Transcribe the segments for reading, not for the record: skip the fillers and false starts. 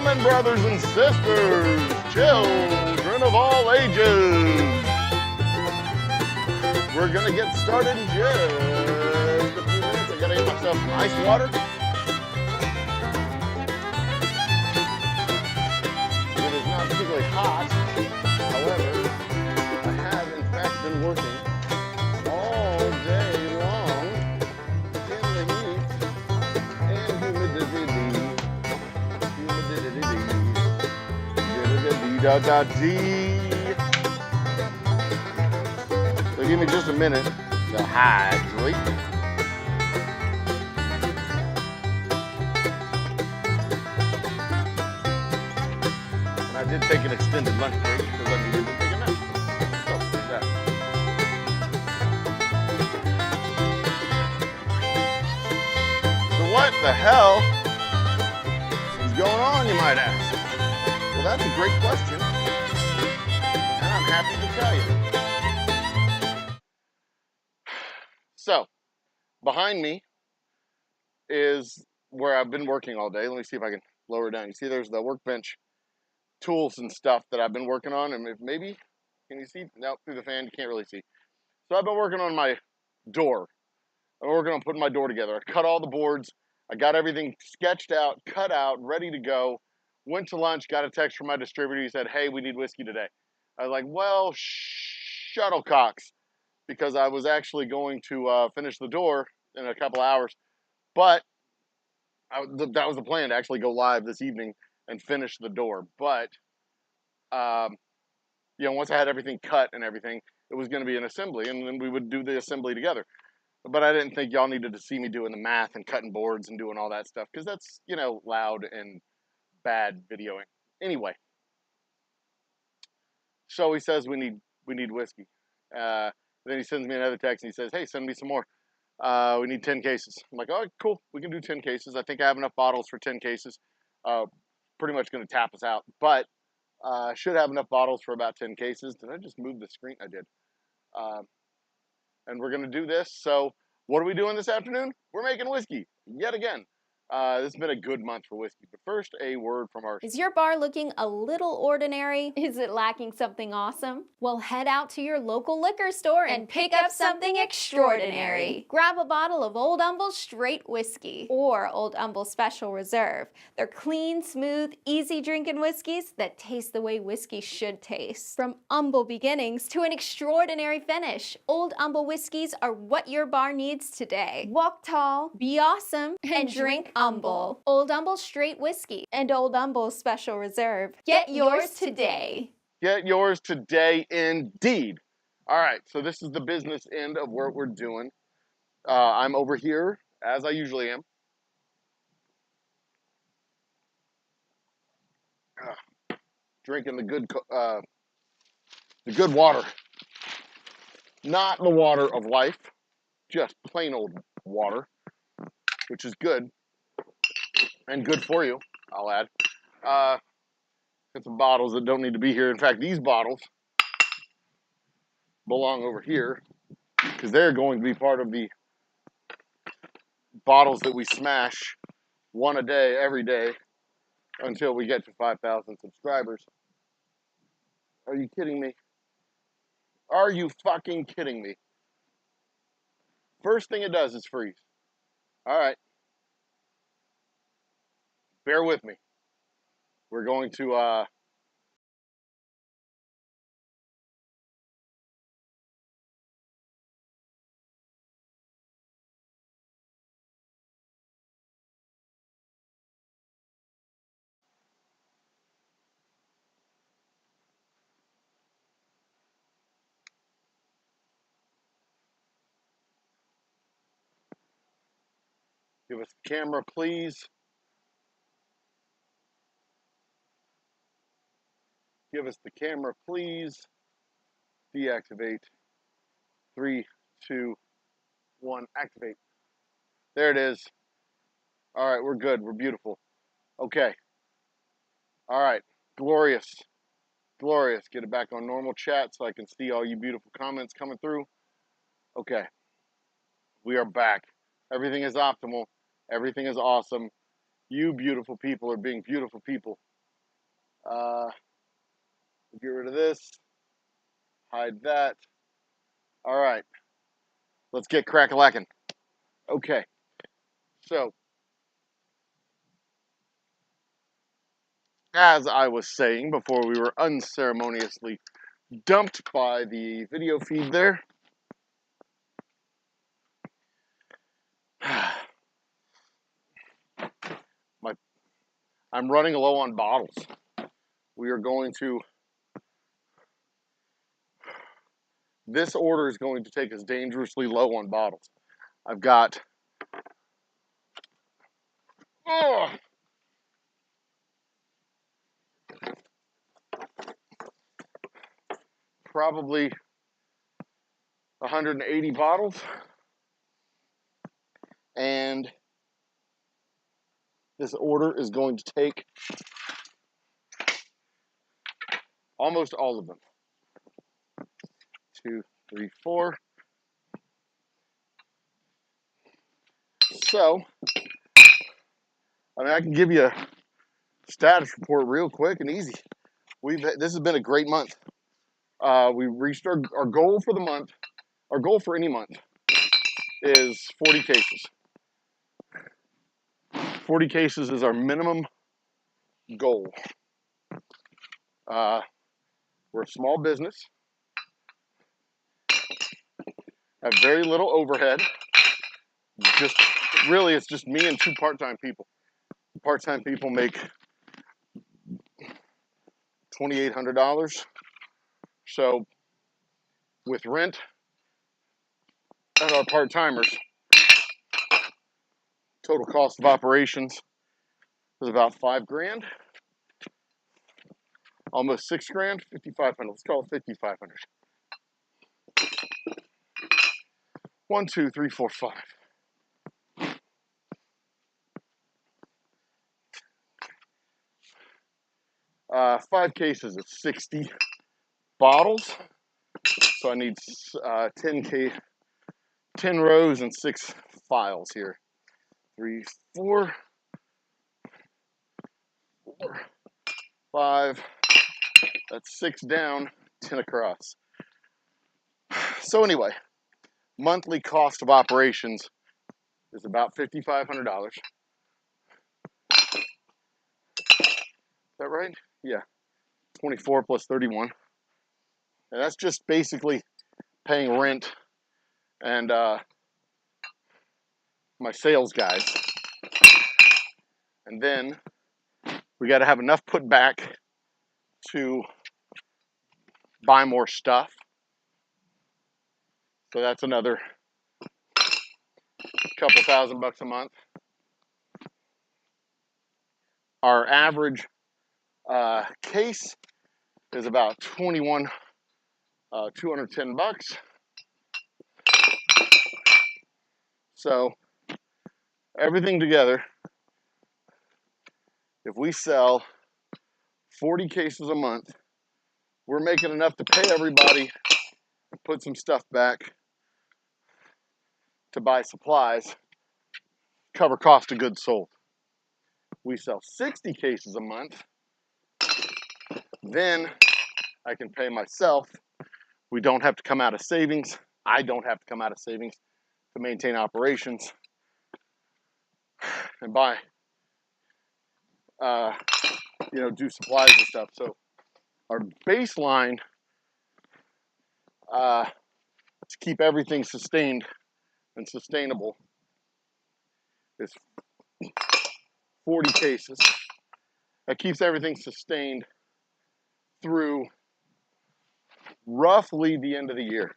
gentlemen, brothers and sisters, children of all ages, we're gonna get started in just a few minutes. I gotta get myself some ice water. It is not particularly hot. However, I have in fact been working all day long in the heat and humidity. So give me just a minute to hydrate. And I did take an extended lunch break because I needed to take a nap. So there's that. So what the hell is going on, you might ask? Well, that's a great question, and I'm happy to tell you. So, behind me is where I've been working all day. Let me see if I can lower it down. You see there's the workbench tools and stuff that I've been working on, and maybe, can you see? No, through the fan, you can't really see. So I've been working on my door. I'm working on putting my door together. I cut all the boards. I got everything sketched out, cut out, ready to go. Went to lunch, got a text from my distributor. He said, hey, we need whiskey today. I was like, well, shuttlecocks, because I was actually going to finish the door in a couple hours. But that was the plan, to actually go live this evening and finish the door. But, you know, once I had everything cut and everything, it was going to be an assembly, and then we would do the assembly together. But I didn't think y'all needed to see me doing the math and cutting boards and doing all that stuff, because that's, you know, loud and bad videoing. Anyway, so he says we need whiskey. Then he sends me another text and he says, hey, send me some more. We need 10 cases. I'm like, oh, cool, we can do 10 cases. I think I have enough bottles for 10 cases. Pretty much going to tap us out, but should have enough bottles for about 10 cases. Did I just move the screen? I did. And we're going to do this. So what are we doing this afternoon? We're making whiskey yet again. This has been a good month for whiskey. But first, a word from our... Is your bar looking a little ordinary? Is it lacking something awesome? Well, head out to your local liquor store and pick up something extraordinary. Grab a bottle of Old Humble Straight Whiskey or Old Humble Special Reserve. They're clean, smooth, easy drinking whiskeys that taste the way whiskey should taste. From humble beginnings to an extraordinary finish, Old Humble whiskeys are what your bar needs today. Walk tall, be awesome, and drink humble. Old Humble Straight Whiskey and Old Humble Special Reserve. Get yours today. Get yours today, indeed. All right, so this is the business end of what we're doing. I'm over here, as I usually am. Drinking the good water. Not the water of life, just plain old water, which is good. And good for you, I'll add. Got some bottles that don't need to be here. In fact, these bottles belong over here because they're going to be part of the bottles that we smash one a day, every day, until we get to 5,000 subscribers. Are you kidding me? Are you fucking kidding me? First thing it does is freeze. All right. Bear with me. We're going to give us the camera, please. Give us the camera, please. Deactivate. 3, 2, 1, activate. There it is. All right, we're good. We're beautiful. Okay. All right. Glorious. Glorious. Get it back on normal chat so I can see all you beautiful comments coming through. Okay. We are back. Everything is optimal. Everything is awesome. You beautiful people are being beautiful people. Get rid of this. Hide that. All right. Let's get crack-a-lackin'. Okay. So, as I was saying before we were unceremoniously dumped by the video feed there, I'm running low on bottles. We are going to, this order is going to take us dangerously low on bottles. I've got, probably 180 bottles, and this order is going to take almost all of them. 2, 3, 4. So, I mean, I can give you a status report real quick and easy. This has been a great month. We reached our goal for the month. Our goal for any month is 40 cases. 40 cases is our minimum goal. We're a small business. Have very little overhead. Really, it's just me and 2 part-time people. Part-time people make $2,800. So, with rent and our part-timers, total cost of operations is about $5,000. Almost $6,000, 5,500. Let's call it 5,500. 1, 2, 3, 4, 5. 5 cases is 60 bottles. So I need 10 rows and 6 files here. 3, 4, 4, 5. That's 6 down, 10 across. So anyway, monthly cost of operations is about $5,500. Is that right? Yeah. 24 plus 31. And that's just basically paying rent and my sales guys. And then we got to have enough put back to buy more stuff. So that's another couple $1,000 a month. Our average case is about 210 bucks. So everything together, if we sell 40 cases a month, we're making enough to pay everybody and put some stuff back to buy supplies, cover cost of goods sold. We sell 60 cases a month, then I can pay myself. We don't have to come out of savings. I don't have to come out of savings to maintain operations and buy, do supplies and stuff. So our baseline to keep everything sustained and sustainable is 40 cases. That keeps everything sustained through roughly the end of the year.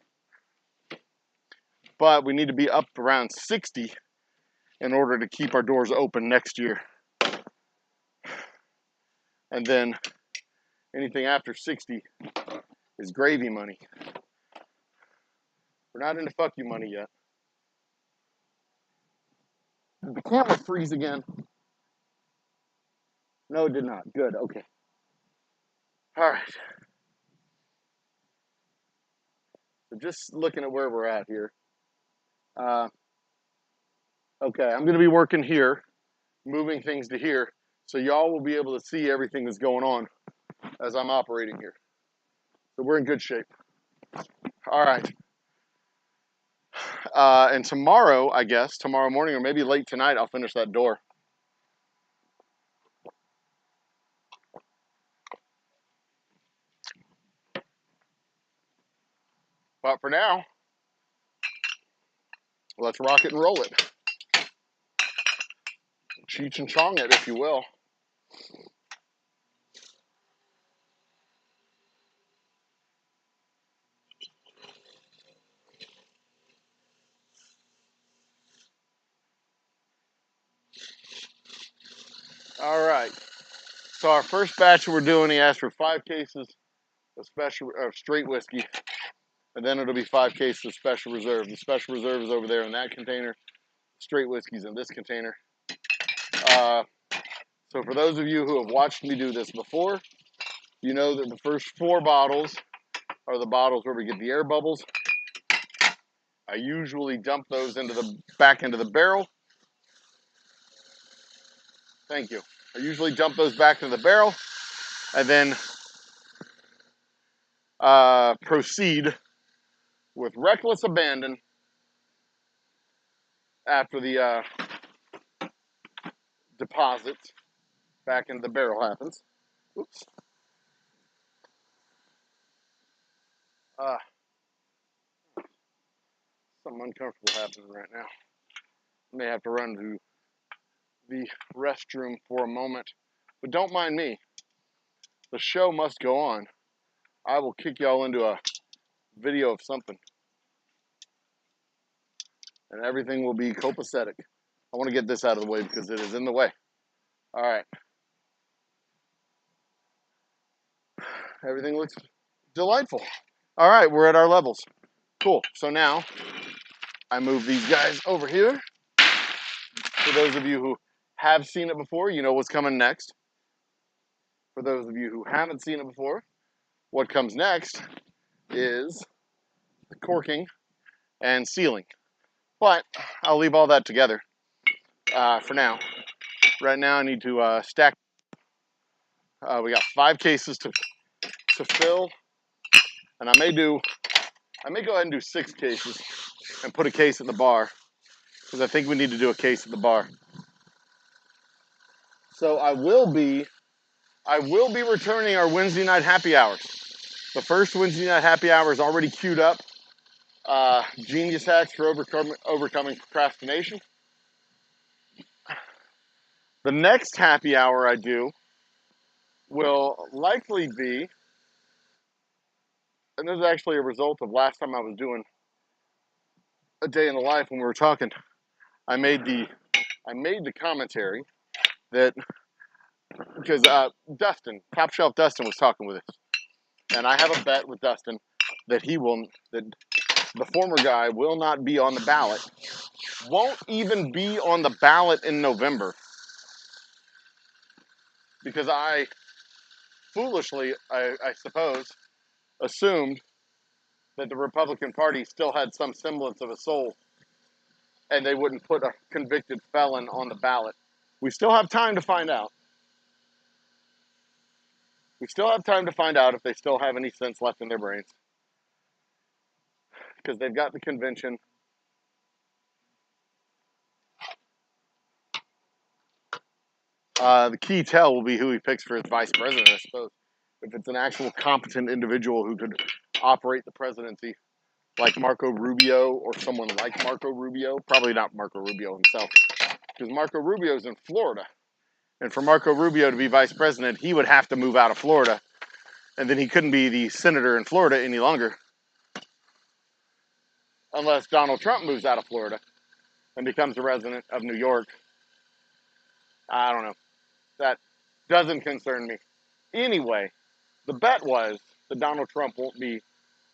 But we need to be up around 60 in order to keep our doors open next year. And then anything after 60 is gravy money. We're not into fuck you money yet. Did the camera freeze again? No, it did not. Good, okay. All right. So just looking at where we're at here. Okay, I'm going to be working here, moving things to here, so y'all will be able to see everything that's going on as I'm operating here. So we're in good shape. All right. And tomorrow, I guess, tomorrow morning or maybe late tonight, I'll finish that door. But for now, let's rock it and roll it. Cheech and chong it, if you will. All right. So our first batch we're doing, he asked for 5 cases of straight whiskey, and then it'll be 5 cases of special reserve. The special reserve is over there in that container. Straight whiskey's in this container. So for those of you who have watched me do this before, you know that the first 4 bottles are the bottles where we get the air bubbles. I usually dump those back into the barrel. Thank you. I usually dump those back into the barrel and then proceed with reckless abandon after the deposit back into the barrel happens. Oops. Something uncomfortable happening right now. I may have to run to the restroom for a moment, but don't mind me. The show must go on. I will kick y'all into a video of something, and everything will be copacetic. I want to get this out of the way because it is in the way. All right. Everything looks delightful. All right, we're at our levels. Cool. So now I move these guys over here. For those of you who have seen it before, you know what's coming next. For those of you who haven't seen it before, what comes next is the corking and sealing. But I'll leave all that together for now. Right now I need to stack. We got 5 cases to fill, and I may go ahead and do 6 cases and put a case at the bar, because I think we need to do a case at the bar. So I will be returning our Wednesday night happy hours. The first Wednesday night happy hour is already queued up. Genius hacks for overcoming procrastination. The next happy hour I do will likely be, and this is actually a result of last time I was doing a day in the life when we were talking. I made the commentary that, because Dustin, Top Shelf Dustin, was talking with us, and I have a bet with Dustin that the former guy will not be on the ballot, won't even be on the ballot in November, because I foolishly, I suppose, assumed that the Republican Party still had some semblance of a soul and they wouldn't put a convicted felon on the ballot. We still have time to find out. We still have time to find out if they still have any sense left in their brains, because they've got the convention. The key tell will be who he picks for his vice president, I suppose. If it's an actual competent individual who could operate the presidency, like Marco Rubio or someone like Marco Rubio. Probably not Marco Rubio himself, because Marco Rubio's in Florida. And for Marco Rubio to be vice president, he would have to move out of Florida. And then he couldn't be the senator in Florida any longer, unless Donald Trump moves out of Florida and becomes a resident of New York. I don't know. That doesn't concern me. Anyway, the bet was that Donald Trump won't be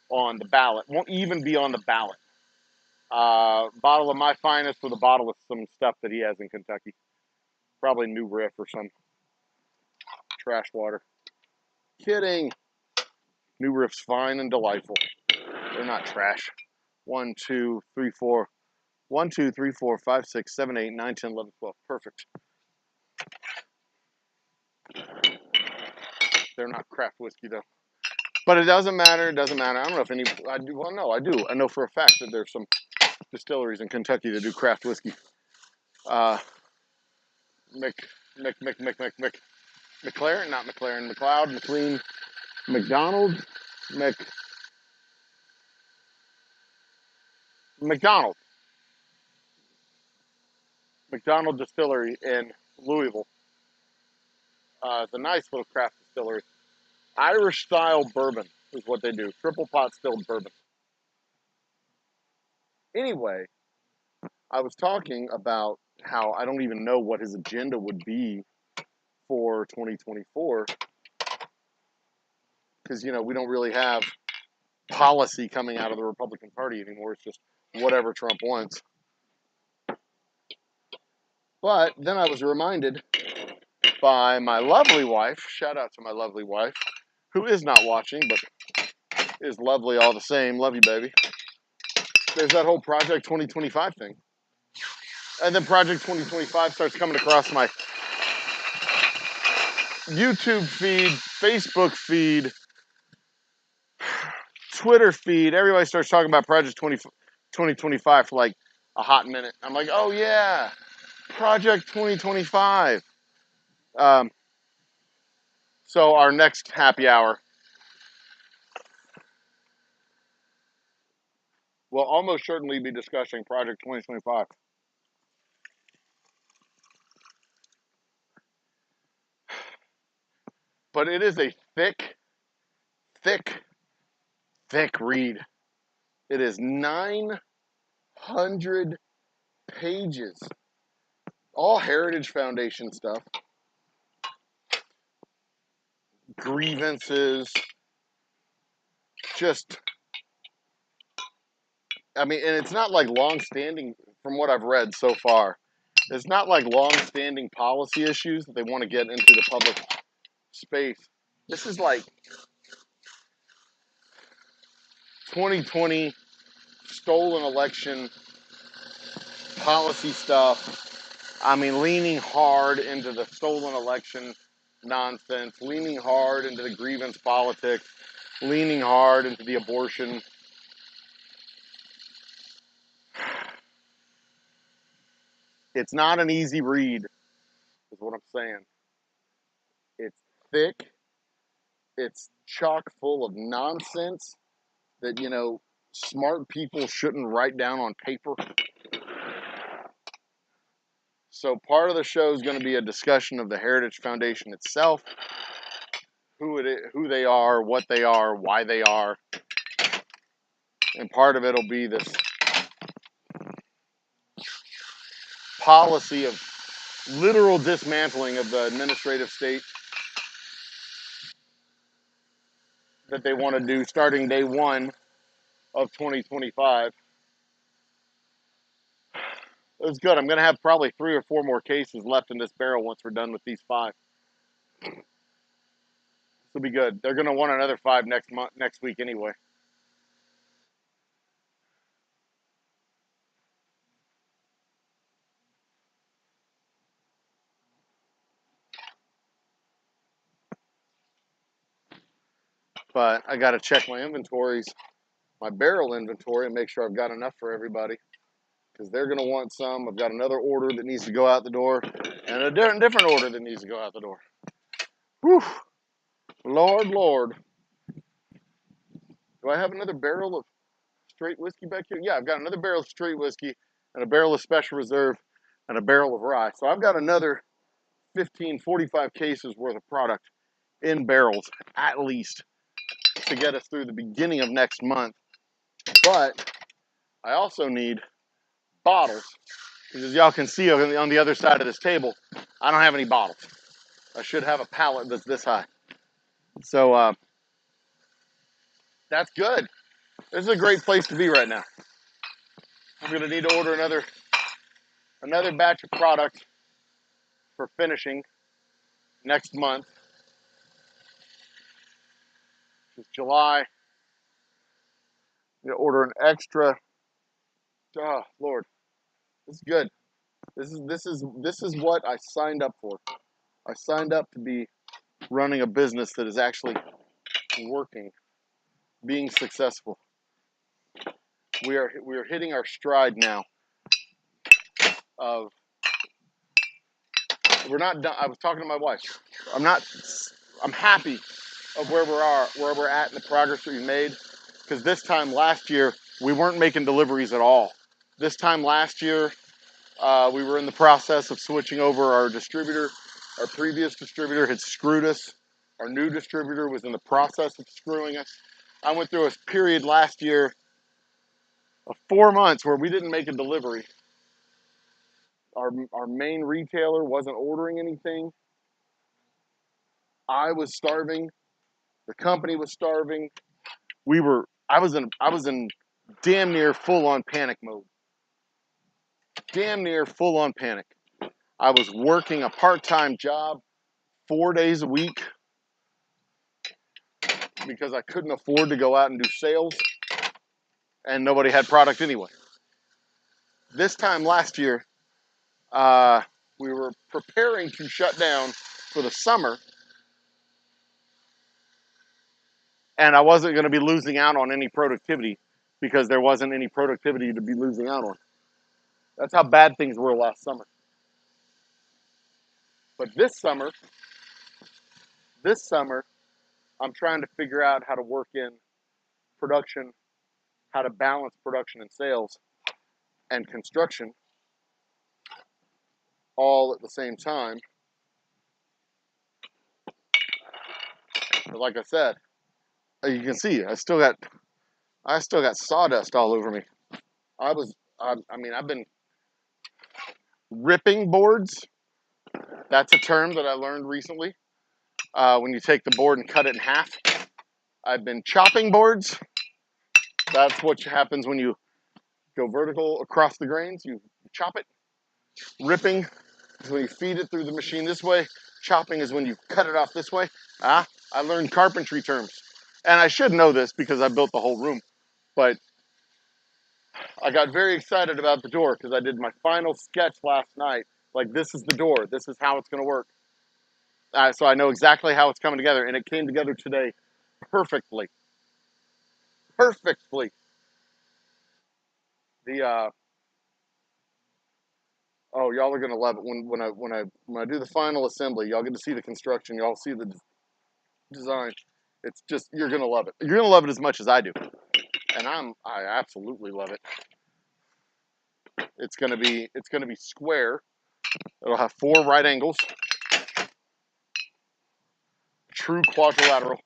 on the ballot, won't even be on the ballot. Bottle of my finest with a bottle of some stuff that he has in Kentucky. Probably New Riff or some trash water. Kidding. New Riff's fine and delightful. They're not trash. 1, 2, 3, 4. 1, 2, 3, 4, 5, 6, 7, 8, 9, 10, 11, 12. Perfect. They're not craft whiskey though. But it doesn't matter. It doesn't matter. I don't know if any. I do. Well, no, I do. I know for a fact that there's some distilleries in Kentucky that do craft whiskey. Mc, McLaren, not McLaren, McLeod, McLean, McDonald, McDonald Distillery in Louisville. It's a nice little craft distillery. Irish style bourbon is what they do. Triple pot distilled bourbon. Anyway, I was talking about how I don't even know what his agenda would be for 2024 because, you know, we don't really have policy coming out of the Republican Party anymore. It's just whatever Trump wants. But then I was reminded by my lovely wife, shout out to my lovely wife, who is not watching, but is lovely all the same. Love you, baby. There's that whole Project 2025 thing. And then Project 2025 starts coming across my YouTube feed, Facebook feed, Twitter feed. Everybody starts talking about Project 2025 for like a hot minute. I'm like, oh yeah, Project 2025. So our next happy hour will almost certainly be discussing Project 2025. But it is a thick, thick, thick read. It is 900 pages. All Heritage Foundation stuff. Grievances. Just, I mean, and it's not like long-standing, from what I've read so far, it's not like long-standing policy issues that they want to get into the public space. This is like 2020 stolen election policy stuff. I mean, leaning hard into the stolen election nonsense, leaning hard into the grievance politics, leaning hard into the abortion. It's not an easy read, is what I'm saying. It's thick. It's chock full of nonsense that, you know, smart people shouldn't write down on paper. So part of the show is going to be a discussion of the Heritage Foundation itself, who they are, what they are, why they are. And part of it will be this policy of literal dismantling of the administrative state that they want to do starting day one of 2025. It was good. I'm going to have probably 3 or 4 more cases left in this barrel once we're done with these 5. This will be good. They're going to want another 5 next week anyway. But I got to check my inventories, my barrel inventory, and make sure I've got enough for everybody. Because they're going to want some. I've got another order that needs to go out the door, and a different order that needs to go out the door. Whew. Lord. Do I have another barrel of straight whiskey back here? Yeah, I've got another barrel of straight whiskey, and a barrel of special reserve, and a barrel of rye. So I've got another 45 cases worth of product in barrels, at least, to get us through the beginning of next month. But I also need bottles, because as y'all can see on the other side of this table, I don't have any bottles. I should have a pallet that's this high. So that's good. This is a great place to be right now. I'm going to need to order another batch of product for finishing next month, which is July. I'm going to order an extra. Oh Lord, this is good. This is what I signed up for. I signed up to be running a business that is actually working, being successful. We are hitting our stride now of, we're not done. I was talking to my wife. I'm happy of where we're at and the progress that we made. Because this time last year, we weren't making deliveries at all. This time last year, we were in the process of switching over our distributor. Our previous distributor had screwed us. Our new distributor was in the process of screwing us. I went through a period last year of 4 months where we didn't make a delivery. Our main retailer wasn't ordering anything. I was starving. The company was starving. I was in damn near full on panic mode. Damn near full on panic. I was working a part-time job 4 days a week because I couldn't afford to go out and do sales, and nobody had product anyway. This time last year, we were preparing to shut down for the summer, and I wasn't going to be losing out on any productivity because there wasn't any productivity to be losing out on. That's how bad things were last summer. But this summer, I'm trying to figure out how to work in production, how to balance production and sales and construction all at the same time. But like I said, you can see I still got sawdust all over me. I've been ripping boards. That's a term that I learned recently. When you take the board and cut it in half. I've been chopping boards. That's what happens when you go vertical across the grains. You chop it. Ripping is when you feed it through the machine this way. Chopping is when you cut it off this way. I learned carpentry terms. And I should know this because I built the whole room. But I got very excited about the door because I did my final sketch last night. Like, this is the door. This is how it's going to work. So I know exactly how it's coming together. And it came together today perfectly. Perfectly. Oh, y'all are gonna love it when I do the final assembly. Y'all get to see the construction. Y'all see the design. It's just, you're gonna love it. You're gonna love it as much as I do, and I absolutely love it. It's gonna be square. It'll have 4 right angles, true quadrilateral.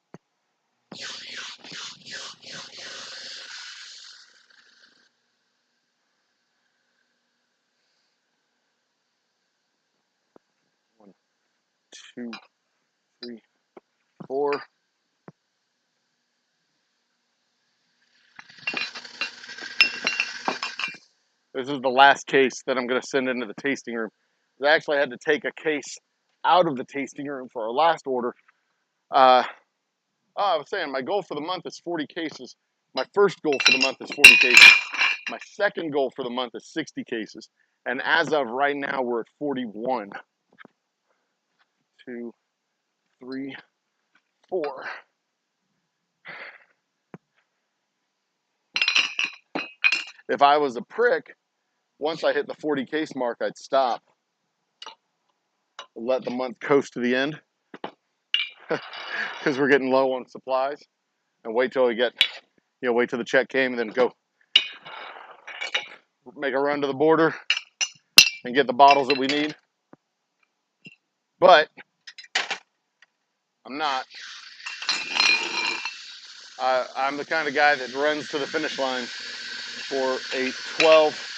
One, 2, 3, 4. This is the last case that I'm going to send into the tasting room. I actually had to take a case out of the tasting room for our last order. I was saying my goal for the month is 40 cases. My first goal for the month is 40 cases. My second goal for the month is 60 cases. And as of right now, we're at 41. 2, 3, 4. If I was a prick, once I hit the 40 case mark, I'd stop. Let the month coast to the end because we're getting low on supplies, and wait till we get, wait till the check came and then go make a run to the border and get the bottles that we need. But I'm not. I'm the kind of guy that runs to the finish line for a 12.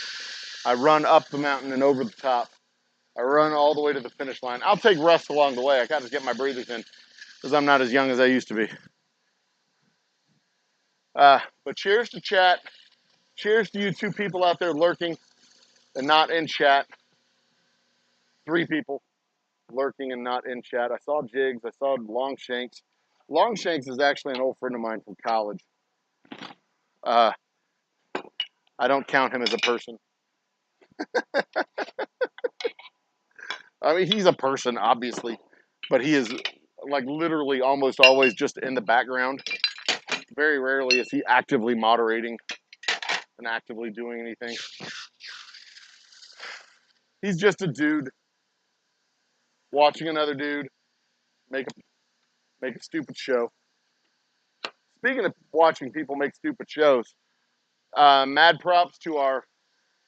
I run up the mountain and over the top. I run all the way to the finish line. I'll take rest along the way. I got to get my breathers in because I'm not as young as I used to be. But cheers to chat. Cheers to you 2 people out there lurking and not in chat. 3 people lurking and not in chat. I saw Jigs. I saw Longshanks. Longshanks is actually an old friend of mine from college. I don't count him as a person. I mean, he's a person, obviously, but he is like literally almost always just in the background. Very rarely is he actively moderating and actively doing anything. He's just a dude watching another dude make a stupid show. Speaking of watching people make stupid shows, mad props to our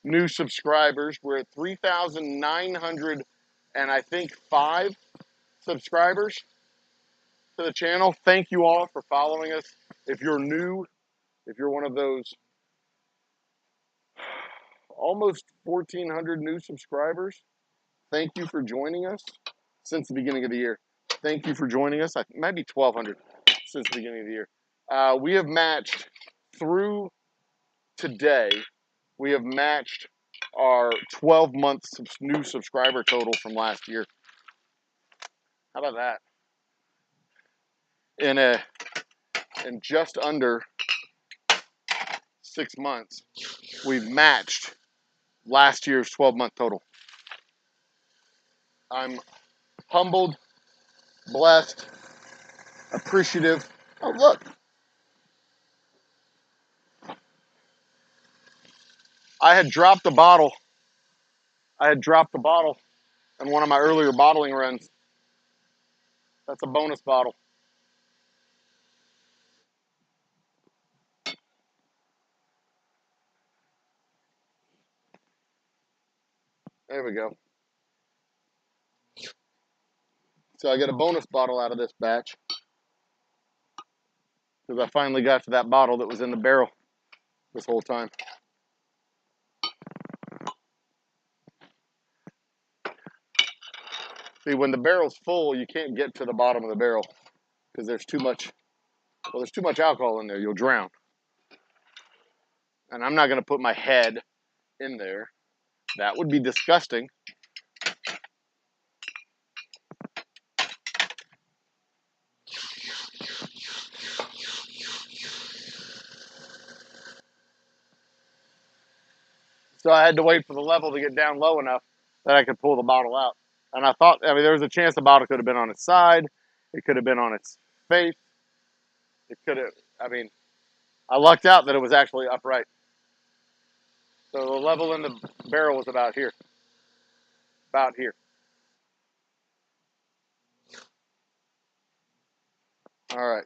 new subscribers. We're at 3,900 and I think 5 subscribers to the channel. Thank you all for following us. If you're new, if you're one of those almost 1,400 new subscribers, thank you for joining us since the beginning of the year. Thank you for joining us. I think it might be 1,200 since the beginning of the year. We have matched through today. We have matched our 12-month new subscriber total from last year. How about that? In just under 6 months, we've matched last year's 12-month total. I'm humbled, blessed, appreciative. Oh, look. I had dropped the bottle in one of my earlier bottling runs. That's a bonus bottle. There we go. So I get a bonus bottle out of this batch because I finally got to that bottle that was in the barrel this whole time. See, when the barrel's full, you can't get to the bottom of the barrel because there's too much alcohol in there. You'll drown. And I'm not going to put my head in there. That would be disgusting. So I had to wait for the level to get down low enough that I could pull the bottle out. And I thought, there was a chance the bottle could have been on its side. It could have been on its face. It could have, I lucked out that it was actually upright. So the level in the barrel was about here. About here. All right.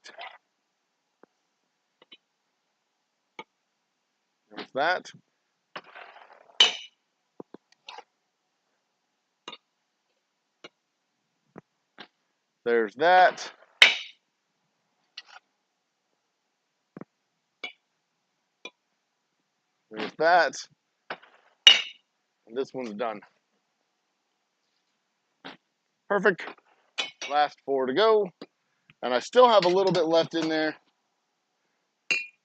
There's that. There's that. There's that. And this one's done. Perfect. Last 4 to go. And I still have a little bit left in there.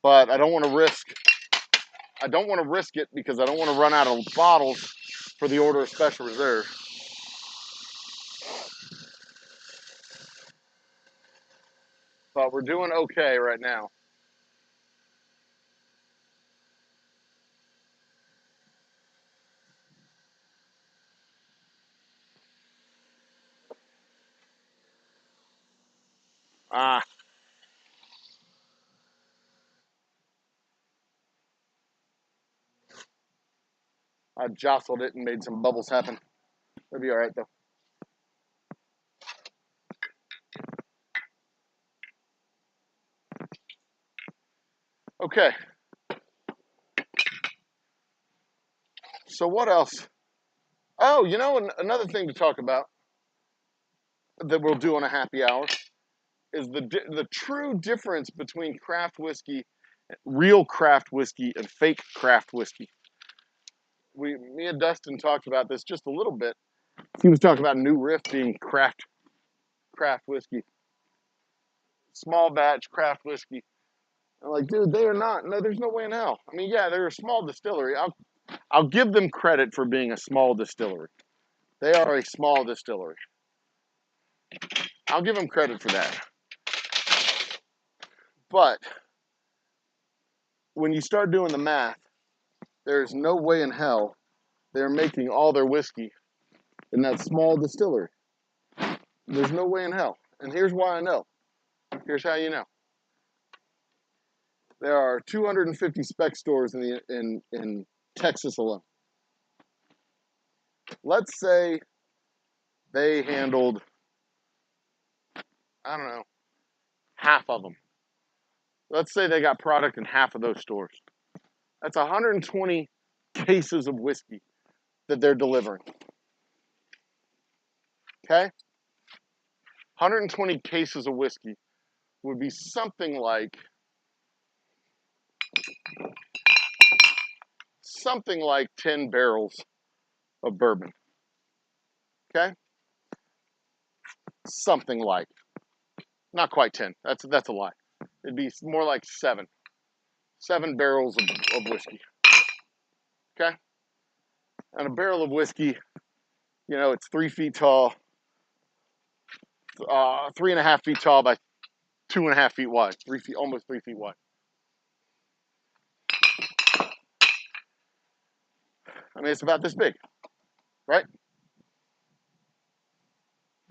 But I don't want to risk it because I don't want to run out of bottles for the order of special reserve. But we're doing okay right now. I jostled it and made some bubbles happen. It'll be all right though. Okay. So what else? Oh, another thing to talk about that we'll do on a happy hour is the true difference between craft whiskey, real craft whiskey, and fake craft whiskey. Me and Dustin talked about this just a little bit. He was talking about New Riff being craft whiskey, small batch craft whiskey. I'm like, dude, they are not. No, there's no way in hell. Yeah, they're a small distillery. I'll give them credit for being a small distillery. They are a small distillery. I'll give them credit for that. But when you start doing the math, there's no way in hell they're making all their whiskey in that small distillery. There's no way in hell. And here's why I know. Here's how you know. There are 250 Spec stores in Texas alone. Let's say they handled, I don't know, half of them. Let's say they got product in half of those stores. That's 120 cases of whiskey that they're delivering. Okay? 120 cases of whiskey would be something like 10 barrels of bourbon. Okay? Something like. Not quite 10. That's a lie. It'd be more like 7. 7 barrels of whiskey. Okay? And a barrel of whiskey, you know, it's 3 feet tall, 3.5 feet tall by 2.5 feet wide. 3 feet, almost 3 feet wide. I mean, it's about this big, right?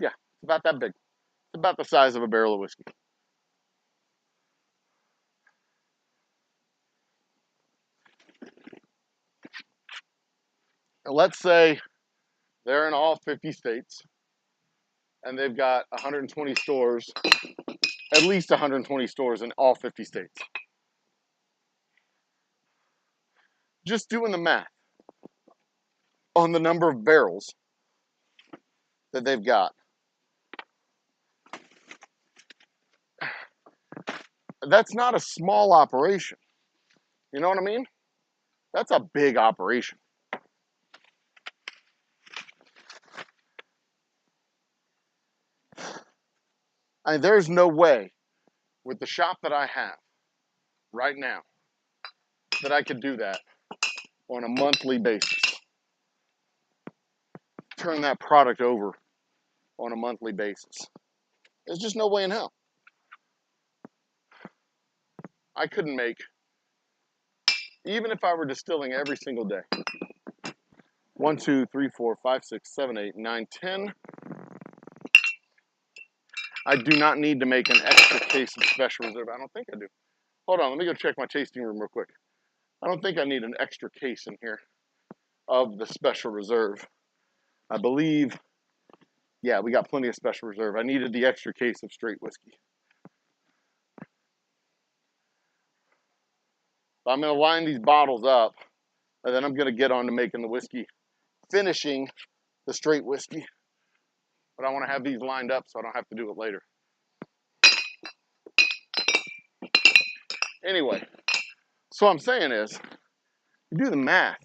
Yeah, it's about that big. It's about the size of a barrel of whiskey. And let's say they're in all 50 states and they've got 120 stores, at least 120 stores in all 50 states. Just doing the math on the number of barrels that they've got. That's not a small operation. You know what I mean? That's a big operation. I mean, there's no way with the shop that I have right now that I could do that on a monthly basis. Turn that product over on a monthly basis. There's just no way in hell. I couldn't make, even if I were distilling every single day, 1, 2, 3, 4, 5, 6, 7, 8, 9, 10. I do not need to make an extra case of Special Reserve. I don't think I do. Hold on, let me go check my tasting room real quick. I don't think I need an extra case in here of the Special Reserve. I believe, yeah, we got plenty of Special Reserve. I needed the extra case of straight whiskey. I'm going to line these bottles up, and then I'm going to get on to making the whiskey, finishing the straight whiskey. But I want to have these lined up so I don't have to do it later. Anyway, so what I'm saying is, you do the math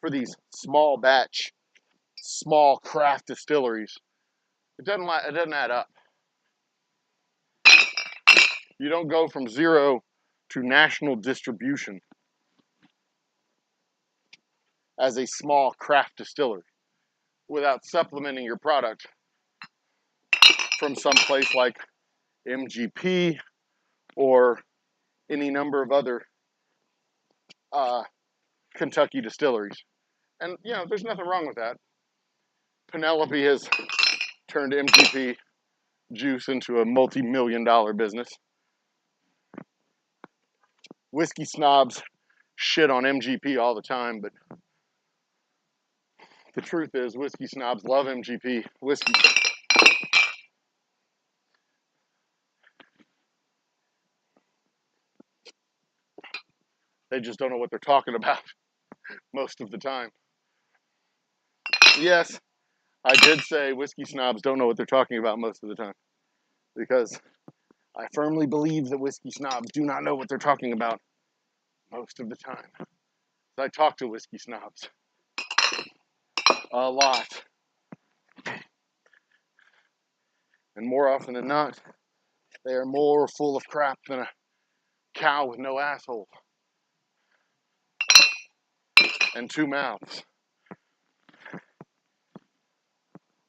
for these small batch, small craft distilleries, it doesn't add up. You don't go from 0 to national distribution as a small craft distillery without supplementing your product from some place like MGP or any number of other Kentucky distilleries. And, you know, there's nothing wrong with that. Penelope has turned MGP juice into a multi-million-dollar business. Whiskey snobs shit on MGP all the time, but the truth is whiskey snobs love MGP whiskey. They just don't know what they're talking about most of the time. Yes, I did say whiskey snobs don't know what they're talking about most of the time, because I firmly believe that whiskey snobs do not know what they're talking about most of the time. I talk to whiskey snobs a lot. And more often than not, they are more full of crap than a cow with no asshole and 2 mouths.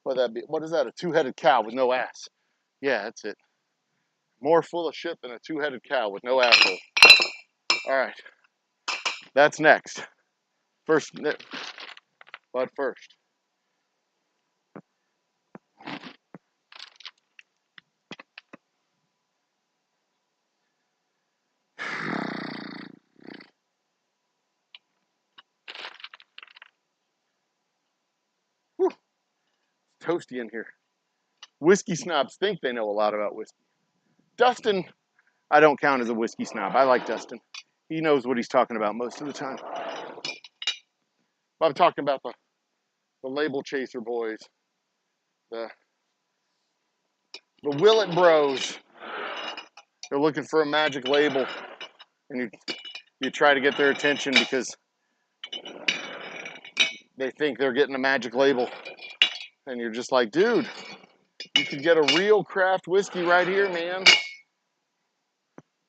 What is that? A 2-headed cow with no ass. Yeah, that's it. More full of shit than a 2-headed cow with no asshole. All right. That's next. But first. toasty in here. Whiskey snobs think they know a lot about whiskey. Dustin, I don't count as a whiskey snob. I like Dustin. He knows what he's talking about most of the time. I'm talking about the label chaser boys, the Willet bros. They're looking for a magic label, and you try to get their attention because they think they're getting a magic label, and you're just like, dude, you can get a real craft whiskey right here, man.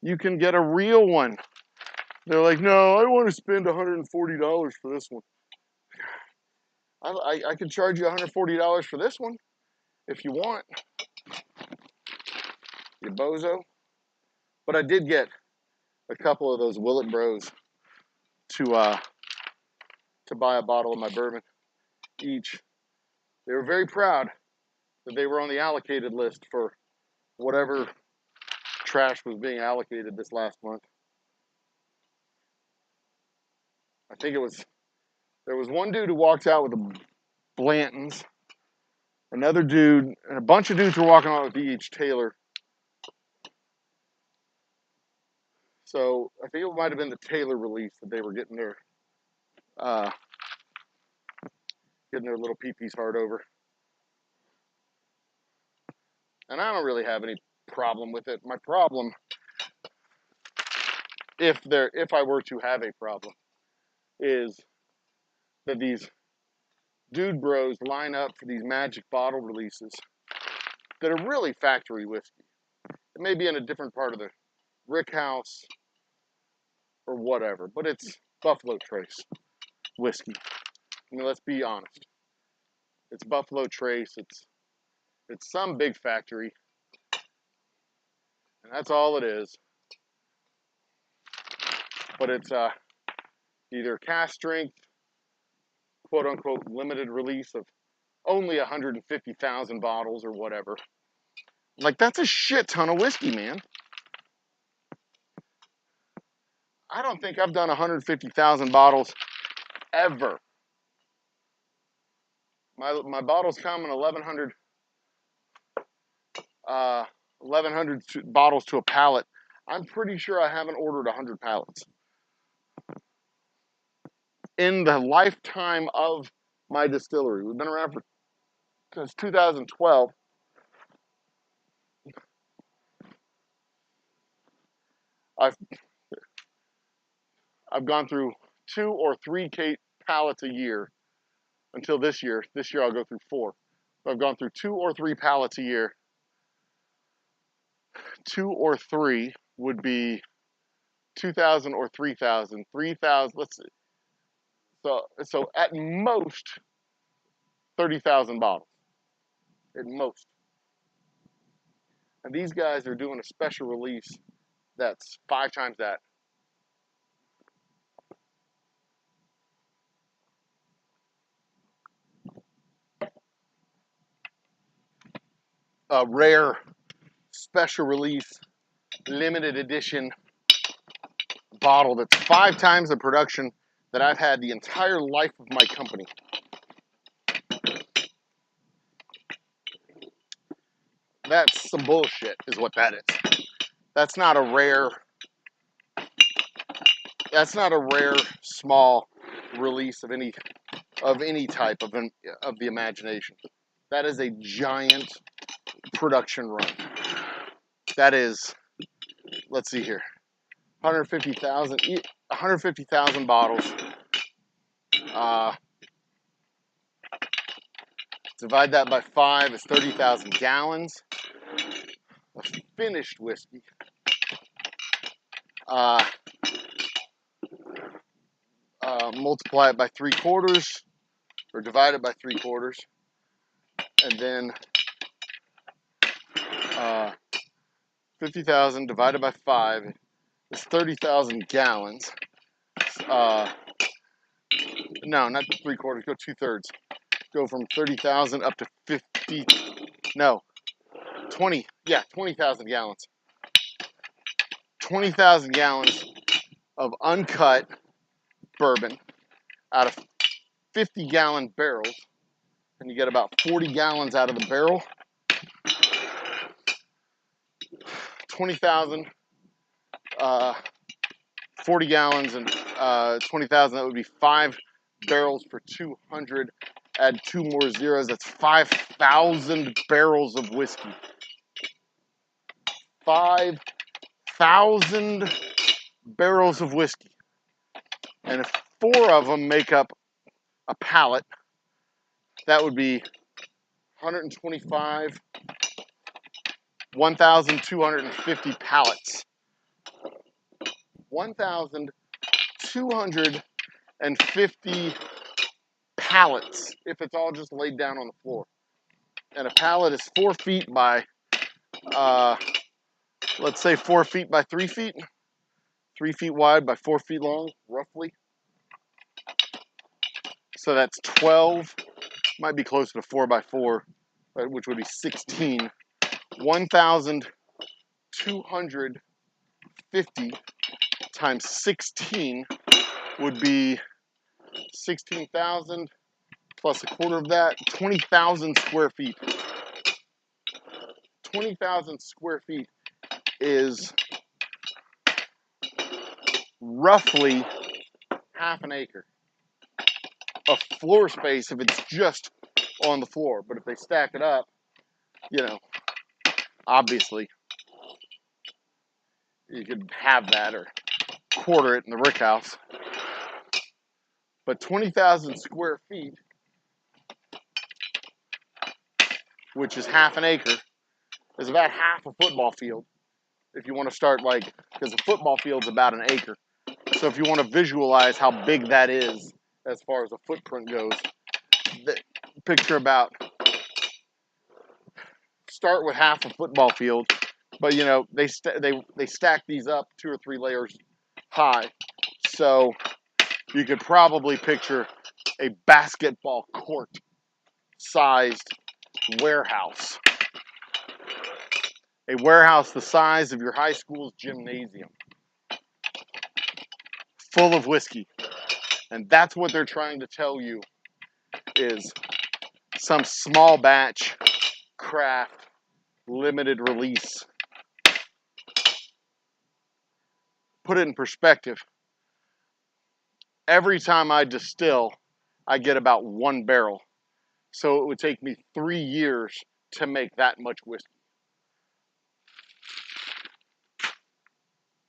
You can get a real one. They're like, no, I want to spend $140 for this one. I can charge you $140 for this one if you want, you bozo. But I did get a couple of those Willet bros to buy a bottle of my bourbon each. They were very proud that they were on the allocated list for whatever trash was being allocated this last month. I think there was one dude who walked out with the Blantons, another dude, and a bunch of dudes were walking out with E.H. Taylor. So I think it might have been the Taylor release that they were getting their little pee-pees hard over. And I don't really have any problem with it. My problem, if I were to have a problem, is that these dude bros line up for these magic bottle releases that are really factory whiskey. It may be in a different part of the rick house or whatever, but it's Buffalo Trace whiskey. I mean, let's be honest. It's Buffalo Trace. It's some big factory, and that's all it is. But it's either cast strength, quote unquote, limited release of only 150,000 bottles or whatever. Like, that's a shit ton of whiskey, man. I don't think I've done 150,000 bottles ever. My bottles come in 1,100 bottles to a pallet. I'm pretty sure I haven't ordered 100 pallets. In the lifetime of my distillery. We've been around since 2012. I've gone through 2 or 3 pallets a year until this year. This year I'll go through 4. So I've gone through 2 or 3 pallets a year. 2 or 3 would be 2,000 or 3,000. 3,000, let's see. So at most 30,000 bottles. At most. And these guys are doing a special release that's 5 times that. A rare, special release, limited edition bottle that's 5 times the production that I've had the entire life of my company. That's some bullshit, is what that is. That's not a rare small release of any type of the imagination. That is a giant production run. That is, let's see here, 150,000 bottles. Divide that by 5, it's 30,000 gallons of finished whiskey. Multiply it by 3/4, or divide it by 3/4, and then 50,000 divided by 5 is 30,000 gallons. No, not 3/4, go 2/3. Go from 30,000 up to 50, no, 20, yeah, 20,000 gallons. 20,000 gallons of uncut bourbon out of 50-gallon barrels and you get about 40 gallons out of the barrel. 20,000, 40 gallons and 20,000, that would be 5 barrels for 200. Add 2 more zeros, that's 5,000 barrels of whiskey. 5,000 barrels of whiskey. And if 4 of them make up a pallet, that would be 125, 1,250 pallets. 1,250 pallets if it's all just laid down on the floor. And a pallet is 4 feet by, let's say 4 feet by 3 feet. 3 feet wide by 4 feet long, roughly. So that's 12, might be closer to 4 by 4, which would be 16. 1,250 times 16 would be 16,000 plus a quarter of that, 20,000 square feet. 20,000 square feet is roughly half an acre of floor space if it's just on the floor. But if they stack it up, you know, obviously you could have that or quarter it in the rick house. But 20,000 square feet, which is half an acre, is about half a football field. If you want to start like, because a football field's about an acre. So if you want to visualize how big that is as far as a footprint goes, picture about, start with half a football field, but you know, they stack these up 2 or 3 layers high. So you could probably picture a basketball court sized warehouse. A warehouse the size of your high school's gymnasium, full of whiskey. And that's what they're trying to tell you is some small batch, craft, limited release. Put it in perspective. Every time I distill, I get about 1 barrel. So it would take me 3 years to make that much whiskey.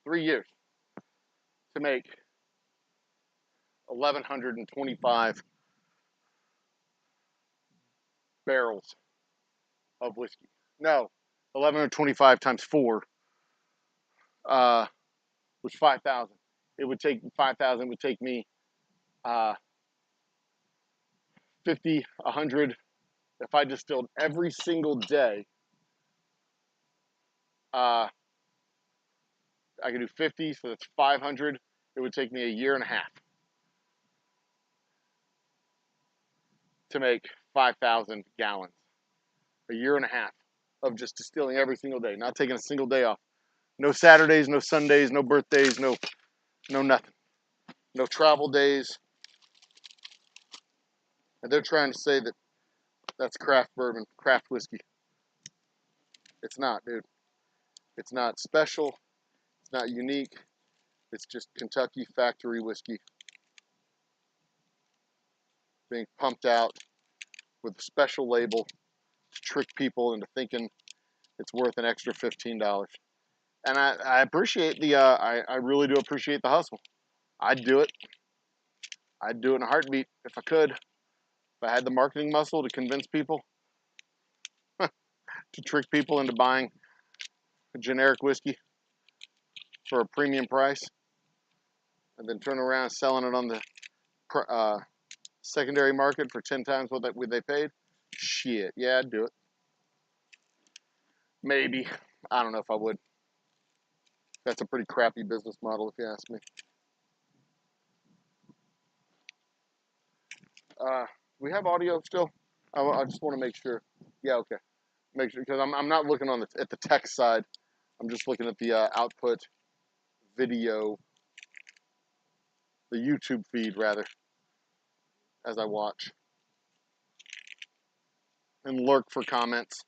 3 years to make 1,125 barrels of whiskey. No, 1,125 times 4 was 5,000. It would take 5,000. It would take me 50, 100. If I distilled every single day, I could do 50, so that's 500. It would take me a year and a half to make 5,000 gallons. A year and a half of just distilling every single day, not taking a single day off. No Saturdays, no Sundays, no birthdays, no nothing. No travel days. And they're trying to say that that's craft bourbon, craft whiskey. It's not, dude. It's not special. It's not unique. It's just Kentucky factory whiskey being pumped out with a special label to trick people into thinking it's worth an extra $15. And I appreciate I really do appreciate the hustle. I'd do it. I'd do it in a heartbeat if I could. If I had the marketing muscle to convince people, to trick people into buying a generic whiskey for a premium price, and then turn around selling it on the secondary market for 10 times what they paid. Shit, yeah, I'd do it. Maybe. I don't know if I would. That's a pretty crappy business model, if you ask me. We have audio still? I just want to make sure. Yeah, okay. Make sure, because I'm not looking on at the text side. I'm just looking at the output video, the YouTube feed rather, as I watch. and lurk for comments.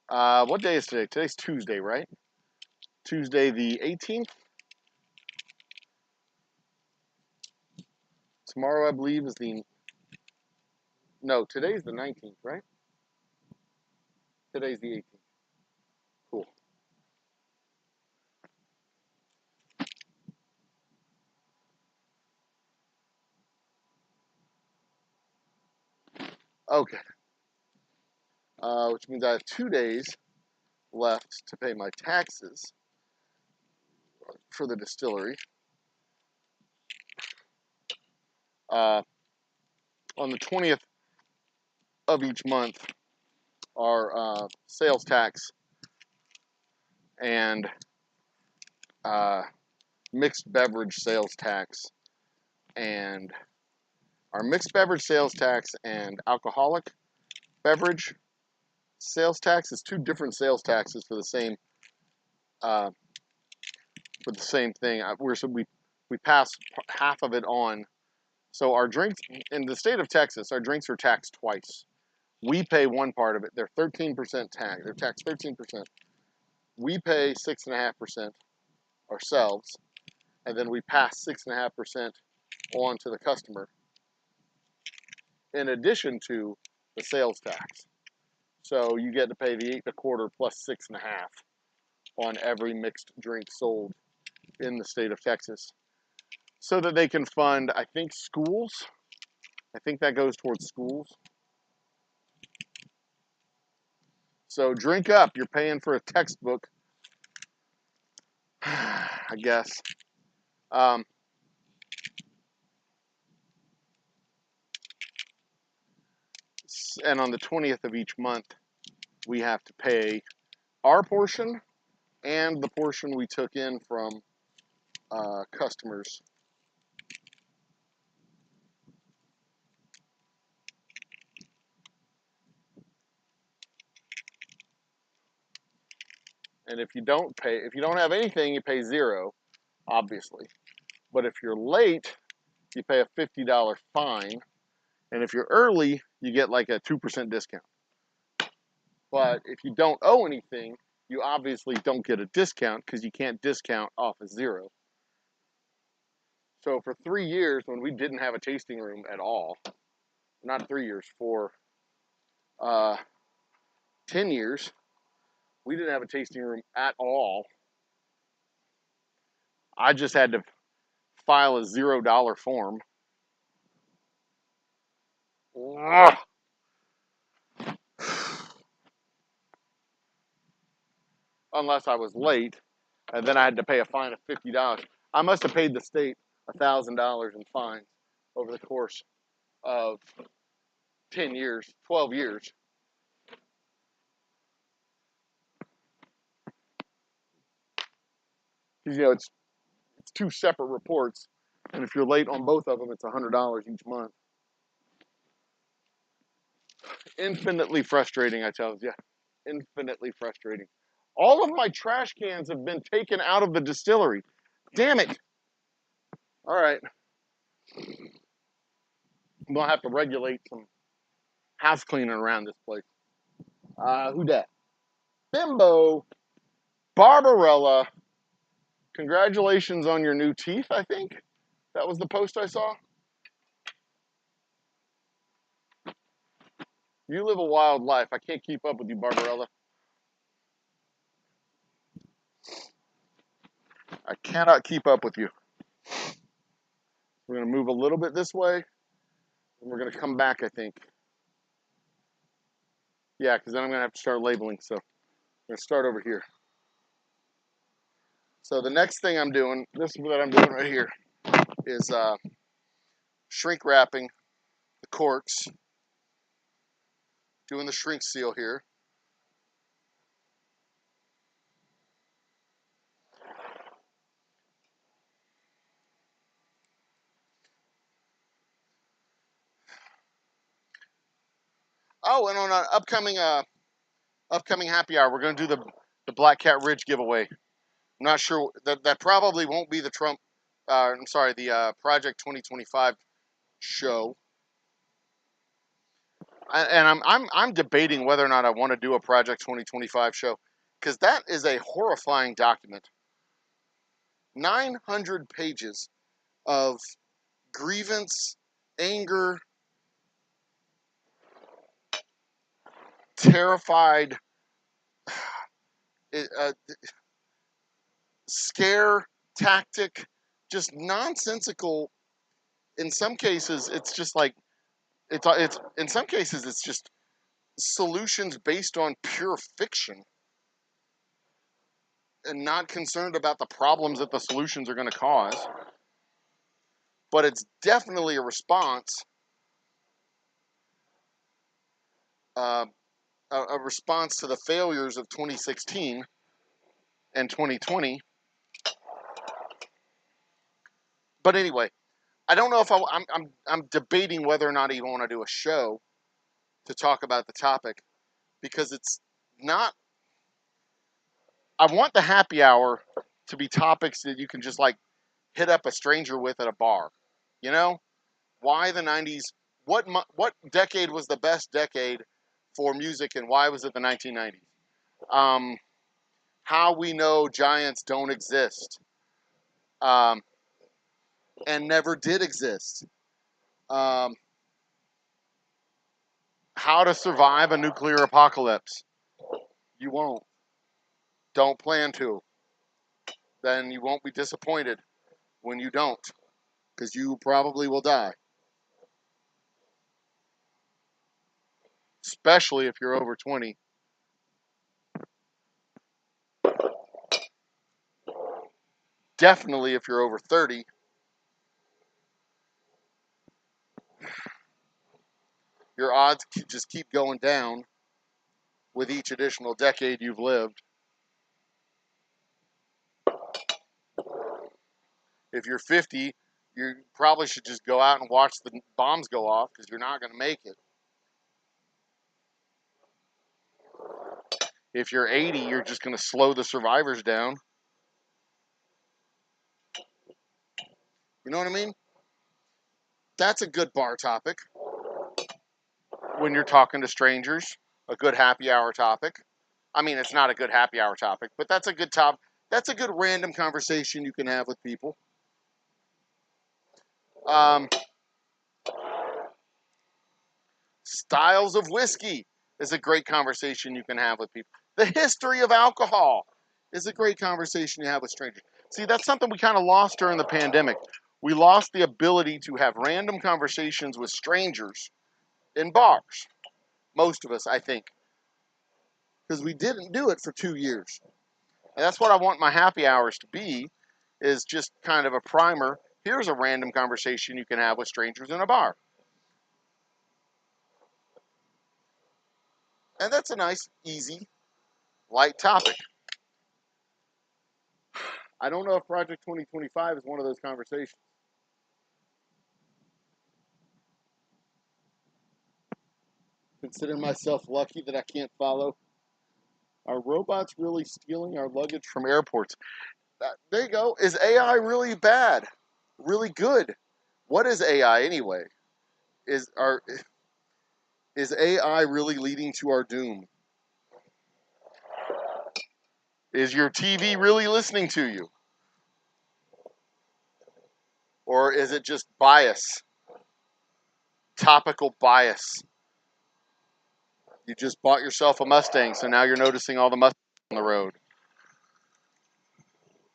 What day is today? Today's Tuesday, right? Tuesday the 18th. Tomorrow, I believe, is the... No, today's the 19th, right? Today's the 18th. Cool. Okay. Which means I have 2 days left to pay my taxes for the distillery. On the 20th of each month, our sales tax and mixed beverage sales tax and our mixed beverage sales tax and alcoholic beverage sales tax is 2 different sales taxes for the same thing. We pass half of it on. So our drinks in the state of Texas, our drinks are taxed twice. We pay one part of it. They're 13% tax. They're taxed 13%. We pay 6.5% ourselves, and then we pass 6.5% on to the customer, in addition to the sales tax. So you get to pay the 8.25 plus 6.5 on every mixed drink sold in the state of Texas, so that they can fund, I think, schools. I think that goes towards schools. So drink up. You're paying for a textbook, I guess. And on the 20th of each month, we have to pay our portion and the portion we took in from customers. And if you don't have anything, you pay 0, obviously. But if you're late, you pay a $50 fine. And if you're early, you get like a 2% discount. But if you don't owe anything, you obviously don't get a discount because you can't discount off of 0. So for 3 years, when we didn't have a tasting room at all, not 3 years, for 10 years, we didn't have a tasting room at all. I just had to file a $0 form. Ugh. Unless I was late, and then I had to pay a fine of $50. I must have paid the state $1,000 in fines over the course of 10 years, 12 years. Because, it's 2 separate reports, and if you're late on both of them, it's $100 each month. Infinitely frustrating, I tell you. Infinitely frustrating. All of my trash cans have been taken out of the distillery. Damn it. All right. I'm going to have to regulate some house cleaning around this place. Who dat? Bimbo. Barbarella. Congratulations on your new teeth, I think. That was the post I saw. You live a wild life. I can't keep up with you, Barbarella. I cannot keep up with you. We're going to move a little bit this way, and we're going to come back, I think. Yeah, because then I'm going to have to start labeling, so I'm going to start over here. So the next thing I'm doing, this is what I'm doing right here, is shrink wrapping the corks, doing the shrink seal here. Oh, and on an upcoming happy hour, we're going to do the Black Cat Ridge giveaway. I'm not sure that probably won't be the the Project 2025 show. and I'm debating whether or not I want to do a Project 2025 show, because that is a horrifying document. 900 pages of grievance, anger, terrified, scare tactic, just nonsensical. In some cases, it's just like it's in some cases it's just solutions based on pure fiction and not concerned about the problems that the solutions are going to cause. But it's definitely a response, uh, a response to the failures of 2016 and 2020. But anyway, I don't know if I'm debating whether or not I even want to do a show to talk about the topic, because it's not. I want the happy hour to be topics that you can just like hit up a stranger with at a bar. You know, why the 90s? What decade was the best decade for music, and why was it the 1990s? Um, how we know giants don't exist, um, and never did exist. Um, how to survive a nuclear apocalypse. You won't. Don't plan to. Then you won't be disappointed when you don't, because you probably will die. Especially if you're over 20. Definitely if you're over 30. Your odds just keep going down with each additional decade you've lived. If you're 50, you probably should just go out and watch the bombs go off, because you're not going to make it. If you're 80, you're just going to slow the survivors down. You know what I mean? That's a good bar topic when you're talking to strangers. A good happy hour topic. I mean, it's not a good happy hour topic, but that's a good top. That's a good random conversation you can have with people. Um, styles of whiskey is a great conversation you can have with people. The history of alcohol is a great conversation you have with strangers. See, that's something we kind of lost during the pandemic. We lost the ability to have random conversations with strangers in bars. Most of us, I think, because we didn't do it for 2 years. And that's what I want my happy hours to be, is just kind of a primer. Here's a random conversation you can have with strangers in a bar. And that's a nice, easy, light topic. I don't know if Project 2025 is one of those conversations. Consider myself lucky that I can't follow. Are robots really stealing our luggage from airports? There you go. Is AI really bad? Really good? What is AI anyway? Is our is AI really leading to our doom? Is your TV really listening to you? Or is it just bias? Topical bias. You just bought yourself a Mustang, so now you're noticing all the Mustangs on the road.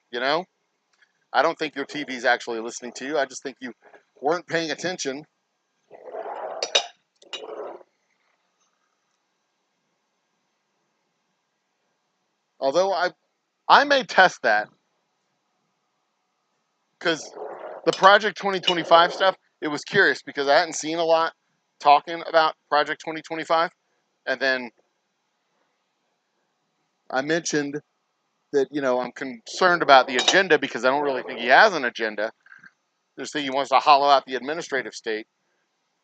You know? I don't think your TV's actually listening to you. I just think you weren't paying attention. Although I may test that, because the Project 2025 stuff, it was curious because I hadn't seen a lot talking about Project 2025. And then I mentioned that, I'm concerned about the agenda, because I don't really think he has an agenda. I just think he wants to hollow out the administrative state.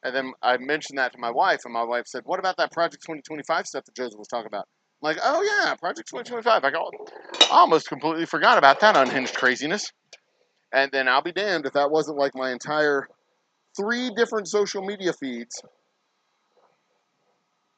And then I mentioned that to my wife, and my wife said, "What about that Project 2025 stuff that Joseph was talking about?" I'm like, "Oh yeah, Project 2025. I almost completely forgot about that unhinged craziness." And then I'll be damned if that wasn't like my entire 3 different social media feeds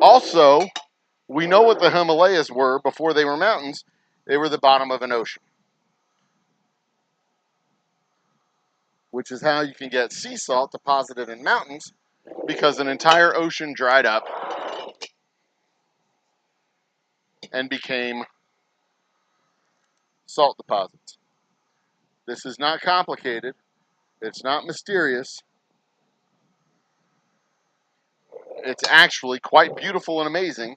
Also, we know what the Himalayas were before they were mountains. They were the bottom of an ocean, which is how you can get sea salt deposited in mountains, because an entire ocean dried up and became salt deposits. This is not complicated. It's not mysterious. It's actually quite beautiful and amazing.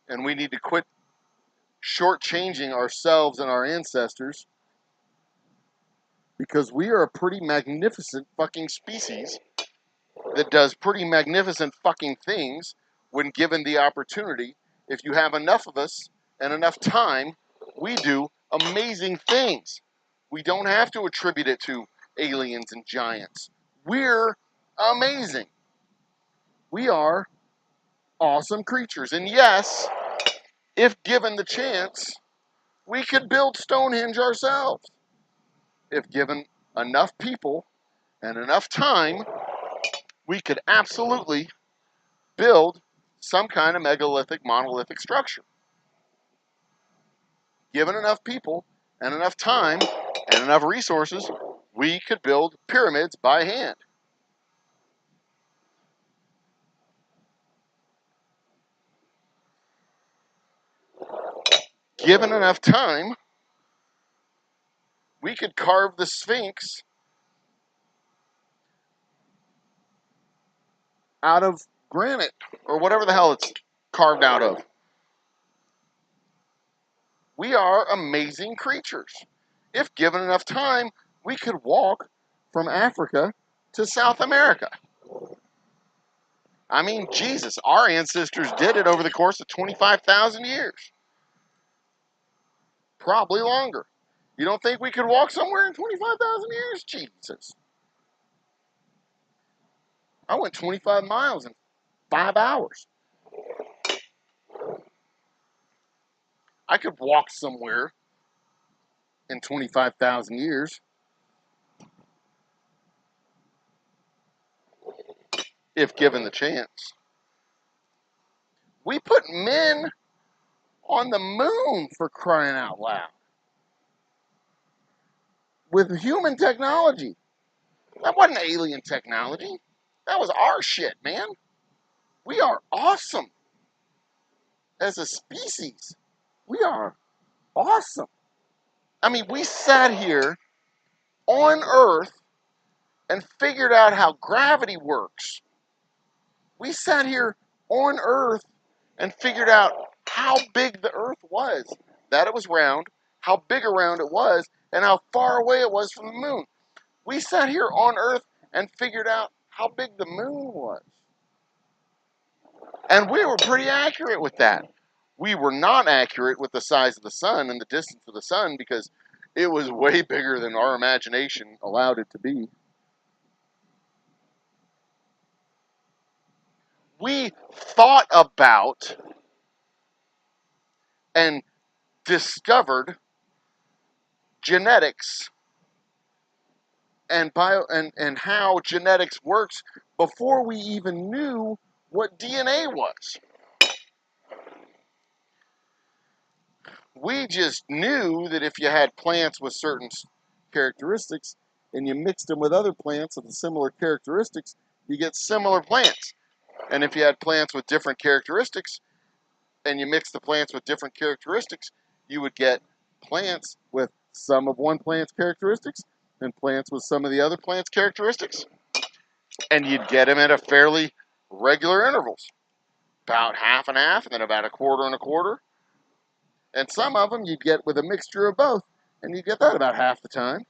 And we need to quit shortchanging ourselves and our ancestors, because we are a pretty magnificent fucking species that does pretty magnificent fucking things when given the opportunity. If you have enough of us and enough time, we do amazing things. We don't have to attribute it to aliens and giants. We're amazing. We are awesome creatures. And yes, if given the chance, we could build Stonehenge ourselves. If given enough people and enough time, we could absolutely build some kind of megalithic, monolithic structure. Given enough people and enough time and enough resources, we could build pyramids by hand. Given enough time, we could carve the Sphinx out of granite or whatever the hell it's carved out of. We are amazing creatures. If given enough time, we could walk from Africa to South America. I mean, Jesus, our ancestors did it over the course of 25,000 years. Probably longer. You don't think we could walk somewhere in 25,000 years? Jesus. I went 25 miles in 5 hours. I could walk somewhere in 25,000 years if given the chance. We put men on the moon, for crying out loud, with human technology. That wasn't alien technology. That was our shit, man. We are awesome as a species. We are awesome. I mean, we sat here on Earth and figured out how gravity works. We sat here on Earth and figured out how big the Earth was, that it was round, how big around it was, and how far away it was from the moon. We sat here on Earth and figured out how big the moon was. And we were pretty accurate with that. We were not accurate with the size of the sun and the distance of the sun, because it was way bigger than our imagination allowed it to be. We thought about and discovered genetics and how genetics works before we even knew what DNA was. We just knew that if you had plants with certain characteristics and you mixed them with other plants of the similar characteristics, you get similar plants. And if you had plants with different characteristics and you mix the plants with different characteristics, you would get plants with some of one plant's characteristics and plants with some of the other plant's characteristics. And you'd get them at a fairly regular intervals, about half and half, and then about a quarter and a quarter. And some of them you'd get with a mixture of both, and you'd get that about half the time.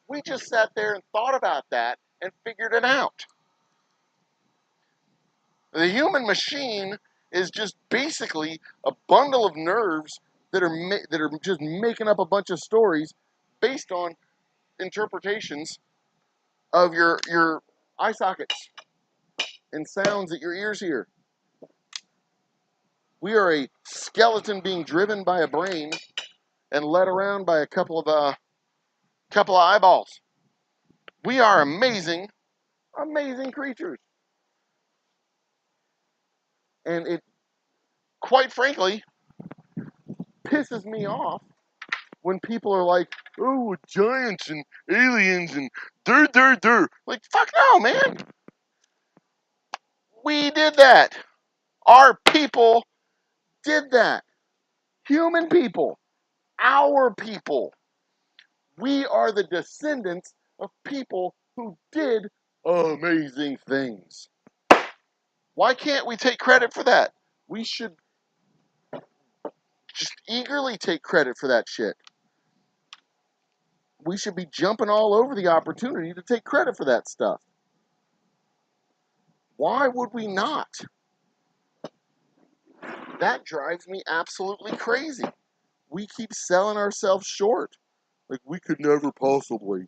We just sat there and thought about that and figured it out. The human machine is just basically a bundle of nerves that are just making up a bunch of stories based on interpretations of your eye sockets and sounds that your ears hear. We are a skeleton being driven by a brain and led around by a couple of eyeballs. We are amazing, amazing creatures. And it, quite frankly, pisses me off when people are like, oh, giants and aliens and dur. Like, fuck no, man. We did that. Our people did that. Human people. Our people. We are the descendants of people who did amazing things. Why can't we take credit for that? We should just eagerly take credit for that shit. We should be jumping all over the opportunity to take credit for that stuff. Why would we not? That drives me absolutely crazy. We keep selling ourselves short. Like, we could never possibly.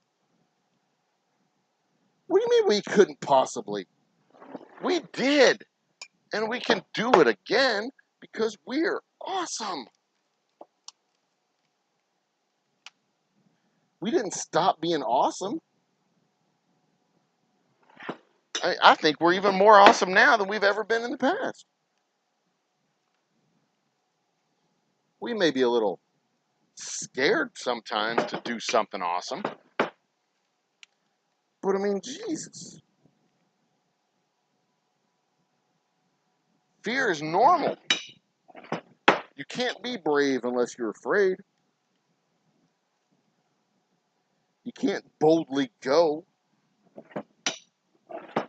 What do you mean we couldn't possibly? We did. And we can do it again because we're awesome. We didn't stop being awesome. I think we're even more awesome now than we've ever been in the past. We may be a little scared sometimes to do something awesome. But I mean, Jesus. Fear is normal. You can't be brave unless you're afraid. You can't boldly go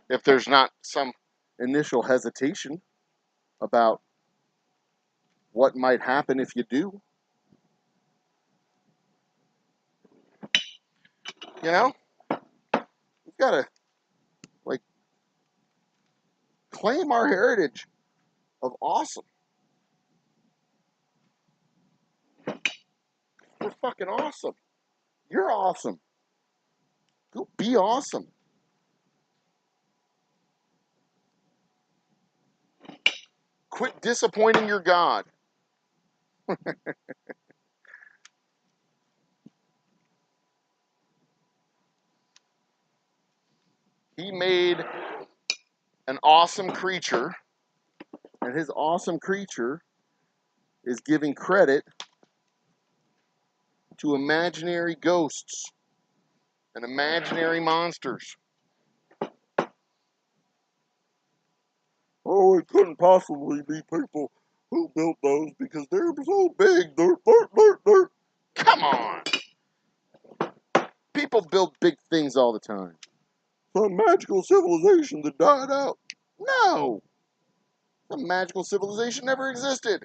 if there's not some initial hesitation about what might happen if you do. You know? We've got to, like, claim our heritage of awesome. We're fucking awesome. You're awesome. Go be awesome. Quit disappointing your God. He made an awesome creature, and his awesome creature is giving credit to imaginary ghosts and imaginary monsters. Oh, it couldn't possibly be people who built those because they're so big. Come on. People build big things all the time. Some magical civilization that died out. No. The magical civilization never existed.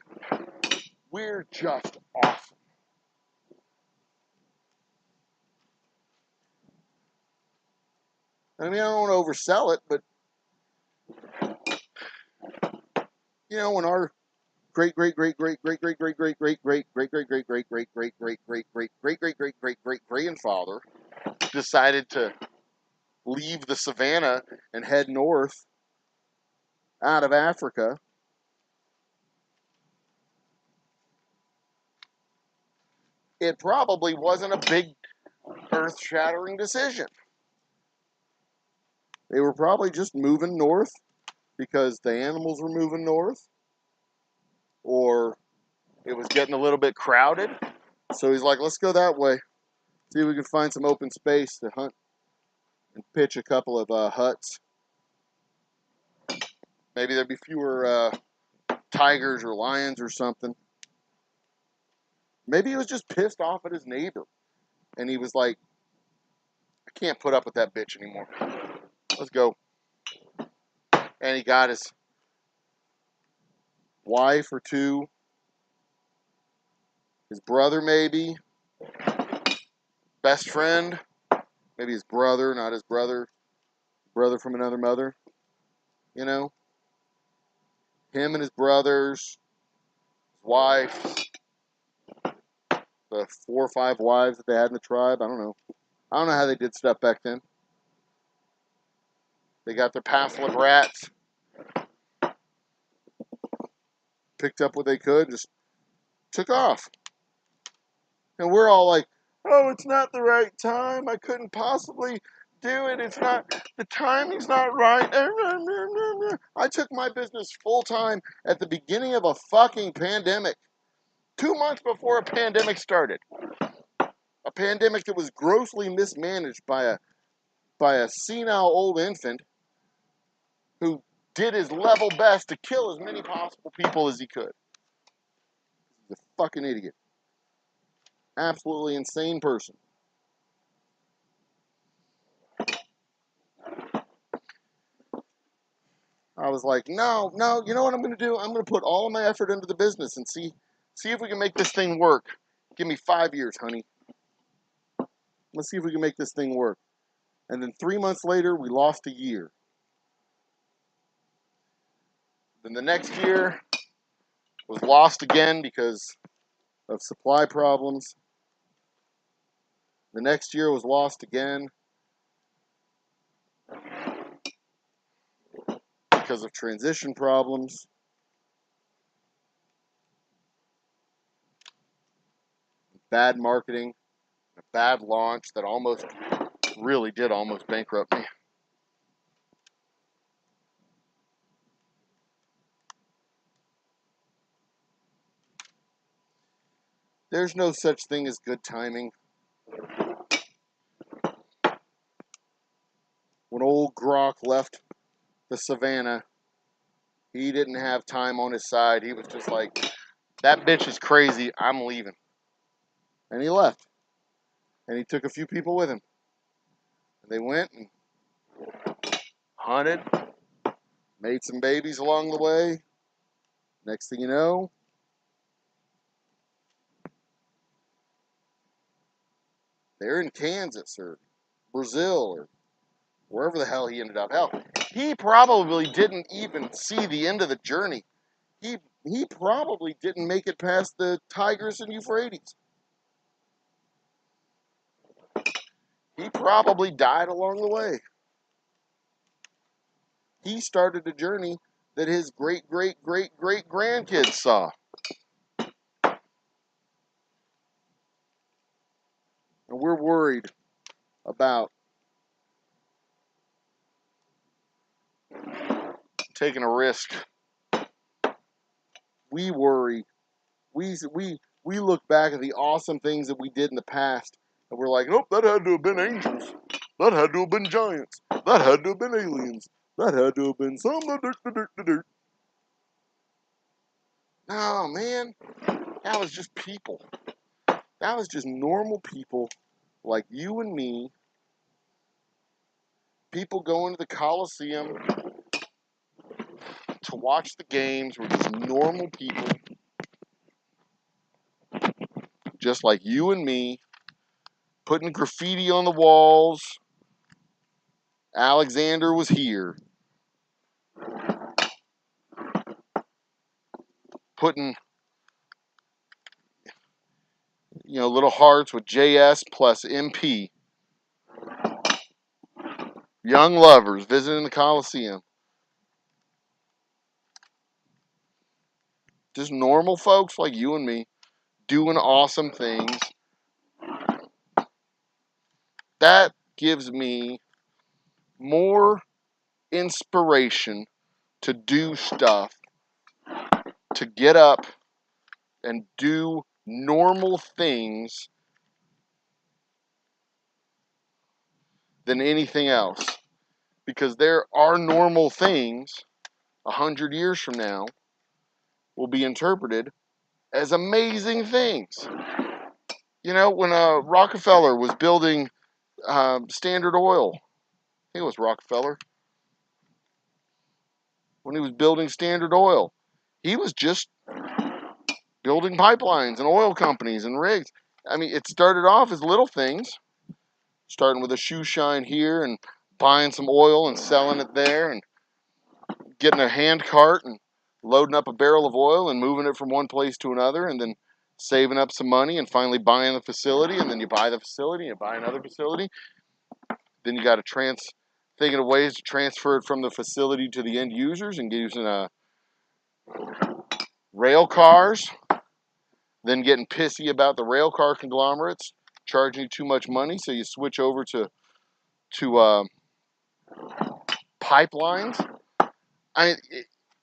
We're just awesome. I mean, I don't want to oversell it, but you know, when our great grandfather decided to leave the savannah and head north out of Africa, it probably wasn't a big earth-shattering decision. They were probably just moving north because the animals were moving north, or it was getting a little bit crowded. So he's like, let's go that way. See if we can find some open space to hunt and pitch a couple of huts. Maybe there'd be fewer tigers or lions or something. Maybe he was just pissed off at his neighbor. And he was like, I can't put up with that bitch anymore. Let's go. And he got his wife or two, his brother maybe, best friend, maybe his brother, not his brother, brother from another mother, you know? Him and his brothers, his wife, the 4 or 5 wives that they had in the tribe. I don't know how they did stuff back then. They got their passel of rats, picked up what they could, just took off. And we're all like, oh, it's not the right time. I couldn't possibly do it. It's not, the timing's not right. I took my business full time at the beginning of a fucking pandemic. 2 months before a pandemic started. A pandemic that was grossly mismanaged by a senile old infant who did his level best to kill as many possible people as he could. He's a fucking idiot. Absolutely insane person. I was like, no, you know what I'm going to do? I'm going to put all of my effort into the business and see if we can make this thing work. Give me 5 years, honey. Let's see if we can make this thing work. And then 3 months later, we lost a year. Then the next year was lost again because of supply problems. The next year was lost again because of transition problems. Bad marketing, a bad launch that almost bankrupt me. There's no such thing as good timing. When old Grok left the savannah, he didn't have time on his side. He was just like, that bitch is crazy, I'm leaving. And he left. And he took a few people with him. And they went and hunted, made some babies along the way. Next thing you know, they're in Kansas or Brazil or wherever the hell he ended up. Hell, he probably didn't even see the end of the journey. He probably didn't make it past the Tigris and Euphrates. He probably died along the way. He started a journey that his great-great-great-great-grandkids saw. And we're worried about taking a risk. We worry. We look back at the awesome things that we did in the past, and we're like, nope, that had to have been angels. That had to have been giants. That had to have been aliens. That had to have been some dirt. No, man. That was just people. That was just normal people like you and me. People going to the Coliseum to watch the games were just normal people. Just like you and me. Putting graffiti on the walls. Alexander was here. Putting, little hearts with JS plus MP. Young lovers visiting the Coliseum. Just normal folks like you and me doing awesome things. That gives me more inspiration to do stuff, to get up and do normal things than anything else. Because there are normal things 100 years from now will be interpreted as amazing things. When Rockefeller was building Standard Oil, I think it was Rockefeller, when he was building Standard Oil, he was just building pipelines and oil companies and rigs. I mean, it started off as little things, starting with a shoe shine here and buying some oil and selling it there and getting a hand cart and loading up a barrel of oil and moving it from one place to another and then saving up some money and finally buying the facility, and then you buy the facility and you buy another facility. Then you got to thinking of ways to transfer it from the facility to the end users and using rail cars. Then getting pissy about the rail car conglomerates charging you too much money, so you switch over to pipelines.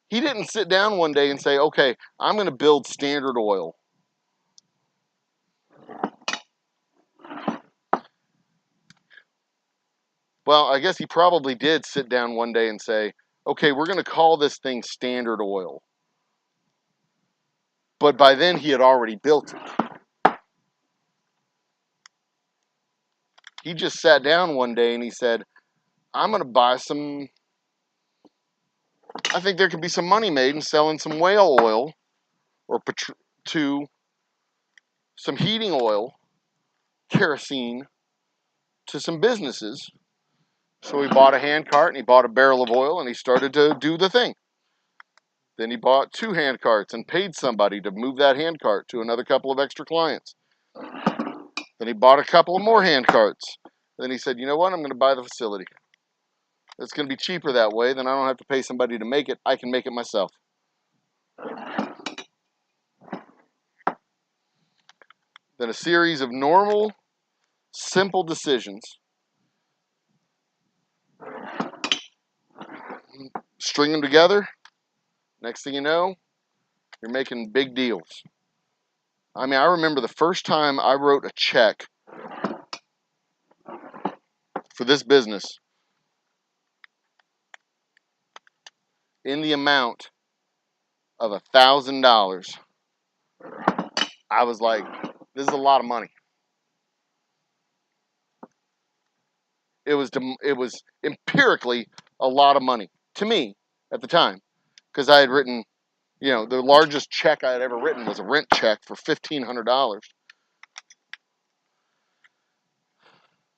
He didn't sit down one day and say, okay, I'm going to build Standard Oil. Well, I guess he probably did sit down one day and say, okay, we're going to call this thing Standard Oil. But by then he had already built it. He just sat down one day and he said, I'm going to buy some, I think there could be some money made in selling some whale oil or to some heating oil, kerosene, to some businesses. So he bought a hand cart and he bought a barrel of oil and he started to do the thing. Then he bought 2 hand carts and paid somebody to move that hand cart to another couple of extra clients. Then he bought a couple of more hand carts. Then he said, you know what, I'm going to buy the facility. It's going to be cheaper that way. Then I don't have to pay somebody to make it. I can make it myself. Then a series of normal, simple decisions. String them together. Next thing you know, you're making big deals. I mean, I remember the first time I wrote a check for this business in the amount of $1,000. I was like, this is a lot of money. It was empirically a lot of money to me at the time, because I had written, you know, the largest check I had ever written was a rent check for $1,500,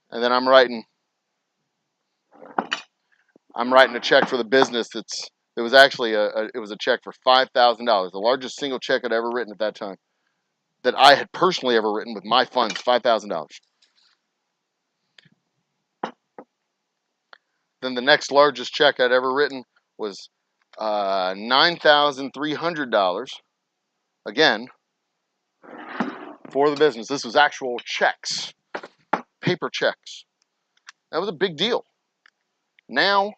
and then I'm writing a check for the business it was actually it was a check for $5,000, the largest single check I'd ever written at that time, that I had personally ever written with my funds, $5,000. Then the next largest check I'd ever written was $9,300, again, for the business. This was actual checks, paper checks. That was a big deal. Now,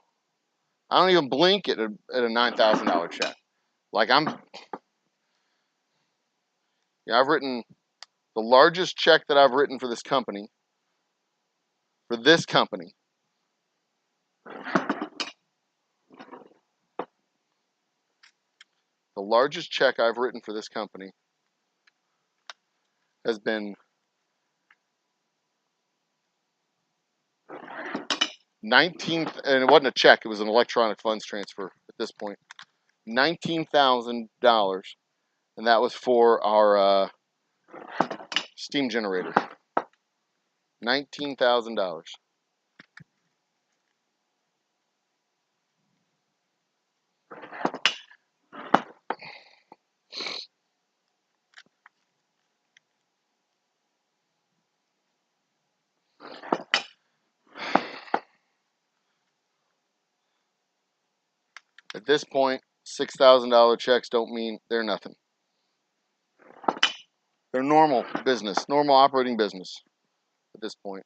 I don't even blink at a $9,000 check. Like I've written the largest check that I've written for this company, the largest check I've written for this company has been and it wasn't a check, it was an electronic funds transfer at this point. $19,000, and that was for our steam generator. $19,000. At this point, $6,000 checks don't mean they're nothing. They're normal business, normal operating business at this point.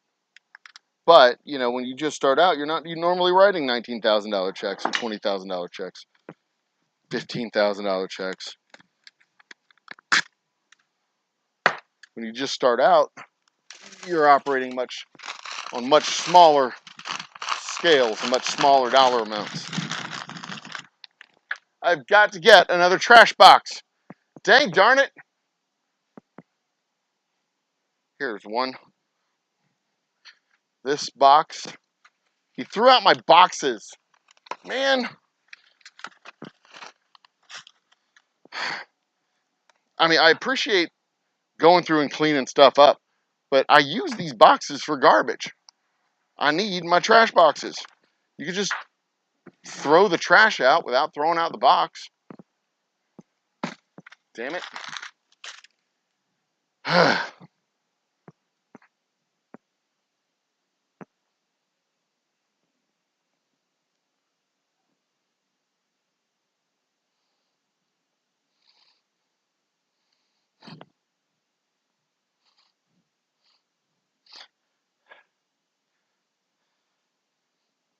But, you know, when you just start out, you're normally writing $19,000 checks or $20,000 checks, $15,000 checks. When you just start out, you're operating on much smaller scales and much smaller dollar amounts. I've got to get another trash box. Dang darn it. Here's one. This box. He threw out my boxes. Man. I mean, I appreciate going through and cleaning stuff up, but I use these boxes for garbage. I need my trash boxes. You could just throw the trash out without throwing out the box. Damn it.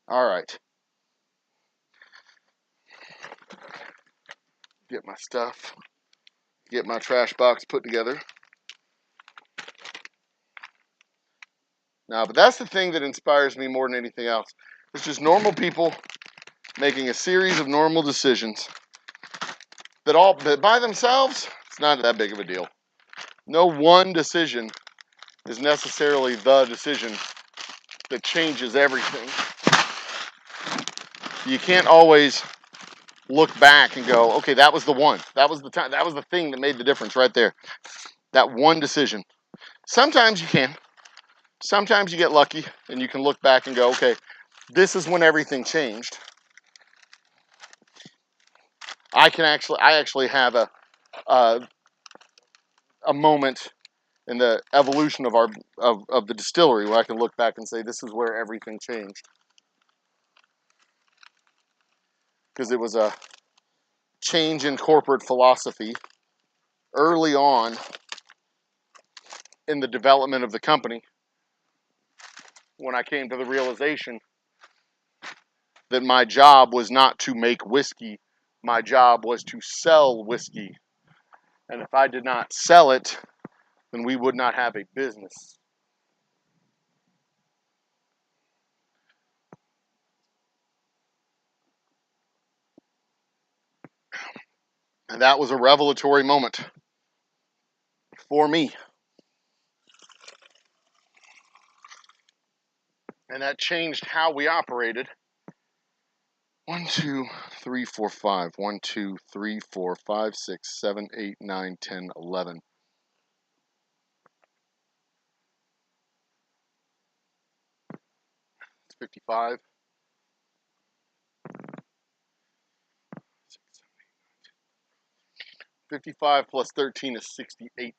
All right. Get my stuff. Get my trash box put together. Now, but that's the thing that inspires me more than anything else. It's just normal people making a series of normal decisions that by themselves, it's not that big of a deal. No one decision is necessarily the decision that changes everything. You can't always look back and go, okay, that was the one. That was the time. That was the thing that made the difference right there. That one decision. Sometimes you can. Sometimes you get lucky and you can look back and go, okay, this is when everything changed. I actually have a moment in the evolution of the distillery where I can look back and say this is where everything changed. Because it was a change in corporate philosophy early on in the development of the company when I came to the realization that my job was not to make whiskey, my job was to sell whiskey. And if I did not sell it, then we would not have a business. And that was a revelatory moment for me. And that changed how we operated. 1, 2, 3, 4, 5. 1, 2, 3, 4, 5, 6, 7, 8, 9, 10, 11. It's 55. 55 plus 13 is 68.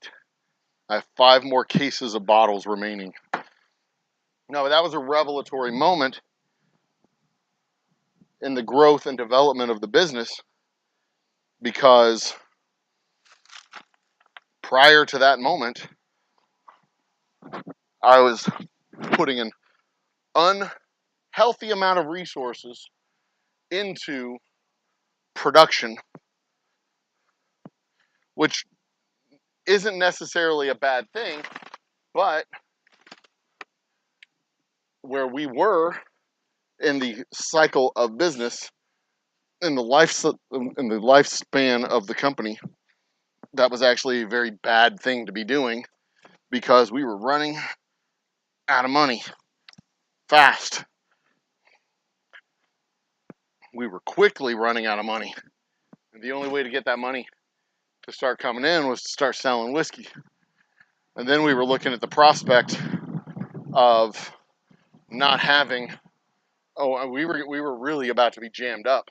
I have 5 more cases of bottles remaining. No, that was a revelatory moment in the growth and development of the business because prior to that moment, I was putting an unhealthy amount of resources into production, which isn't necessarily a bad thing, but where we were in the cycle of business, in the lifespan of the company, that was actually a very bad thing to be doing because we were running out of money fast. We were quickly running out of money. And the only way to get that money to start coming in was to start selling whiskey. And then we were looking at the prospect of not having, we were really about to be jammed up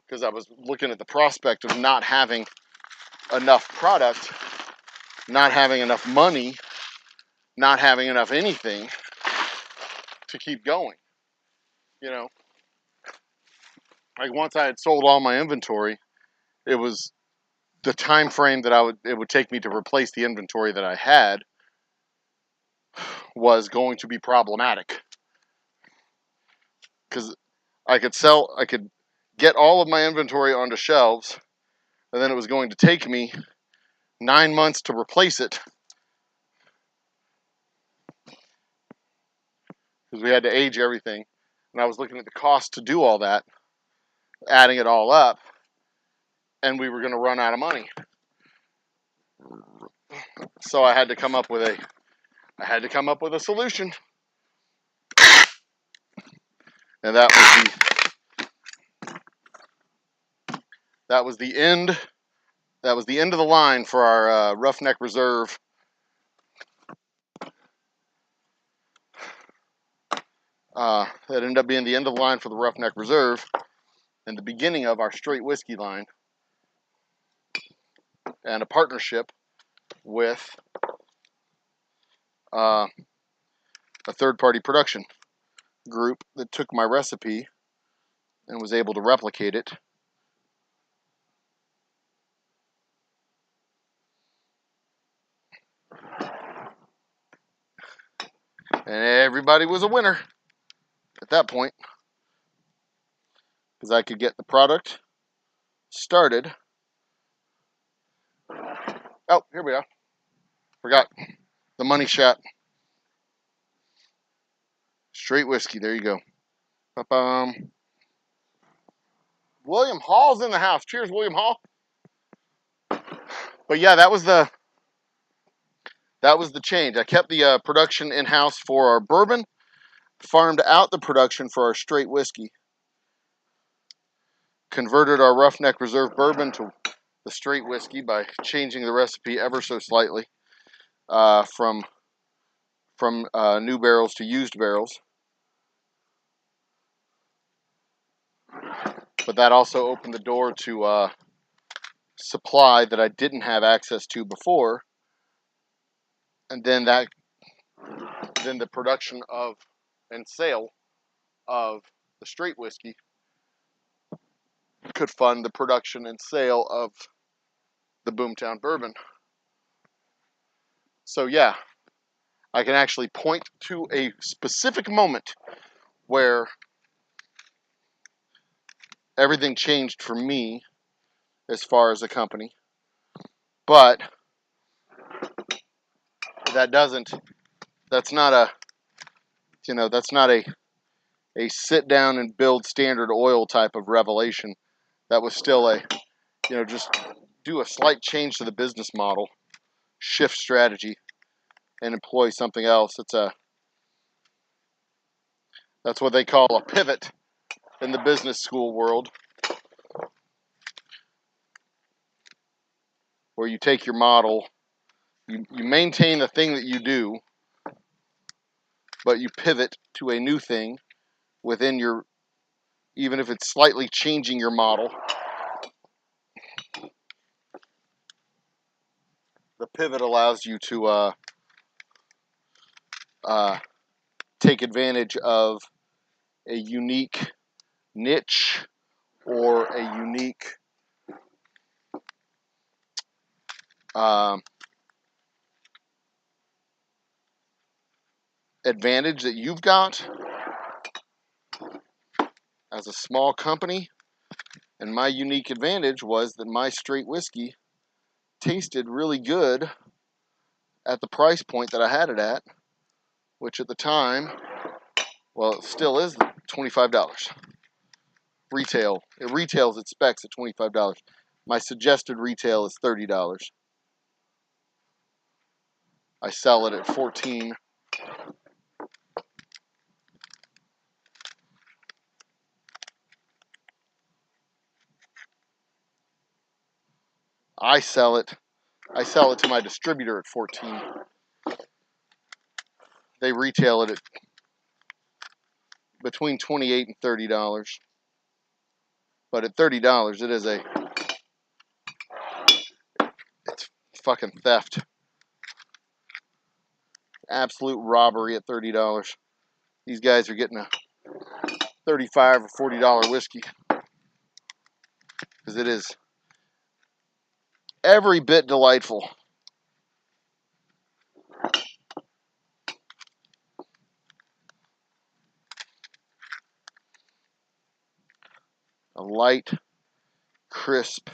because I was looking at the prospect of not having enough product, not having enough money, not having enough anything to keep going. You know, like once I had sold all my inventory, it was the time frame that it would take me to replace the inventory that I had was going to be problematic because I could get all of my inventory onto shelves, and then it was going to take me 9 months to replace it because we had to age everything. And I was looking at the cost to do all that, adding it all up, and we were going to run out of money. So I had to come up with a solution. And that was the end. That was the end of the line for our Roughneck Reserve. That ended up being the end of the line for the Roughneck Reserve and the beginning of our straight whiskey line and a partnership with a third-party production group that took my recipe and was able to replicate it. And everybody was a winner at that point. because I could get the product started. Oh, here we are. Forgot the money shot. Straight whiskey. There you go. Ba-bum. William Hall's in the house. Cheers, William Hall. But yeah, that was the change. I kept the production in house for our bourbon, farmed out the production for our straight whiskey, converted our Roughneck Reserve bourbon to the straight whiskey by changing the recipe ever so slightly from new barrels to used barrels. But that also opened the door to supply that I didn't have access to before, and then the production of and sale of the straight whiskey could fund the production and sale of the Boomtown bourbon. So yeah, I can actually point to a specific moment where everything changed for me as far as a company, but that's not a sit down and build Standard Oil type of revelation. That was still just do a slight change to the business model, shift strategy, and employ something else. That's what they call a pivot in the business school world, where you take your model, you maintain the thing that you do, but you pivot to a new thing within your, even if it's slightly changing your model. The pivot allows you to take advantage of a unique niche or a unique advantage that you've got as a small company. And my unique advantage was that my straight whiskey tasted really good at the price point that I had it at, which at the time, well, it still is $25 retail. It retails at Specs at $25. My suggested retail is $30. I sell it at $14. I sell it to my distributor at $14. They retail it at between $28 and $30. But at $30, it's fucking theft. Absolute robbery at $30. These guys are getting a $35 or $40 whiskey, because it is every bit delightful. A light, crisp,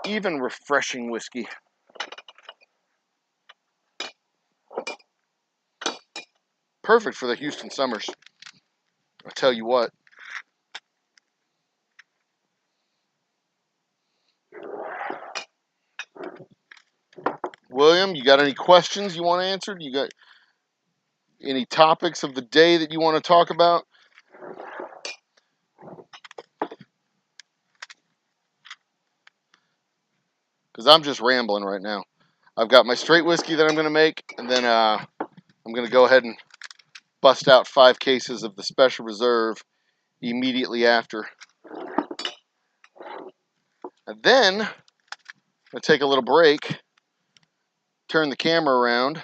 even refreshing whiskey. Perfect for the Houston summers. I tell you what. William, you got any questions you want answered? You got any topics of the day that you want to talk about? Because I'm just rambling right now. I've got my straight whiskey that I'm going to make, and then I'm going to go ahead and bust out 5 cases of the Special Reserve immediately after. And then I'm going to take a little break, turn the camera around.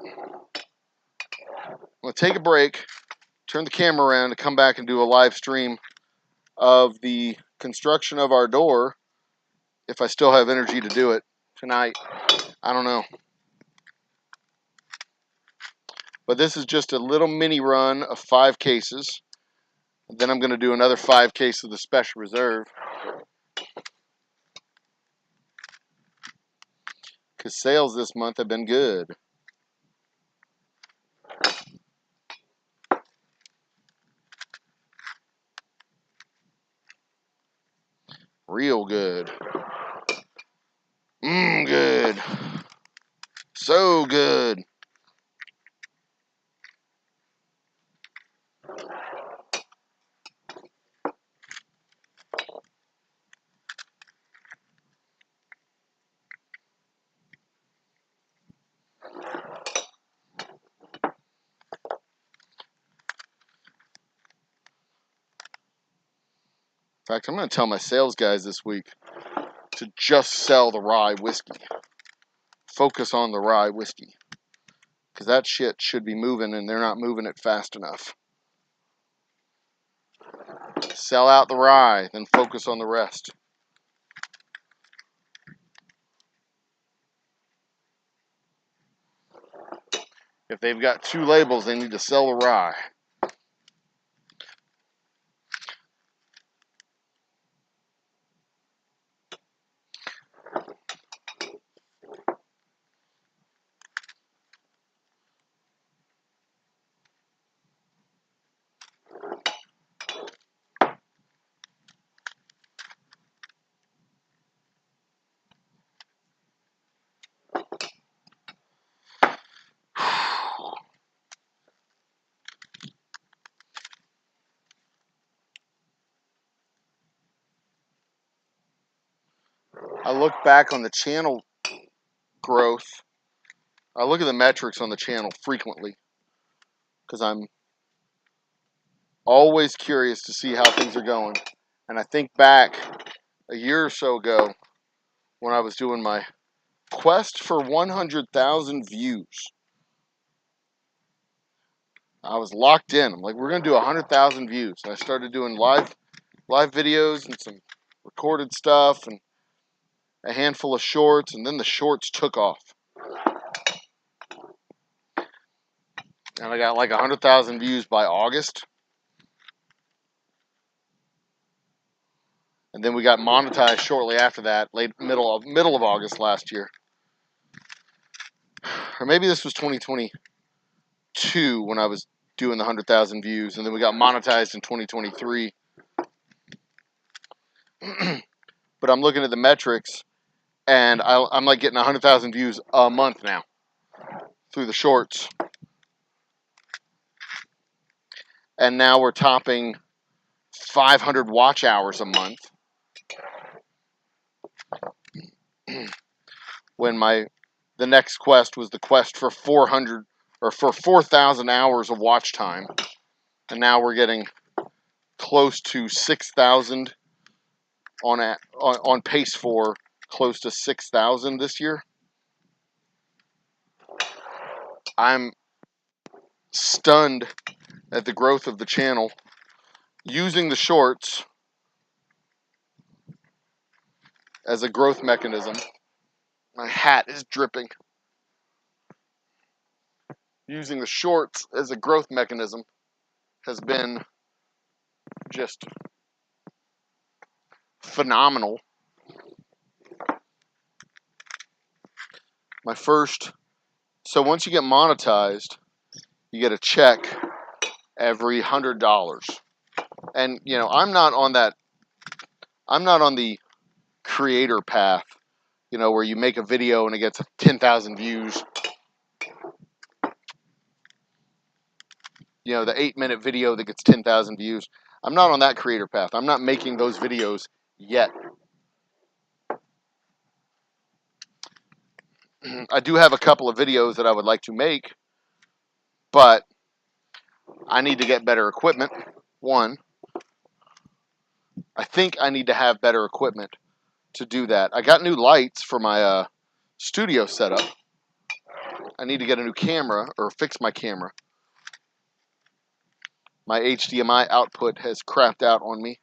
I'm going to take a break, turn the camera around, and come back and do a live stream of the construction of our door, if I still have energy to do it tonight. I don't know. But this is just a little mini run of 5 cases. Then I'm going to do another 5 case of the Special Reserve. Because sales this month have been good. Real good. Good. So good. In fact, I'm going to tell my sales guys this week to just sell the rye whiskey. Focus on the rye whiskey. Because that shit should be moving and they're not moving it fast enough. Sell out the rye, then focus on the rest. If they've got 2 labels, they need to sell the rye. I look back on the channel growth. I look at the metrics on the channel frequently because I'm always curious to see how things are going. And I think back a year or so ago when I was doing my quest for 100,000 views. I was locked in. I'm like, we're going to do 100,000 views. And I started doing live videos and some recorded stuff and a handful of shorts, and then the shorts took off. And I got like 100,000 views by August. And then we got monetized shortly after that, middle of August last year. Or maybe this was 2022 when I was doing the 100,000 views, and then we got monetized in 2023. But I'm looking at the metrics, and I'm like getting 100,000 views a month now through the shorts. And now we're topping 500 watch hours a month. When the next quest was the quest for 400 or for 4,000 hours of watch time, and now we're getting close to 6,000 on pace for close to 6,000 this year. I'm stunned at the growth of the channel using the shorts as a growth mechanism. My hat is dripping. Using the shorts as a growth mechanism has been just phenomenal. So once you get monetized, you get a check every $100. And you know, I'm not on the creator path, you know, where you make a video and it gets 10,000 views. You know, the 8-minute video that gets 10,000 views. I'm not on that creator path. I'm not making those videos yet. I do have a couple of videos that I would like to make, but I need to get better equipment. One, I think I need to have better equipment to do that. I got new lights for my studio setup. I need to get a new camera or fix my camera. My HDMI output has crapped out on me.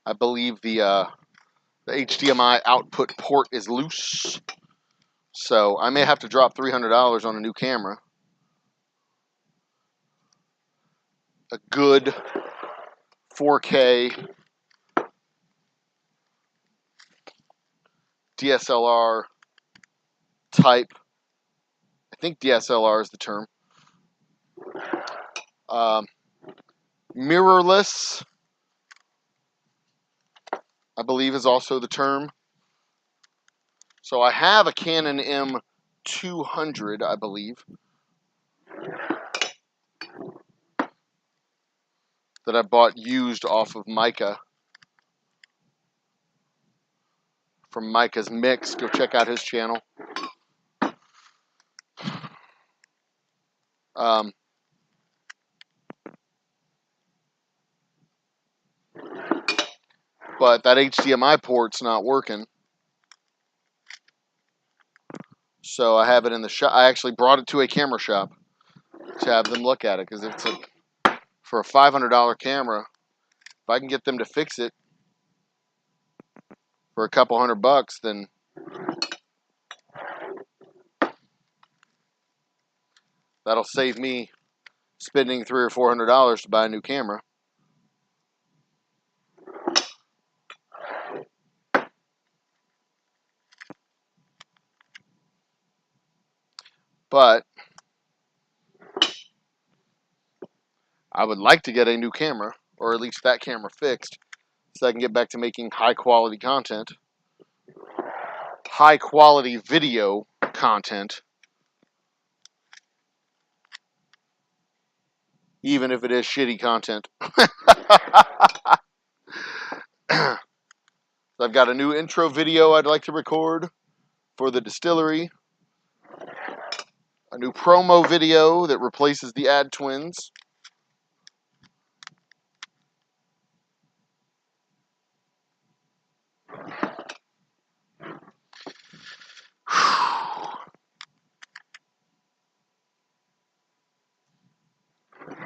I believe the The HDMI output port is loose. So I may have to drop $300 on a new camera. A good 4K DSLR type. I think DSLR is the term. Mirrorless, I believe, is also the term. So I have a Canon M200, I believe, that I bought used off of Micah. From Micah's Mix. Go check out his channel. But that HDMI port's not working. So I have it in the shop. I actually brought it to a camera shop to have them look at it, because it's for a $500 camera. If I can get them to fix it for a couple $100, then that'll save me spending $300 or $400 to buy a new camera. But I would like to get a new camera, or at least that camera fixed, so I can get back to making high quality content, high quality video content, even if it is shitty content. I've got a new intro video I'd like to record for the distillery, a new promo video that replaces the ad twins.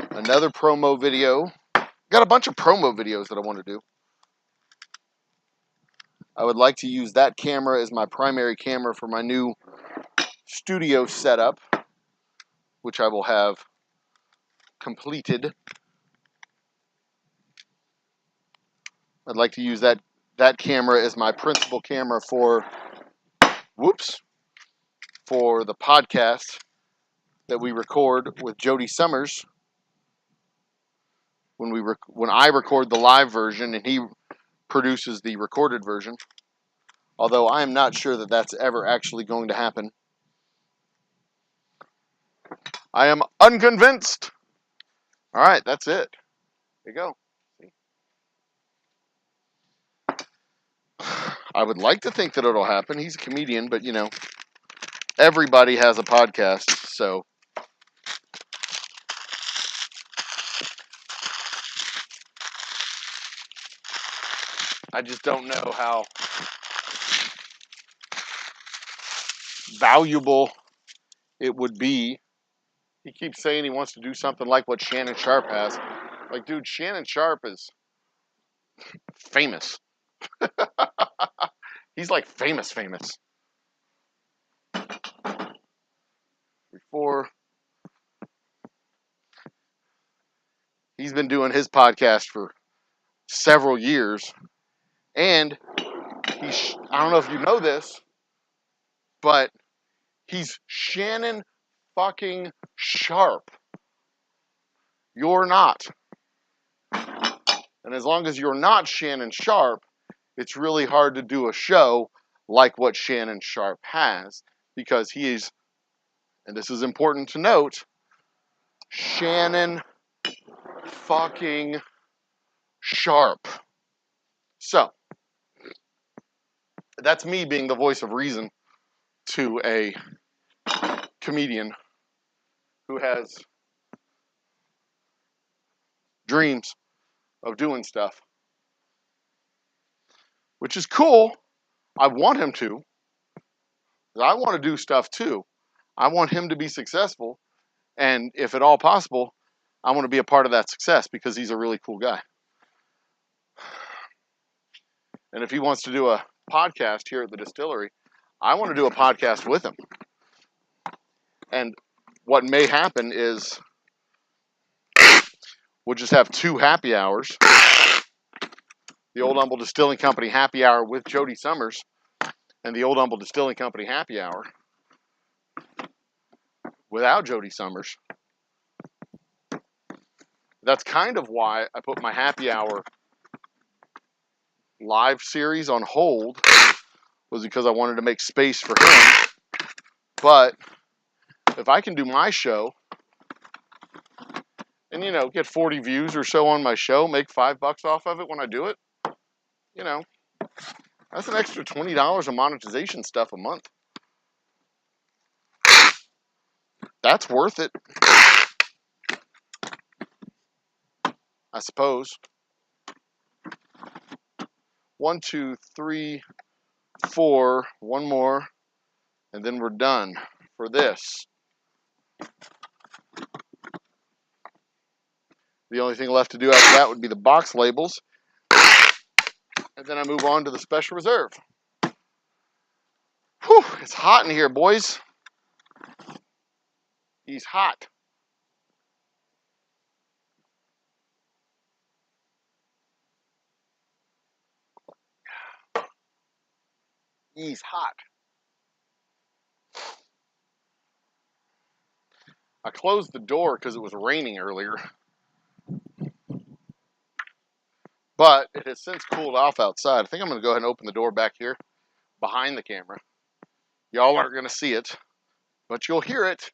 Another promo video. Got a bunch of promo videos that I want to do. I would like to use that camera as my primary camera for my new studio setup, which I will have completed. I'd like to use that camera as my principal camera for the podcast that we record with Jody Summers. When I record the live version and he produces the recorded version. Although I am not sure that that's ever actually going to happen. I am unconvinced. All right, that's it. There you go. I would like to think that it'll happen. He's a comedian, but everybody has a podcast, so I just don't know how valuable it would be. He keeps saying he wants to do something like what Shannon Sharp has. Like, dude, Shannon Sharp is famous. He's like famous. Before he's been doing his podcast for several years, and I don't know if you know this, but he's Shannon fucking Sharp. You're not. And as long as you're not Shannon Sharp, it's really hard to do a show like what Shannon Sharp has, because he is, and this is important to note, Shannon fucking Sharp. So, that's me being the voice of reason to a comedian who has dreams of doing stuff, which is cool. I want him to. I want to do stuff too. I want him to be successful, and if at all possible, I want to be a part of that success, because he's a really cool guy. And if he wants to do a podcast here at the distillery, I want to do a podcast with him. And what may happen is we'll just have 2 happy hours. The Old Humble Distilling Company happy hour with Jody Summers and the Old Humble Distilling Company happy hour without Jody Summers. That's kind of why I put my happy hour live series on hold, was because I wanted to make space for him. But if I can do my show and, you know, get 40 views or so on my show, make $5 off of it when I do it, you know, that's an extra $20 of monetization stuff a month. That's worth it, I suppose. 1, 2, 3, 4, one more, and then we're done for this. The only thing left to do after that would be the box labels, and then I move on to the special reserve. Whew, it's hot in here, boys. He's hot. He's hot. I closed the door because it was raining earlier, but it has since cooled off outside. I think I'm going to go ahead and open the door back here behind the camera. Y'all aren't going to see it, but you'll hear it.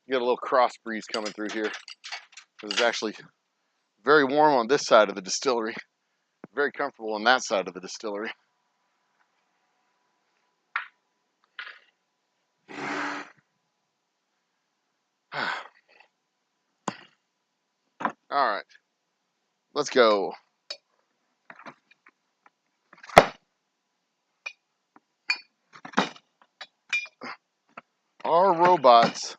You get a little cross breeze coming through here. It's actually very warm on this side of the distillery. Very comfortable on that side of the distillery. All right, let's go. Our robots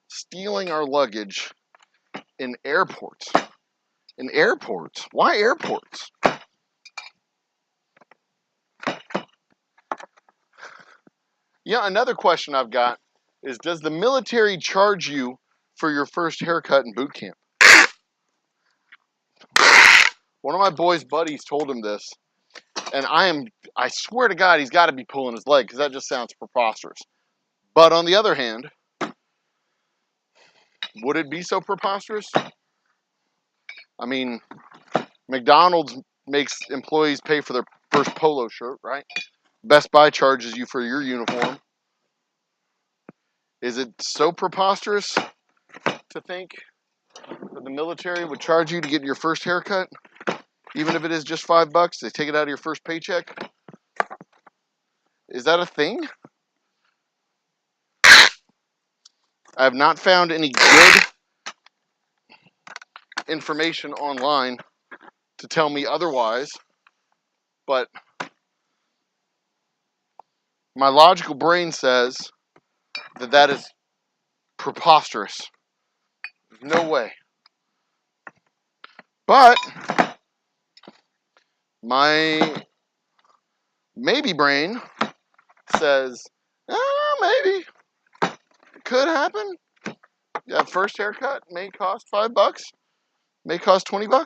stealing our luggage in airports. In airports? Why airports? Yeah, another question I've got is, does the military charge you for your first haircut in boot camp? One of my boys' buddies told him this, and I swear to God, he's got to be pulling his leg, because that just sounds preposterous. But on the other hand, would it be so preposterous? I mean, McDonald's makes employees pay for their first polo shirt, right? Best Buy charges you for your uniform. Is it so preposterous to think that the military would charge you to get your first haircut? Even if it is just $5, they take it out of your first paycheck? Is that a thing? I have not found any good information online to tell me otherwise, but my logical brain says that that is preposterous. There's no way. But my maybe brain says, oh, maybe. It could happen. Yeah, first haircut may cost $5, may cost $20.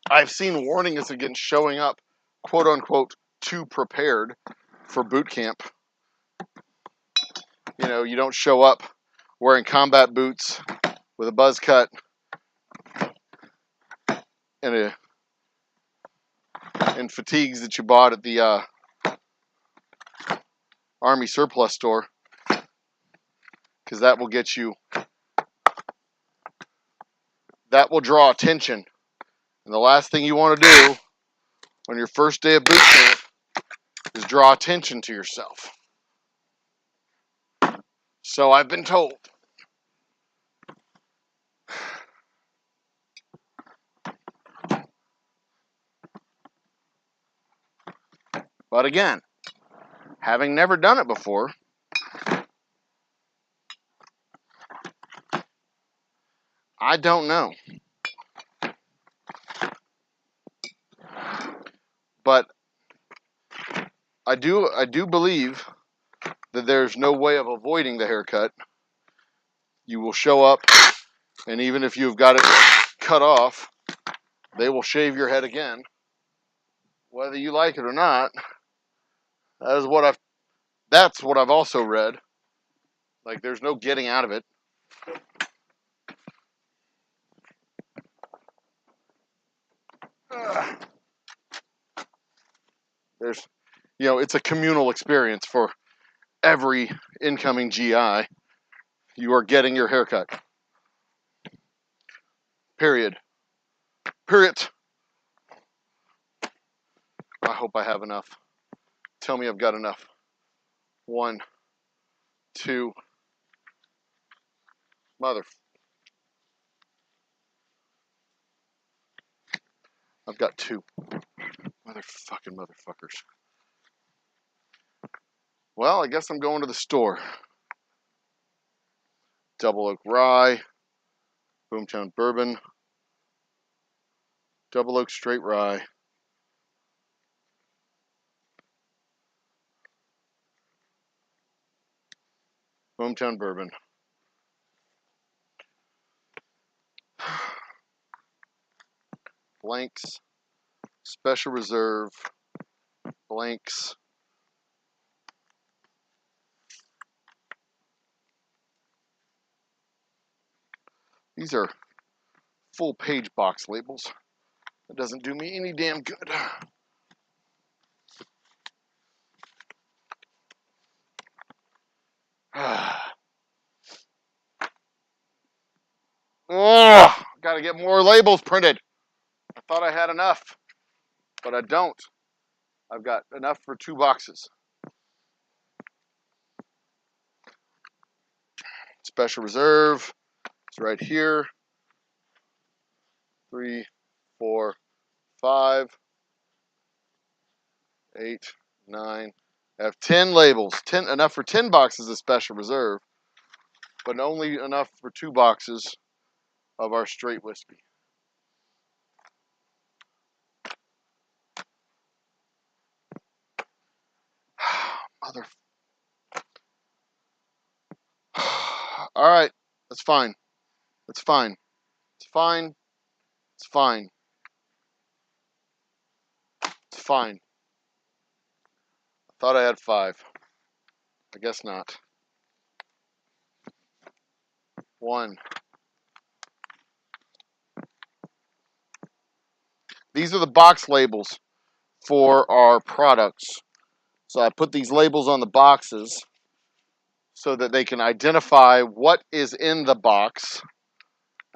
I've seen warnings against showing up, quote unquote, too prepared for boot camp. You know, you don't show up wearing combat boots with a buzz cut and fatigues that you bought at the Army surplus store, because that will get you, that will draw attention. And the last thing you want to do on your first day of boot camp is draw attention to yourself. So I've been told. But again, having never done it before, I don't know. But I do believe that there's no way of avoiding the haircut. You will show up, and even if you've got it cut off, they will shave your head again. Whether you like it or not, that's what I've also read. Like, there's no getting out of it. There's, it's a communal experience for every incoming GI. You are getting your haircut. Period. Period. I hope I have enough. Tell me I've got enough. 1, 2. I've got 2. Motherfuckers. Well, I guess I'm going to the store. Double Oak Rye, Boomtown Bourbon, Double Oak Straight Rye, Boomtown Bourbon. Blanks, Special Reserve, blanks. These are full page box labels. That doesn't do me any damn good. Oh, gotta get more labels printed. I thought I had enough, but I don't. I've got enough for 2 boxes. Special Reserve. It's right here. 3, 4, 5, 8, 9. I have 10 labels. 10 enough for 10 boxes of Special Reserve, but only enough for 2 boxes of our straight whiskey. Mother. All right, that's fine. That's fine. It's fine. It's fine. It's fine. I thought I had 5. I guess not. 1. These are the box labels for our products. So I put these labels on the boxes so that they can identify what is in the box.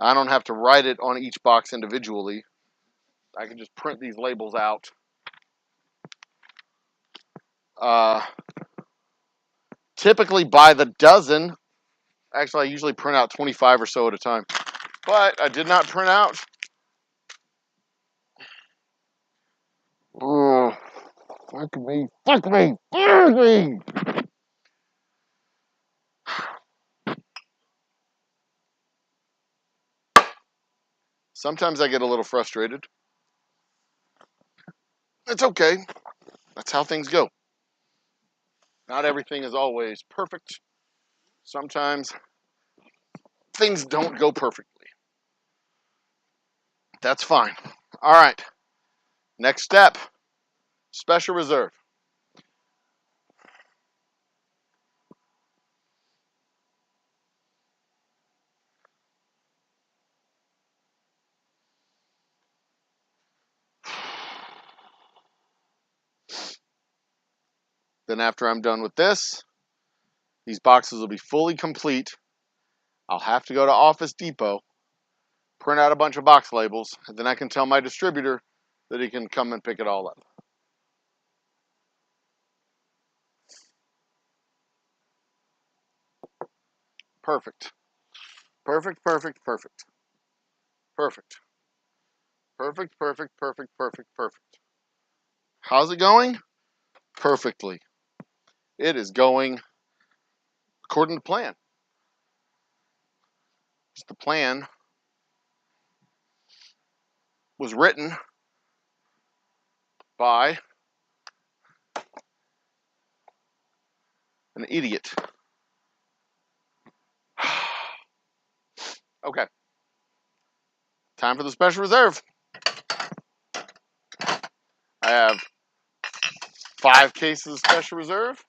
I don't have to write it on each box individually. I can just print these labels out. Typically by the dozen. Actually, I usually print out 25 or so at a time. But I did not print out. Oh, fuck me. Fuck me. Fuck me. Sometimes I get a little frustrated. It's okay. That's how things go. Not everything is always perfect. Sometimes things don't go perfectly. That's fine. All right. Next step. Special Reserve. Then after I'm done with this, these boxes will be fully complete. I'll have to go to Office Depot, print out a bunch of box labels, and then I can tell my distributor that he can come and pick it all up. Perfect. Perfect, perfect, perfect. Perfect. Perfect, perfect, perfect, perfect, perfect. How's it going? Perfectly. It is going according to plan. Just the plan was written by an idiot. Okay. Time for the special reserve. I have 5 cases of special reserve.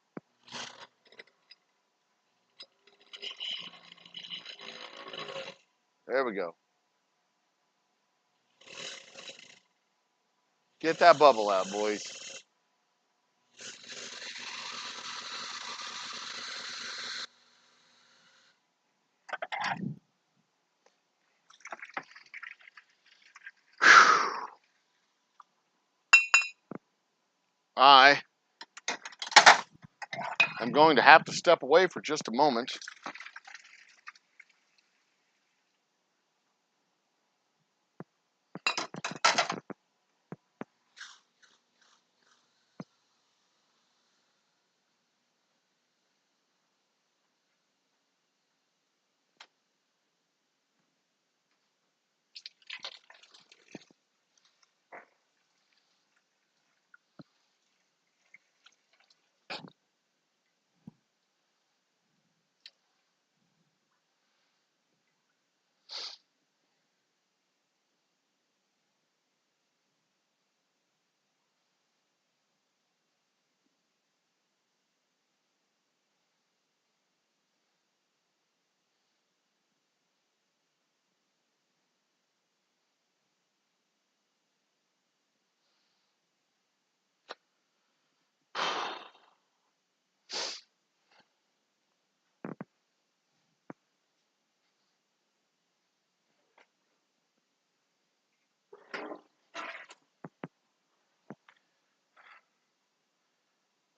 There we go. Get that bubble out, boys. I am going to have to step away for just a moment.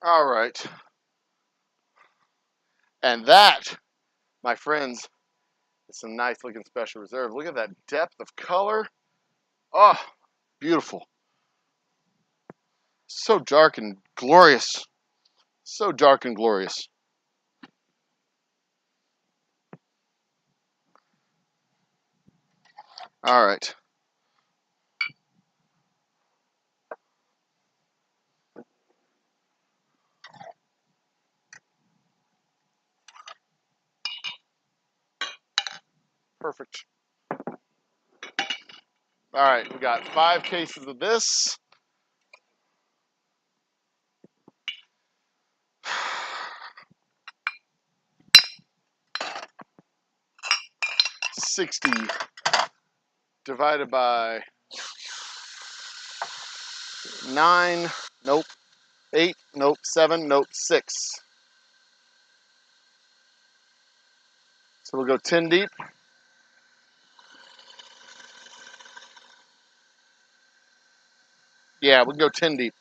All right. And that, my friends, is some nice looking special reserve. Look at that depth of color. Oh, beautiful. So dark and glorious. So dark and glorious. All right. Perfect. All right, we got 5 cases of this. $60 divided by 9, nope, 8, nope, 7, nope, 6. So we'll go 10 deep. Yeah, we can go 10 deep.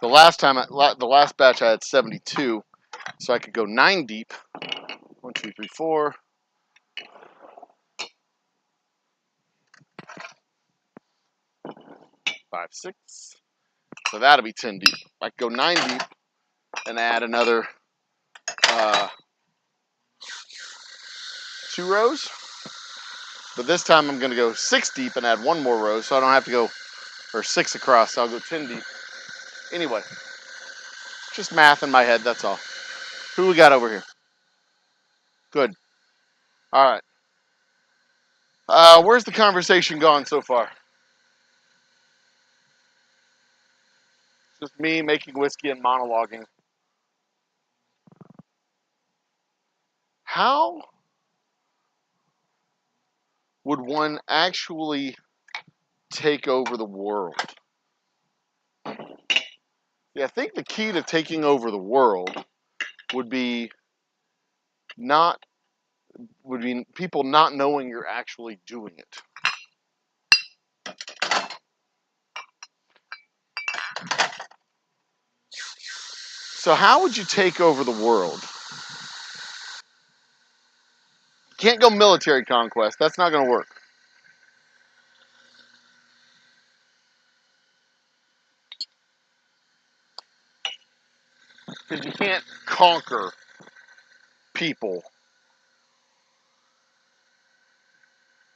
The last batch I had 72, so I could go 9 deep. 1, 2, 3, 4. 5, 6. So that'll be 10 deep. I could go 9 deep and add another 2 rows. But this time I'm going to go 6 deep and add 1 more row, so I don't have to go, or 6 across, so I'll go 10 deep. Anyway, just math in my head, that's all. Who we got over here? Good. All right. Where's the conversation gone so far? Just me making whiskey and monologuing. How would one actually take over the world? Yeah, I think the key to taking over the world would be people not knowing you're actually doing it. So how would you take over the world? You can't go military conquest. That's not going to work. Because you can't conquer people.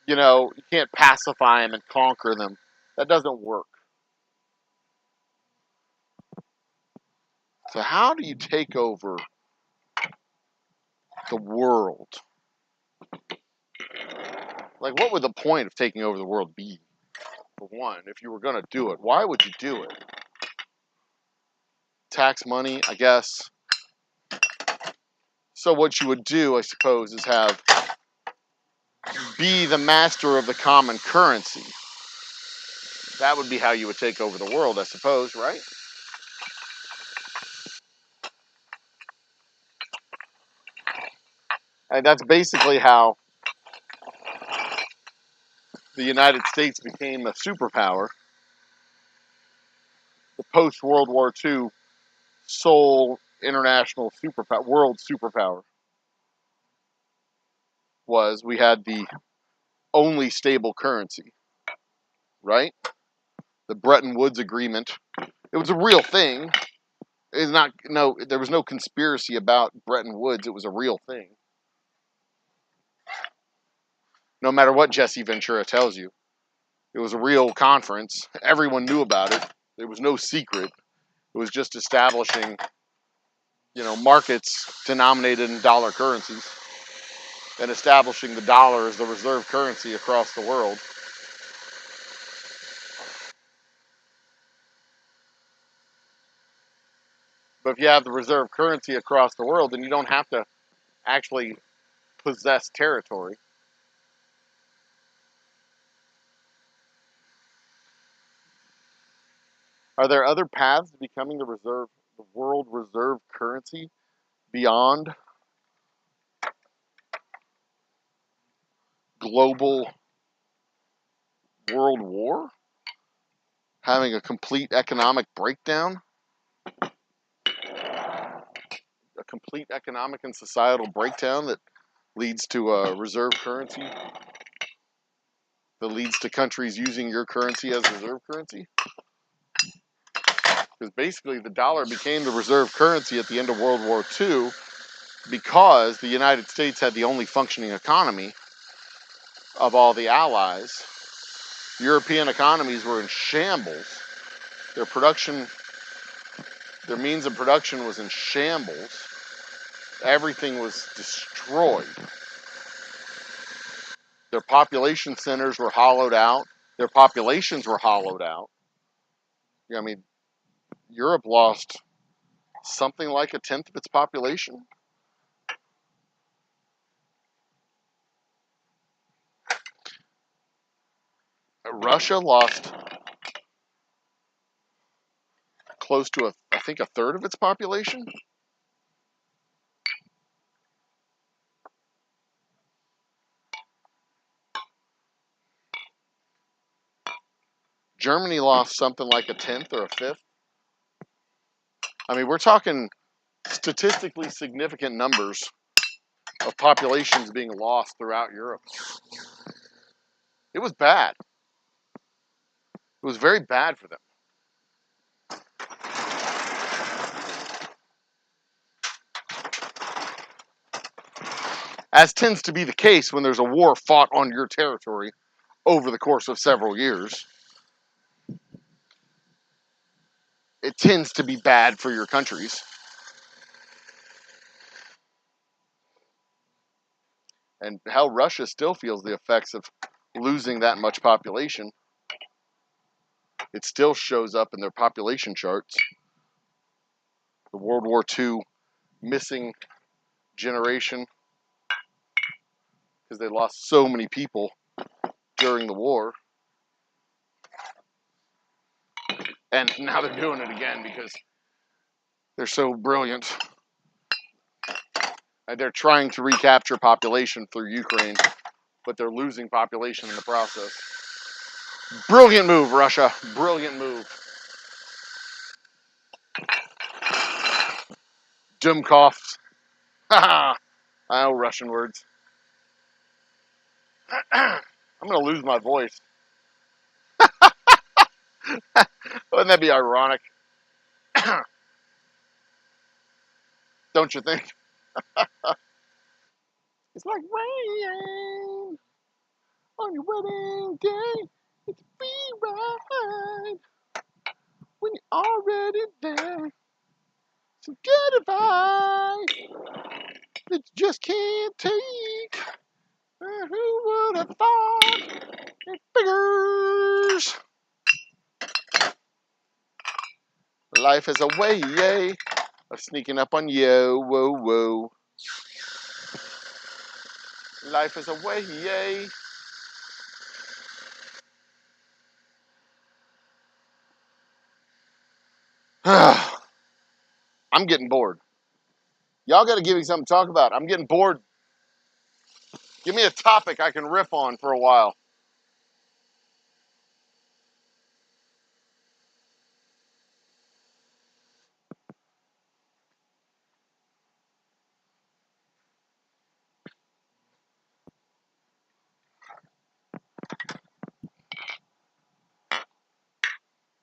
You know, you can't pacify them and conquer them. That doesn't work. So how do you take over the world? Like, what would the point of taking over the world be? For one, if you were going to do it, why would you do it? Tax money, I guess. So what you would do, I suppose, is be the master of the common currency. That would be how you would take over the world, I suppose, right? And that's basically how the United States became a superpower. The post-World War II sole international superpower, world superpower, was we had the only stable currency, right? The Bretton Woods Agreement. It was a real thing. It's not, no, there was no conspiracy about Bretton Woods. It was a real thing. No matter what Jesse Ventura tells you, it was a real conference. Everyone knew about it. There was no secret. It was just establishing, markets denominated in dollar currencies and establishing the dollar as the reserve currency across the world. But if you have the reserve currency across the world, then you don't have to actually possess territory. Are there other paths to becoming the world reserve currency beyond global world war? Having a complete economic breakdown? A complete economic and societal breakdown that leads to a reserve currency? That leads to countries using your currency as reserve currency? Because basically the dollar became the reserve currency at the end of World War II because the United States had the only functioning economy of all the allies. European economies were in shambles. Their production, their means of production was in shambles. Everything was destroyed. Their population centers were hollowed out. Their populations were hollowed out. I mean, Europe lost something like a tenth of its population. Russia lost close to I think a third of its population. Germany lost something like a tenth or a fifth. I mean, we're talking statistically significant numbers of populations being lost throughout Europe. It was bad. It was very bad for them. As tends to be the case when there's a war fought on your territory over the course of several years. It tends to be bad for your countries. And hell, Russia still feels the effects of losing that much population. It still shows up in their population charts. The World War II missing generation, because they lost so many people during the war. And now they're doing it again because they're so brilliant. And they're trying to recapture population through Ukraine, but they're losing population in the process. Brilliant move, Russia. Brilliant move. Dumkov. Haha. I know Russian words. I'm going to lose my voice. Wouldn't that be ironic? don't you think? It's like rain on your wedding day. It's be right when you're already there. Some good advice that you just can't take. Who would have thought it figures? Life is a way of sneaking up on you. Whoa, whoa. Life is a way. I'm getting bored. Y'all got to give me something to talk about. I'm getting bored. Give me a topic I can riff on for a while.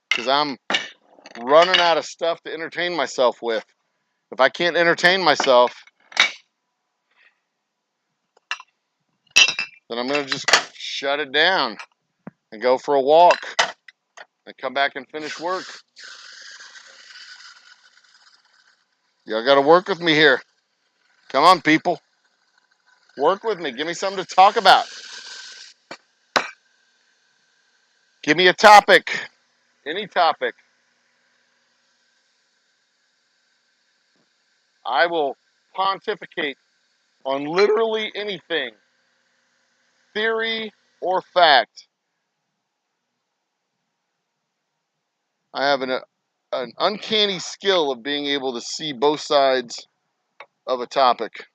Because I'm running out of stuff to entertain myself with. If I can't entertain myself, then I'm going to just shut it down and go for a walk and come back and finish work. Y'all got to work with me here. Come on, people. Work with me. Give me something to talk about. Give me a topic. Any topic. I will pontificate on literally anything. Theory or fact. I have an uncanny skill of being able to see both sides of a topic.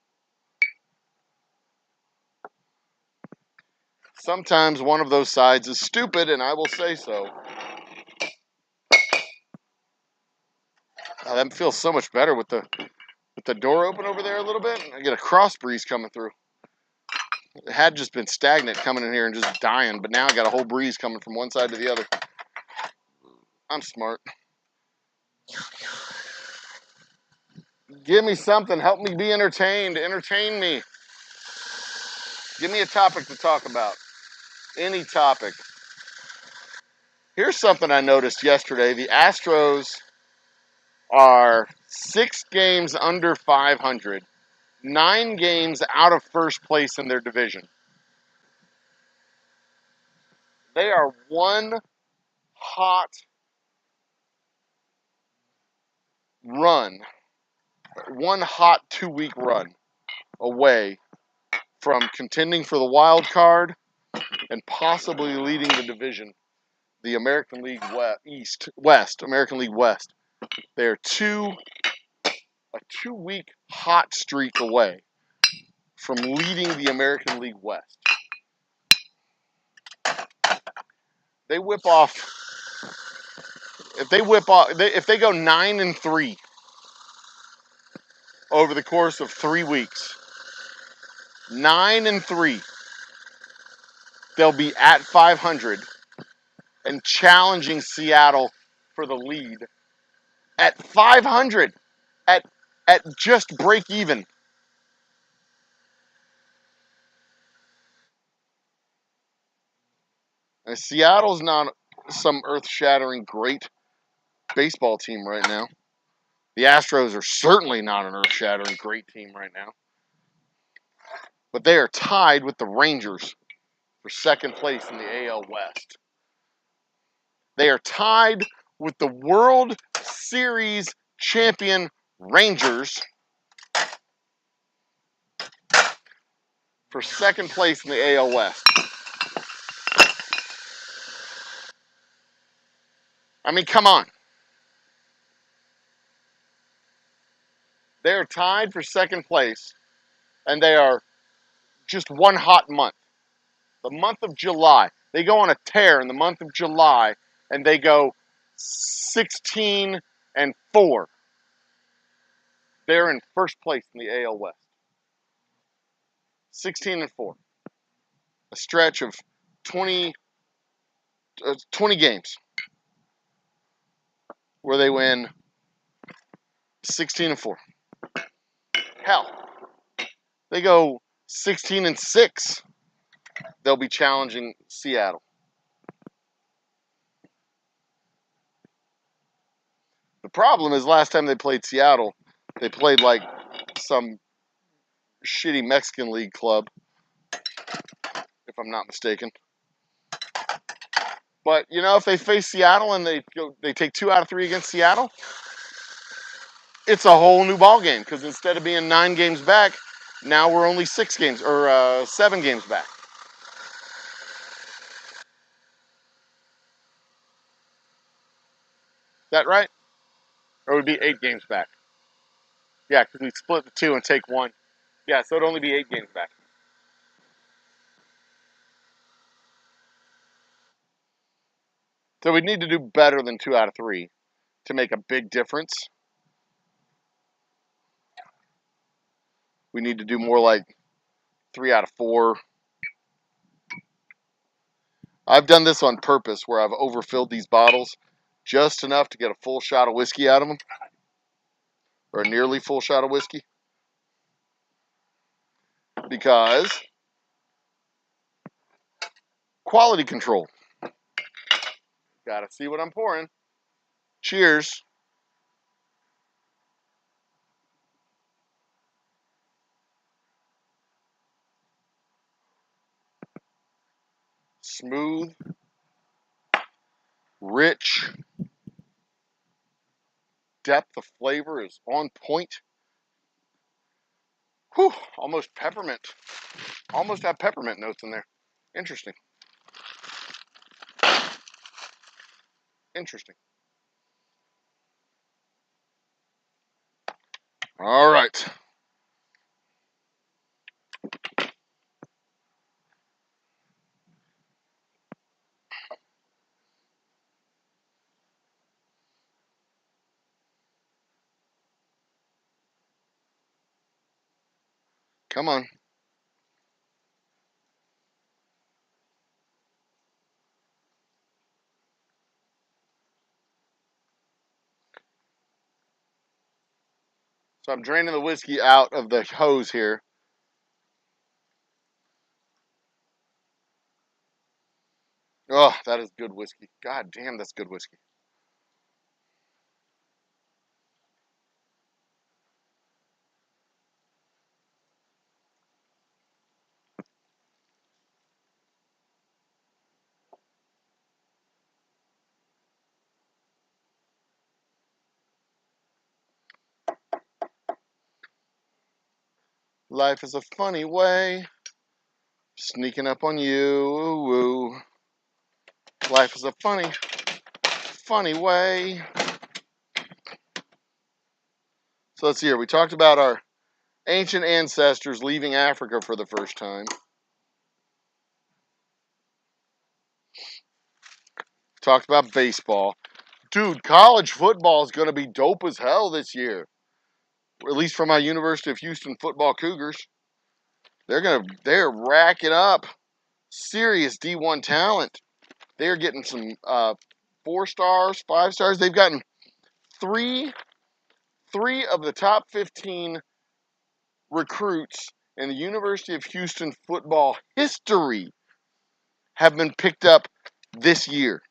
Sometimes one of those sides is stupid, and I will say so. That feels so much better with the door open over there a little bit. I get a cross breeze coming through. It had just been stagnant coming in here and just dying, but now I got a whole breeze coming from one side to the other. I'm smart. Give me something. Help me be entertained. Entertain me. Give me a topic to talk about. Any topic. Here's something I noticed yesterday. The Astros are 6 games under 500, 9 games out of first place in their division. They are one hot 2-week run away from contending for the wild card and possibly leading the division, the American League American League West. They're a 2-week hot streak away from leading the American League West. If they go 9-3 over the course of 3 weeks, 9-3, they'll be at 500 and challenging Seattle for the lead at 500, at just break even. And Seattle's not some earth-shattering great baseball team right now. The Astros are certainly not an earth-shattering great team right now. But they are tied with the Rangers for second place in the AL West. They are tied with the World Series champion Rangers for second place in the AL West. I mean, come on. They are tied for second place, and they are just one hot month. The month of July. They go on a tear in the month of July, and they go 16-4. They're in first place in the AL West. 16-4. A stretch of 20 games where they win 16-4. Hell, they go 16-6. They'll be challenging Seattle. The problem is last time they played Seattle, they played like some shitty Mexican league club, if I'm not mistaken. But, you know, if they face Seattle and they take 2 out of 3 against Seattle, it's a whole new ball game because instead of being 9 games back, now we're only 6 games or 7 games back. Is that right? Or it would be 8 games back. Yeah, because we split the 2 and take 1. Yeah, so it'd only be 8 games back. So we need to do better than 2 out of 3 to make a big difference. We need to do more like 3 out of 4. I've done this on purpose where I've overfilled these bottles just enough to get a full shot of whiskey out of them, or a nearly full shot of whiskey, because quality control. Gotta see what I'm pouring. Cheers. Smooth, rich, depth of flavor is on point. Whew, almost peppermint. Almost have peppermint notes in there. Interesting. Interesting. All right. Come on. So I'm draining the whiskey out of the hose here. Oh, that is good whiskey. God damn, that's good whiskey. Life is a funny way, sneaking up on you. Woo. Life is a funny, funny way. So let's see here. We talked about our ancient ancestors leaving Africa for the first time. Talked about baseball. Dude, college football is going to be dope as hell this year. Or at least for my University of Houston football Cougars. They're racking up serious D1 talent. They're getting some 4 stars, 5 stars. They've gotten three of the top 15 recruits in the University of Houston football history have been picked up this year.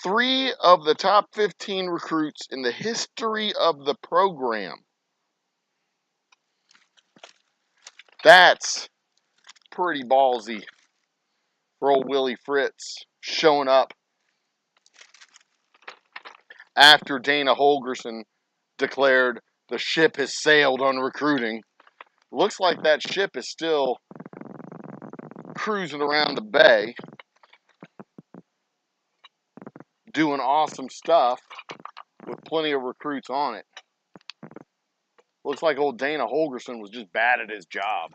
3 of the top 15 recruits in the history of the program. That's pretty ballsy for old Willie Fritz showing up after Dana Holgerson declared the ship has sailed on recruiting. Looks like that ship is still cruising around the bay, doing awesome stuff with plenty of recruits on it. Looks like old Dana Holgerson was just bad at his job.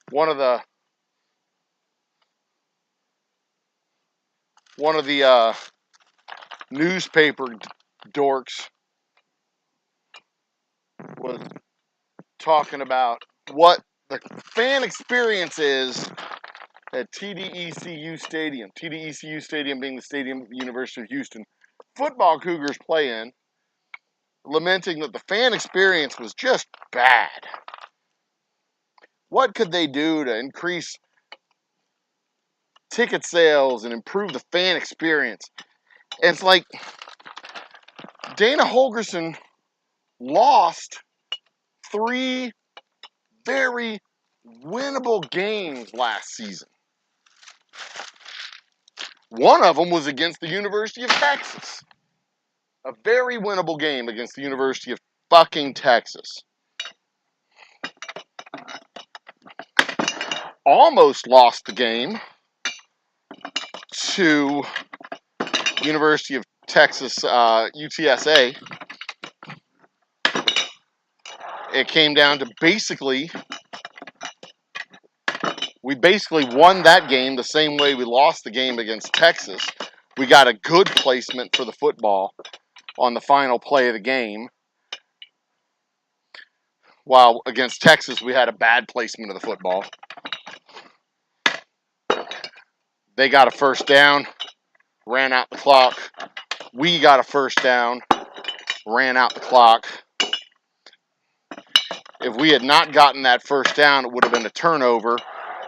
One of the newspaper dorks was talking about what the fan experience is at TDECU Stadium. TDECU Stadium being the stadium the University of Houston football Cougars play in, lamenting that the fan experience was just bad. What could they do to increase ticket sales and improve the fan experience? It's like Dana Holgerson lost 3 very winnable games last season. One of them was against the University of Texas. A very winnable game against the University of fucking Texas. Almost lost the game to University of Texas, UTSA. It came down to we basically won that game the same way we lost the game against Texas. We got a good placement for the football on the final play of the game. While against Texas, we had a bad placement of the football. They got a first down, ran out the clock. We got a first down, ran out the clock. If we had not gotten that first down, it would have been a turnover.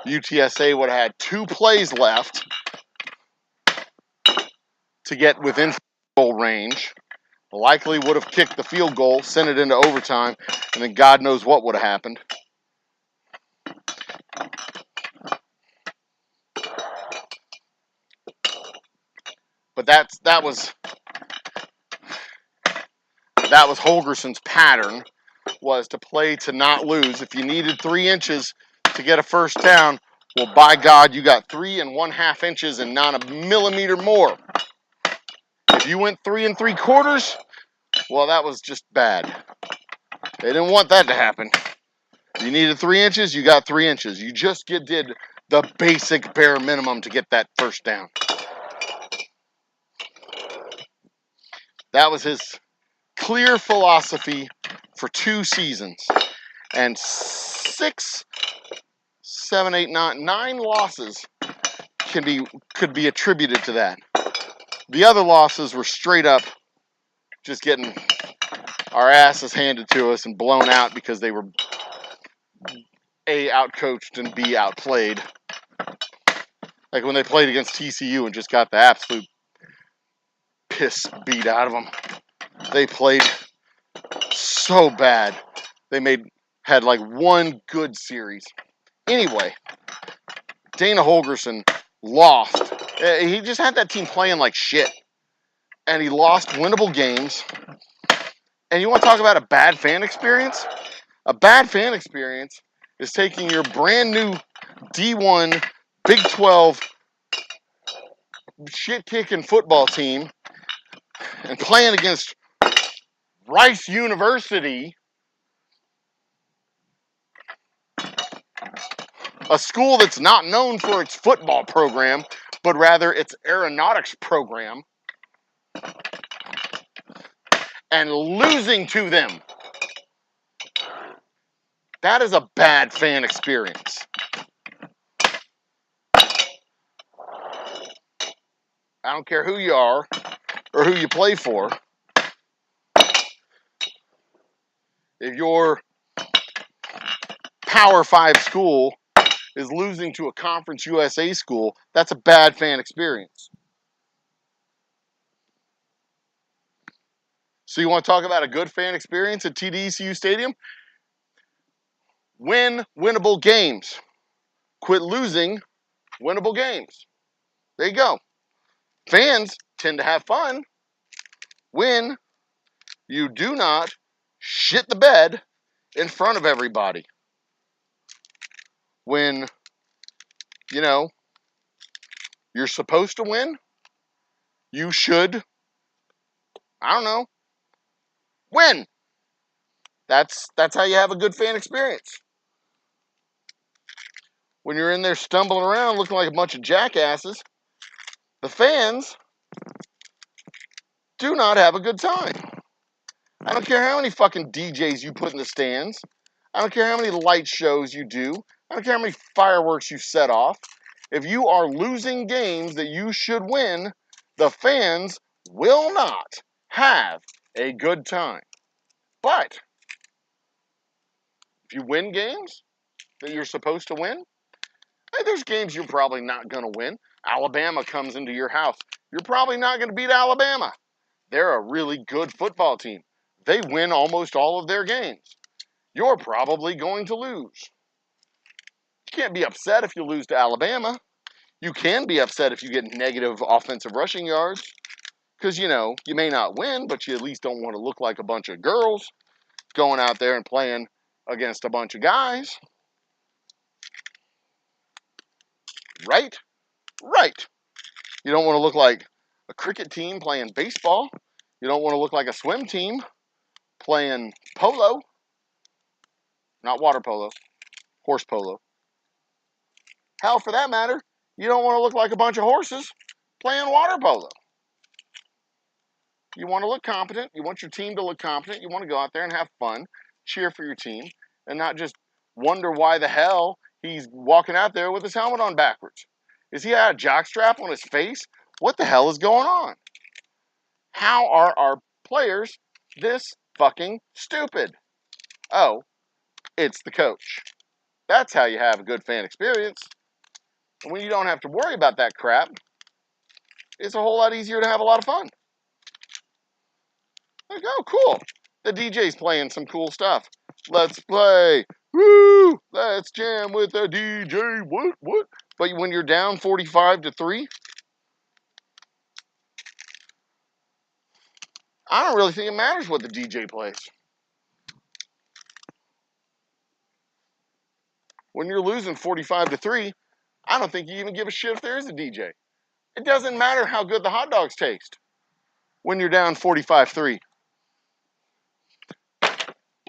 UTSA would have had 2 plays left to get within goal range. Likely would have kicked the field goal, sent it into overtime, and then God knows what would have happened. But that was Holgerson's pattern, was to play to not lose. If you needed 3 inches to get a first down, well, by God, you got 3 1/2 inches and not a millimeter more. If you went 3 3/4, well, that was just bad. They didn't want that to happen. You needed 3 inches, you got 3 inches. You just did the basic bare minimum to get that first down. That was his clear philosophy for 2 seasons. And 6, 7, 8, 9 losses could be attributed to that. The other losses were straight up just getting our asses handed to us and blown out because they were A, outcoached, and B, outplayed. Like when they played against TCU and just got the absolute piss beat out of them. They played so bad. They had like 1 good series. Anyway, Dana Holgerson lost. He just had that team playing like shit. And he lost winnable games. And you want to talk about a bad fan experience? A bad fan experience is taking your brand new D1 Big 12 shit-kicking football team and playing against Rice University, a school that's not known for its football program, but rather its aeronautics program, and losing to them. That is a bad fan experience. I don't care who you are or who you play for. If your Power 5 school is losing to a Conference USA school, that's a bad fan experience. So you want to talk about a good fan experience at TDECU Stadium? Win winnable games. Quit losing winnable games. There you go. Fans tend to have fun when you do not shit the bed in front of everybody. When, you're supposed to win, you should, win. That's how you have a good fan experience. When you're in there stumbling around looking like a bunch of jackasses, the fans do not have a good time. I don't care how many fucking DJs you put in the stands. I don't care how many light shows you do. I don't care how many fireworks you set off. If you are losing games that you should win, the fans will not have a good time. But if you win games that you're supposed to win, hey, there's games you're probably not going to win. Alabama comes into your house. You're probably not going to beat Alabama. They're a really good football team. They win almost all of their games. You're probably going to lose. You can't be upset if you lose to Alabama. You can be upset if you get negative offensive rushing yards. Because, you know, you may not win, but you at least don't want to look like a bunch of girls going out there and playing against a bunch of guys. Right? Right. You don't want to look like a cricket team playing baseball. You don't want to look like a swim team playing polo. Not water polo. Horse polo. Hell, for that matter, you don't want to look like a bunch of horses playing water polo. You want to look competent. You want your team to look competent. You want to go out there and have fun, cheer for your team, and not just wonder why the hell he's walking out there with his helmet on backwards. Is he had a jockstrap on his face? What the hell is going on? How are our players this fucking stupid? Oh, it's the coach. That's how you have a good fan experience. And when you don't have to worry about that crap, it's a whole lot easier to have a lot of fun. Like, oh, cool. The DJ's playing some cool stuff. Let's play. Woo! Let's jam with the DJ. What? But when you're down 45-3, I don't really think it matters what the DJ plays. When you're losing 45-3, I don't think you even give a shit if there is a DJ. It doesn't matter how good the hot dogs taste when you're down 45-3.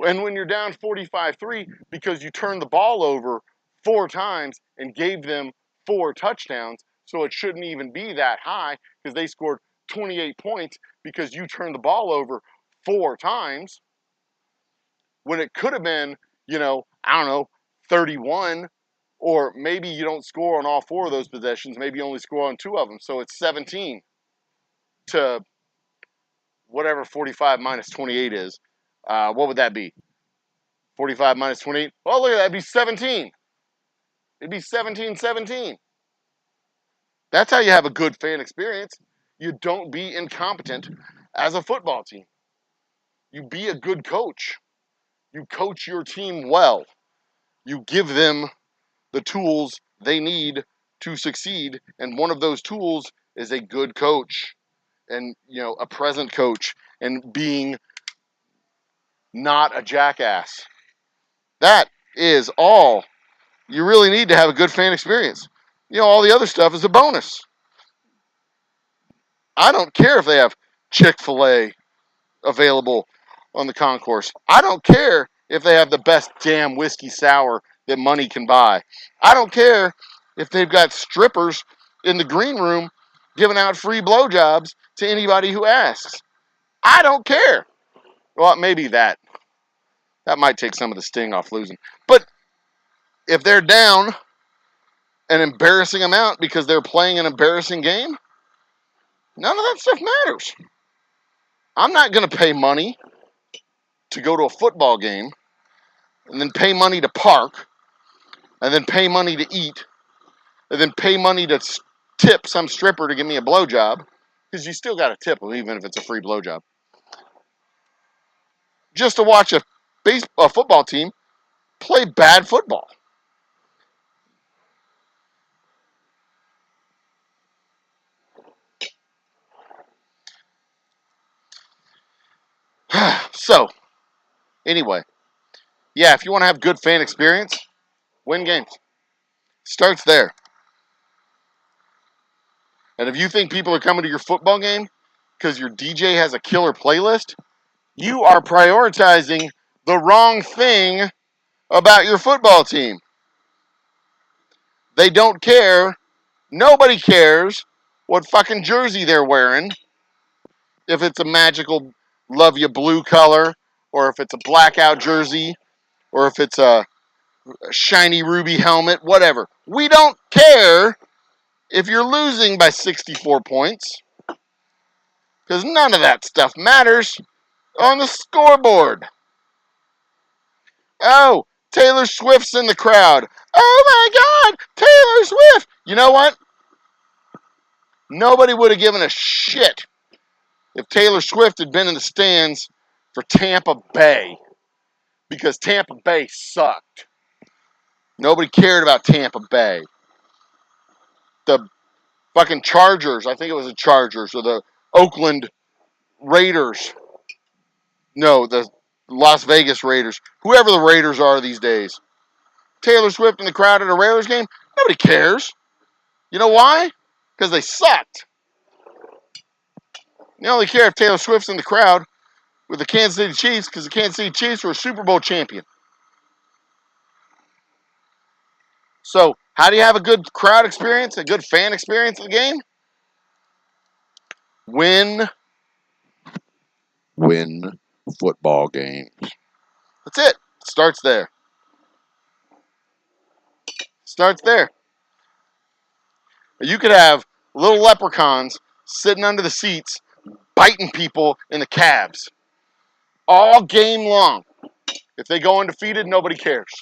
And when you're down 45-3 because you turned the ball over 4 times and gave them 4 touchdowns, so it shouldn't even be that high because they scored 28 points because you turned the ball over 4 times, when it could have been, you know, I don't know, 31, or maybe you don't score on all 4 of those possessions, maybe you only score on 2 of them, so it's 17 to whatever 45 minus 28 is. What would that be? 45 minus 28? Oh, look at that. It'd be 17. It'd be 17-17. That's how you have a good fan experience. You don't be incompetent as a football team. You be a good coach. You coach your team well. You give them the tools they need to succeed. And one of those tools is a good coach and, you know, a present coach and being not a jackass. That is all you really need to have a good fan experience. You know, all the other stuff is a bonus. I don't care if they have Chick-fil-A available on the concourse. I don't care if they have the best damn whiskey sour that money can buy. I don't care if they've got strippers in the green room giving out free blowjobs to anybody who asks. I don't care. Well, maybe that might take some of the sting off losing. But if they're down an embarrassing amount because they're playing an embarrassing game, none of that stuff matters. I'm not going to pay money to go to a football game and then pay money to park and then pay money to eat and then pay money to tip some stripper to give me a blowjob, because you still got to tip them even if it's a free blowjob, just to watch a football team play bad football. So, anyway, yeah, if you want to have good fan experience, win games. Starts there. And if you think people are coming to your football game because your DJ has a killer playlist, you are prioritizing the wrong thing about your football team. They don't care. Nobody cares what fucking jersey they're wearing. If it's a magical love you blue color, or if it's a blackout jersey, or if it's a shiny ruby helmet, whatever. We don't care if you're losing by 64 points, because none of that stuff matters on the scoreboard. Oh, Taylor Swift's in the crowd. Oh my God, Taylor Swift! You know what? Nobody would have given a shit if Taylor Swift had been in the stands for Tampa Bay, because Tampa Bay sucked. Nobody cared about Tampa Bay. The fucking Chargers, I think it was the Chargers, or the Oakland Raiders. No, the Las Vegas Raiders. Whoever the Raiders are these days. Taylor Swift in the crowd at a Raiders game? Nobody cares. You know why? Because they sucked. You only care if Taylor Swift's in the crowd with the Kansas City Chiefs, because the Kansas City Chiefs were a Super Bowl champion. So, how do you have a good crowd experience, a good fan experience of the game? Win football games. That's it. Starts there. Starts there. You could have little leprechauns sitting under the seats, biting people in the cabs all game long. If they go undefeated, nobody cares.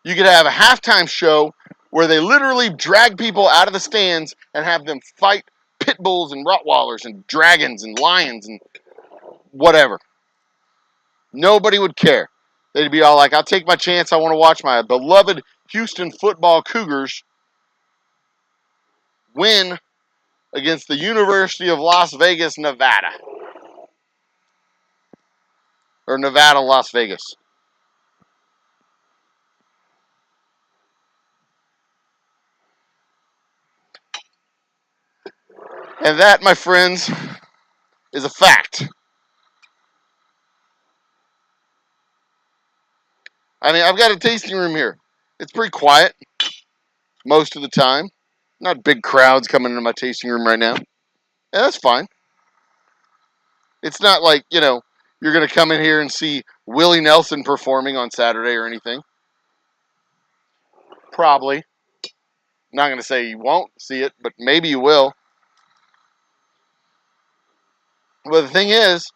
You could have a halftime show where they literally drag people out of the stands and have them fight pit bulls and Rottweilers and dragons and lions and whatever. Nobody would care. They'd be all like, I'll take my chance. I want to watch my beloved Houston football Cougars win against the University of Las Vegas, Nevada. Or Nevada, Las Vegas. And that, my friends, is a fact. I mean, I've got a tasting room here. It's pretty quiet most of the time. Not big crowds coming into my tasting room right now. And that's fine. It's not like, you're going to come in here and see Willie Nelson performing on Saturday or anything. Probably. Not going to say you won't see it, but maybe you will. But the thing is,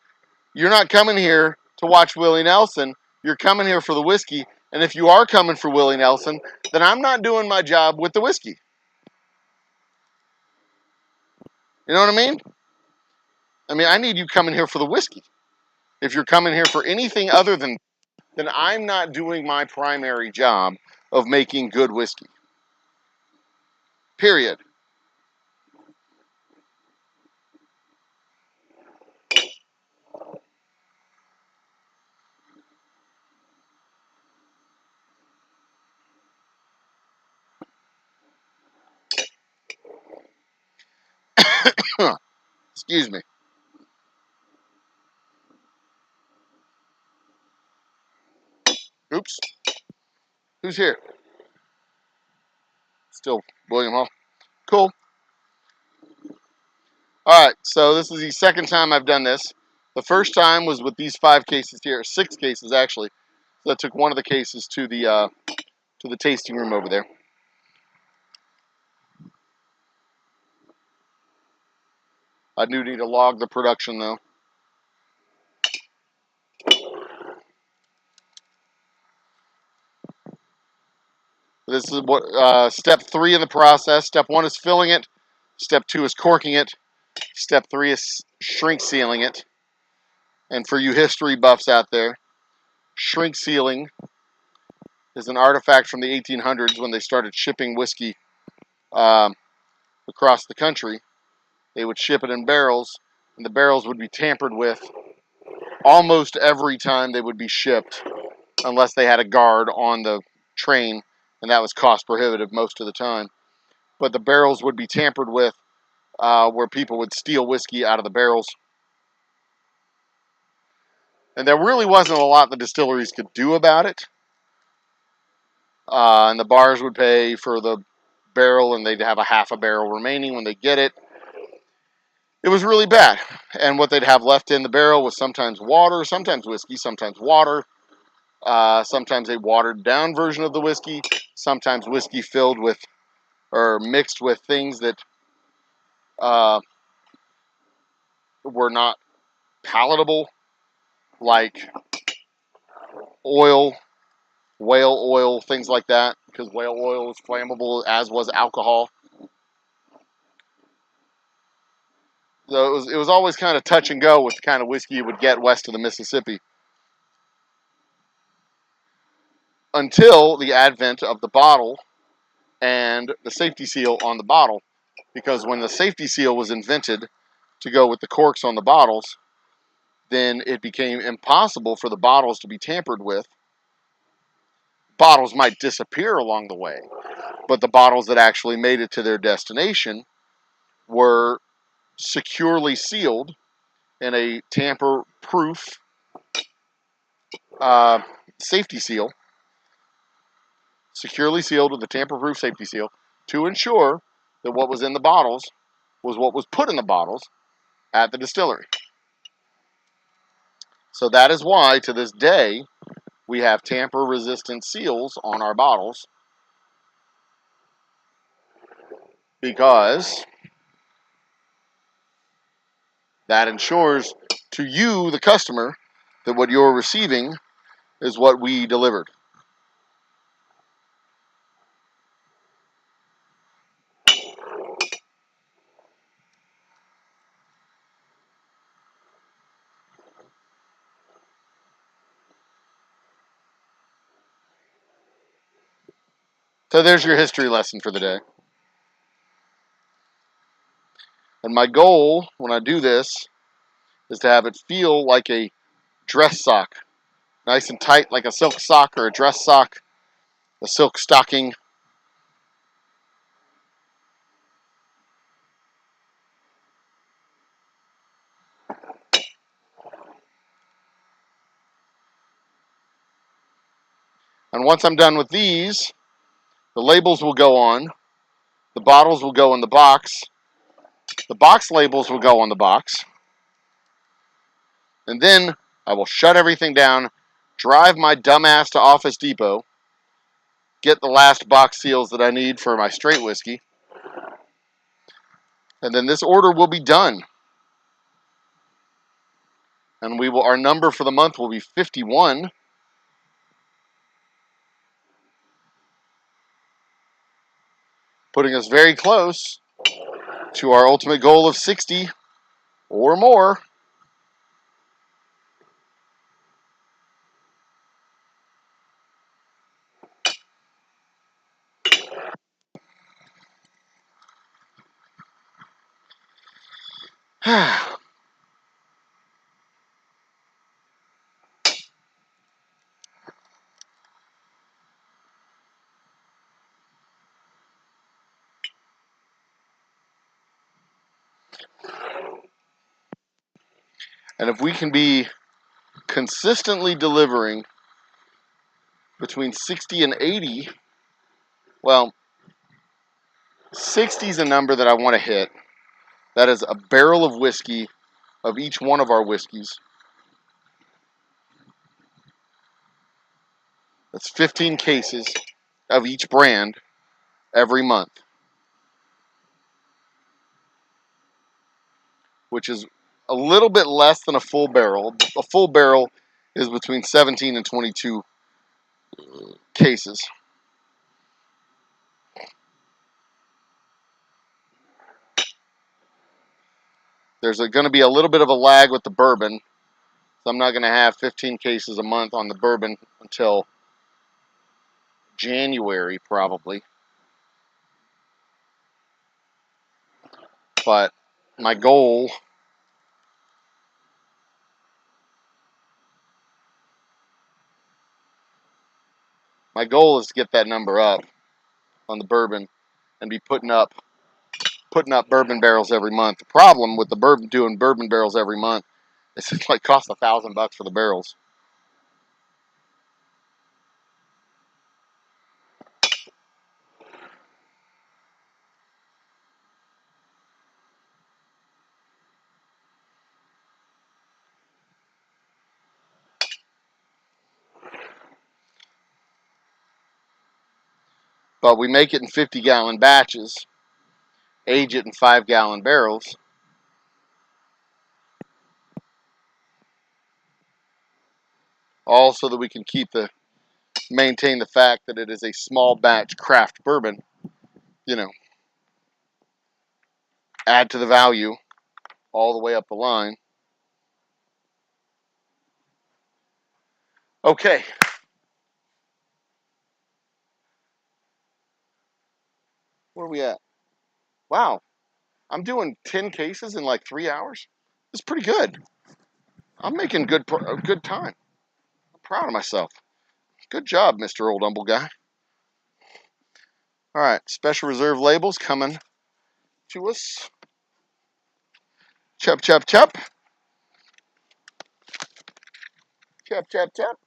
you're not coming here to watch Willie Nelson. You're coming here for the whiskey. And if you are coming for Willie Nelson, then I'm not doing my job with the whiskey. You know what I mean? I need you coming here for the whiskey. If you're coming here for anything other than, then I'm not doing my primary job of making good whiskey. Period. Excuse me. Oops. Who's here? Still William Hall. Cool. All right, so this is the second time I've done this. The first time was with these 5 cases here, 6 cases actually. So I took one of the cases to the tasting room over there. I do need to log the production though. This is what step 3 in the process. Step 1 is filling it. Step 2 is corking it. Step 3 is shrink sealing it. And for you history buffs out there, shrink sealing is an artifact from the 1800s when they started shipping whiskey across the country. They would ship it in barrels, and the barrels would be tampered with almost every time they would be shipped, unless they had a guard on the train, and that was cost prohibitive most of the time. But the barrels would be tampered with where people would steal whiskey out of the barrels. And there really wasn't a lot the distilleries could do about it. And the bars would pay for the barrel, and they'd have a half a barrel remaining when they get it. it was really bad. And what they'd have left in the barrel was sometimes water, sometimes whiskey, sometimes water, sometimes a watered down version of the whiskey, sometimes whiskey filled with or mixed with things that were not palatable, like oil, whale oil, things like that, because whale oil is flammable, as was alcohol. So it was always kind of touch and go with the kind of whiskey you would get west of the Mississippi, until the advent of the bottle and the safety seal on the bottle. Because when the safety seal was invented to go with the corks on the bottles, then it became impossible for the bottles to be tampered with. Bottles might disappear along the way, but the bottles that actually made it to their destination were securely sealed in a tamper-proof safety seal, securely sealed with a tamper-proof safety seal, to ensure that what was in the bottles was what was put in the bottles at the distillery. So that is why, to this day, we have tamper-resistant seals on our bottles, because that ensures to you, the customer, that what you're receiving is what we delivered. So there's your history lesson for the day. And my goal when I do this is to have it feel like a dress sock. Nice and tight, like a silk sock or a dress sock, a silk stocking. And once I'm done with these, the labels will go on, the bottles will go in the box labels will go on the box, and then I will shut everything down, drive my dumbass to Office Depot, get the last box seals that I need for my straight whiskey, and then this order will be done. And our number for the month will be 51. Putting us very close to our ultimate goal of 60 or more. And if we can be consistently delivering between 60 and 80, well, 60 is a number that I want to hit. That is a barrel of whiskey of each one of our whiskeys. That's 15 cases of each brand every month, which is a little bit less than a full barrel. A full barrel is between 17 and 22 cases. There's going to be a little bit of a lag with the bourbon, so I'm not going to have 15 cases a month on the bourbon until January, probably. But my goal is to get that number up on the bourbon and be putting up bourbon barrels every month. The problem with doing bourbon barrels every month is it like costs $1,000 for the barrels. but we make it in 50-gallon batches, age it in 5-gallon barrels. All so that we can maintain the fact that it is a small batch craft bourbon. You know, add to the value all the way up the line. Okay. Where are we at? Wow. I'm doing 10 cases in like 3 hours. That's pretty good. I'm making good time. I'm proud of myself. Good job, Mr. Old Humble Guy. All right, special reserve labels coming to us. Chop, chop, chop. Chop, chop, chop.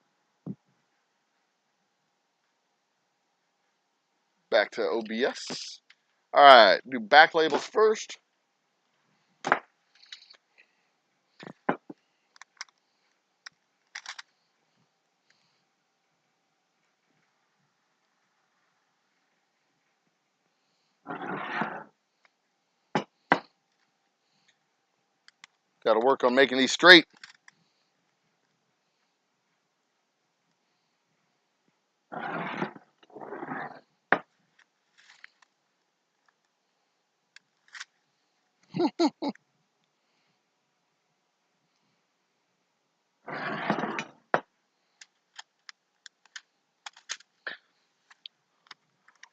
Back to OBS. All right, do back labels first. Got to work on making these straight.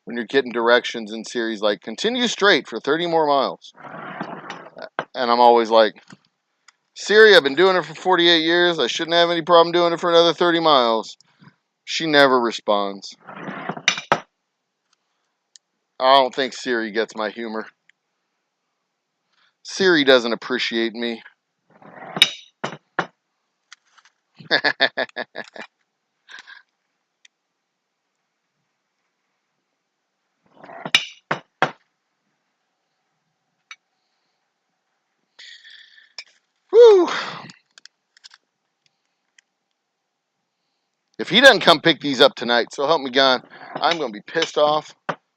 When you're getting directions in series like continue straight for 30 more miles. And I'm always like, Siri, I've been doing it for 48 years. I shouldn't have any problem doing it for another 30 miles. She never responds. I don't think Siri gets my humor. Siri doesn't appreciate me. Whew. If he doesn't come pick these up tonight, so help me God, I'm going to be pissed off.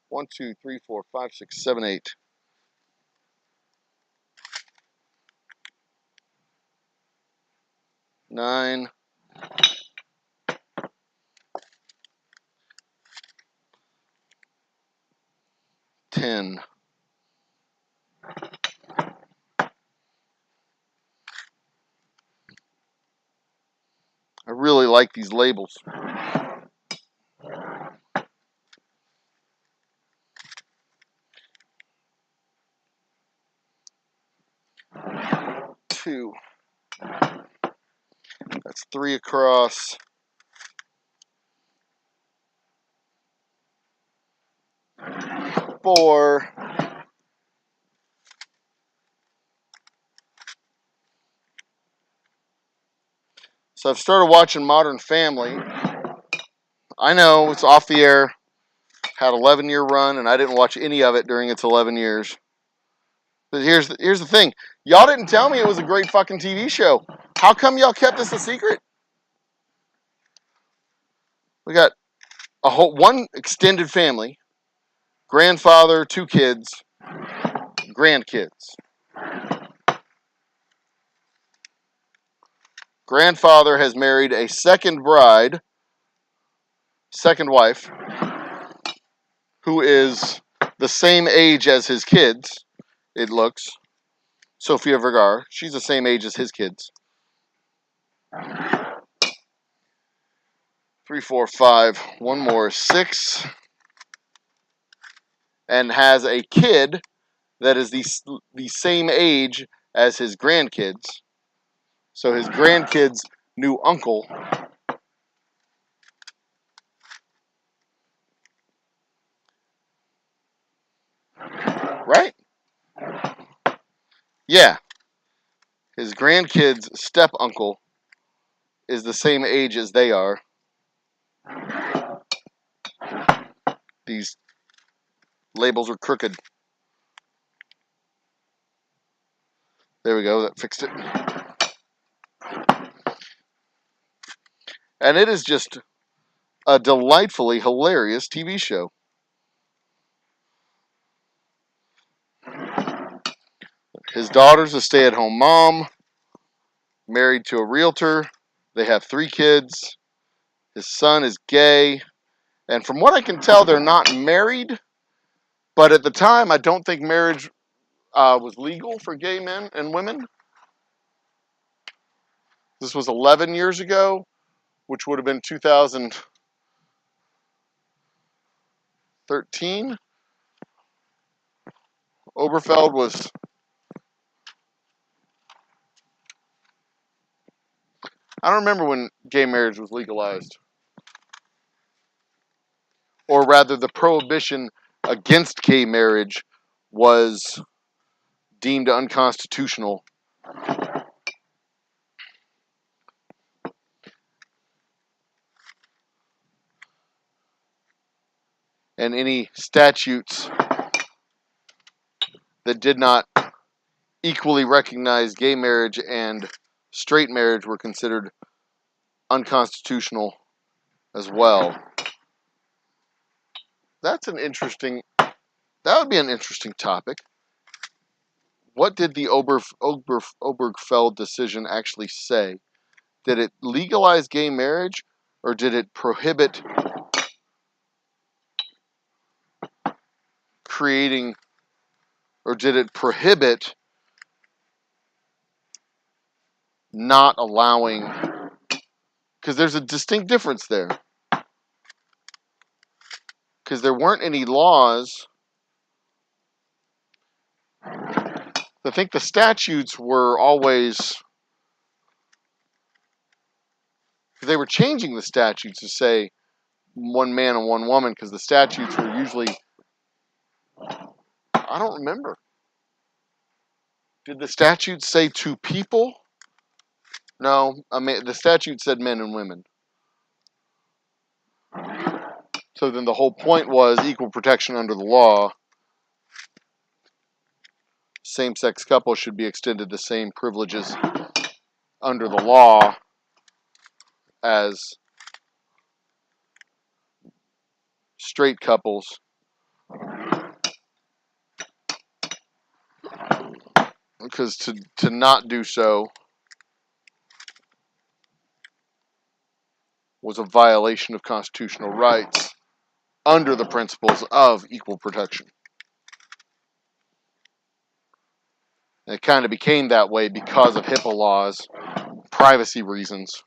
1, 2, 3, 4, 5, 6, 7, 8. 9. 10. I really like these labels. 2. That's 3 across. 4. So I've started watching Modern Family. I know it's off the air. Had 11-year run, and I didn't watch any of it during its 11 years. But here's the thing. Y'all didn't tell me it was a great fucking TV show. How come y'all kept this a secret? We got one extended family, grandfather, 2 kids, grandkids. Grandfather has married a second wife, who is the same age as his kids, it looks. Sofia Vergara. She's the same age as his kids. 3, 4, 5. One more, 6. And has a kid that is the same age as his grandkids. So his grandkids' new uncle. Right? Yeah. His grandkids' step uncle is the same age as they are. These labels are crooked. There we go. That fixed it. And it is just a delightfully hilarious TV show. His daughter's a stay-at-home mom, married to a realtor. They have 3 kids. His son is gay. And from what I can tell, they're not married. But at the time, I don't think marriage was legal for gay men and women. This was 11 years ago, which would have been 2013. Oberfeld was... I don't remember when gay marriage was legalized. Or rather, the prohibition against gay marriage was deemed unconstitutional. And any statutes that did not equally recognize gay marriage and straight marriage were considered unconstitutional as well. That would be an interesting topic. What did the Obergefell decision actually say? Did it legalize gay marriage, or did it prohibit creating, or did it prohibit not allowing? Because there's a distinct difference there. Because there weren't any laws. I think the statutes were always... They were changing the statutes to say one man and one woman, because the statutes were usually... I don't remember. Did the statutes say 2 people? No, I mean, the statute said men and women. So then the whole point was equal protection under the law. Same-sex couples should be extended the same privileges under the law as straight couples. Because to not do so was a violation of constitutional rights under the principles of equal protection. And it kind of became that way because of HIPAA laws, privacy reasons.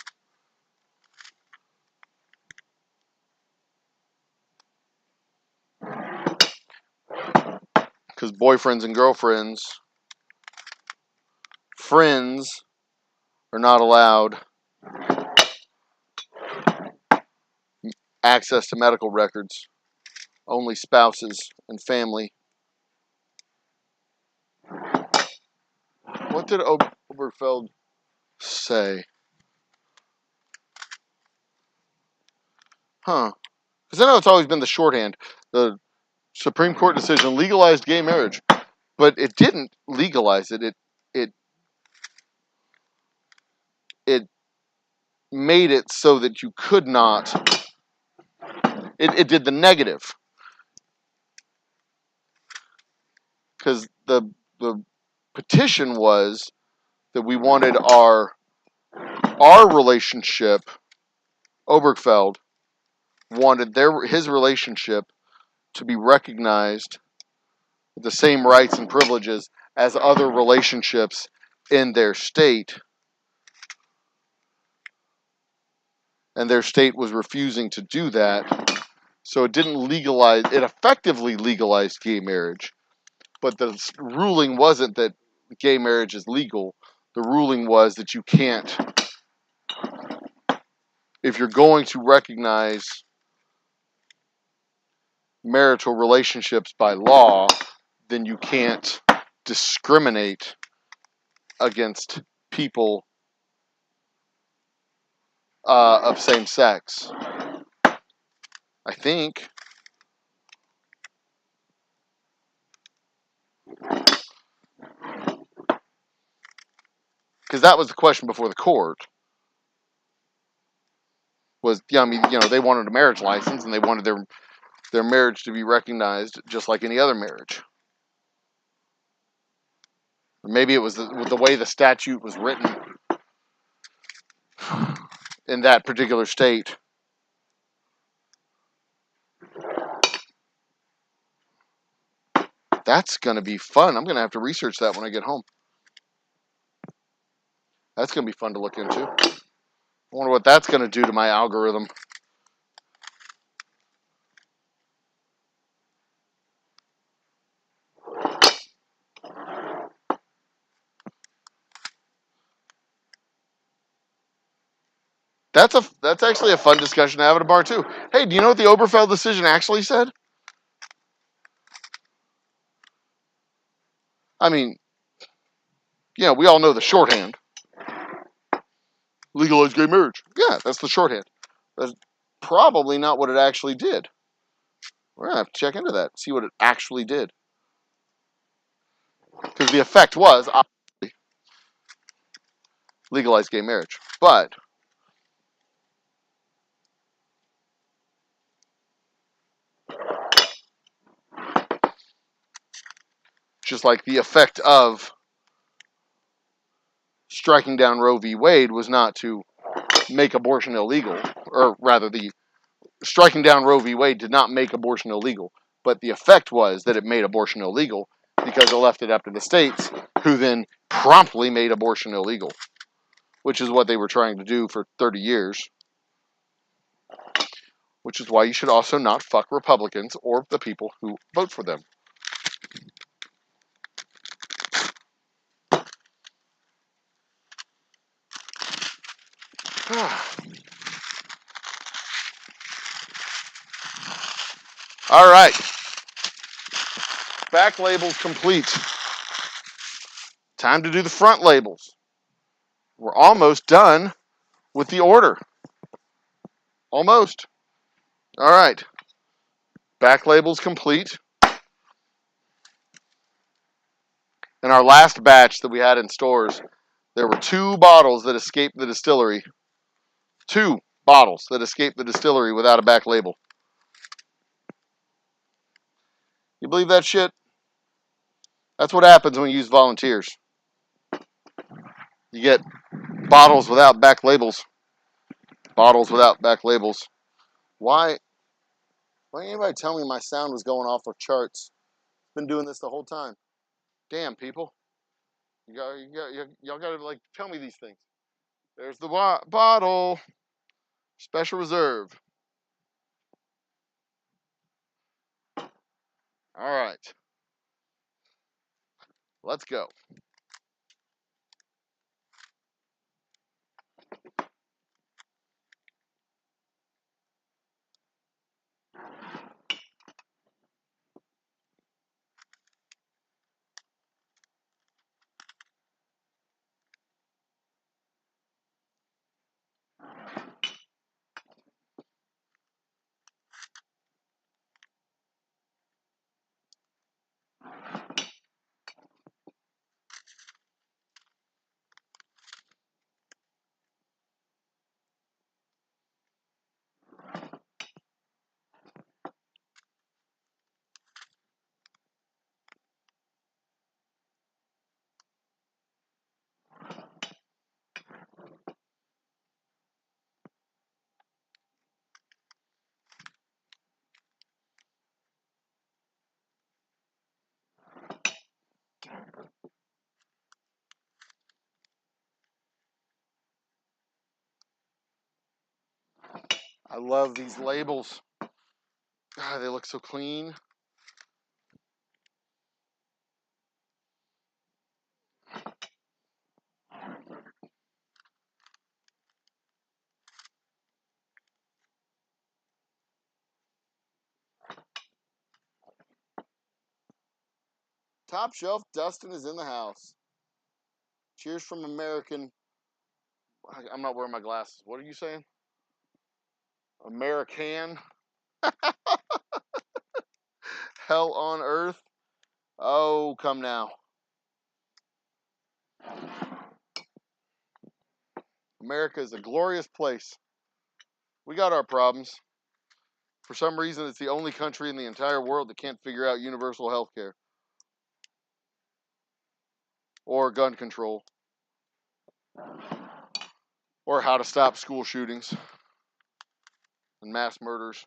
Because boyfriends and girlfriends, friends are not allowed access to medical records. Only spouses and family. What did Obergefell say? Huh. Because I know it's always been the shorthand. The Supreme Court decision legalized gay marriage. But it didn't legalize it. It made it so that you could not... It did the negative. Because the petition was that we wanted our relationship... Obergefell wanted his relationship to be recognized with the same rights and privileges as other relationships in their state. And their state was refusing to do that. So it didn't legalize, it effectively legalized gay marriage. But the ruling wasn't that gay marriage is legal. The ruling was that you can't, if you're going to recognize marital relationships by law, then you can't discriminate against people of same sex. I think. Because that was the question before the court. Was, yeah, I mean, you know, they wanted a marriage license and they wanted their marriage to be recognized just like any other marriage. Or maybe it was the way the statute was written in that particular state. That's going to be fun. I'm going to have to research that when I get home. That's going to be fun to look into. I wonder what that's going to do to my algorithm. That's actually a fun discussion to have at a bar too. Hey, do you know what the Oberfeld decision actually said? I mean, yeah, we all know the shorthand. Legalize gay marriage. Yeah, that's the shorthand. That's probably not what it actually did. We're going to have to check into that, see what it actually did. Because the effect was, obviously, legalize gay marriage. But just like the effect of striking down Roe v. Wade was not to make abortion illegal, or rather, the striking down Roe v. Wade did not make abortion illegal, but the effect was that it made abortion illegal because it left it up to the states, who then promptly made abortion illegal, which is what they were trying to do for 30 years, which is why you should also not fuck Republicans or the people who vote for them. All right. Back labels complete. Time to do the front labels. We're almost done with the order. Almost. All right. Back labels complete. In our last batch that we had in stores, there were 2 bottles that escaped the distillery. 2 bottles that escaped the distillery without a back label. You believe that shit? That's what happens when you use volunteers. You get bottles without back labels. Bottles without back labels. Why didn't anybody tell me my sound was going off of charts? Been doing this the whole time. Damn, people. Y'all gotta, like, tell me these things. There's the bottle. Special reserve. All right. Let's go. I love these labels. God, they look so clean. Top shelf, Dustin is in the house. Cheers from American. I'm not wearing my glasses. What are you saying? American. Hell on earth. Oh, come now. America is a glorious place. We got our problems. For some reason, it's the only country in the entire world that can't figure out universal health care. or gun control, or how to stop school shootings and mass murders.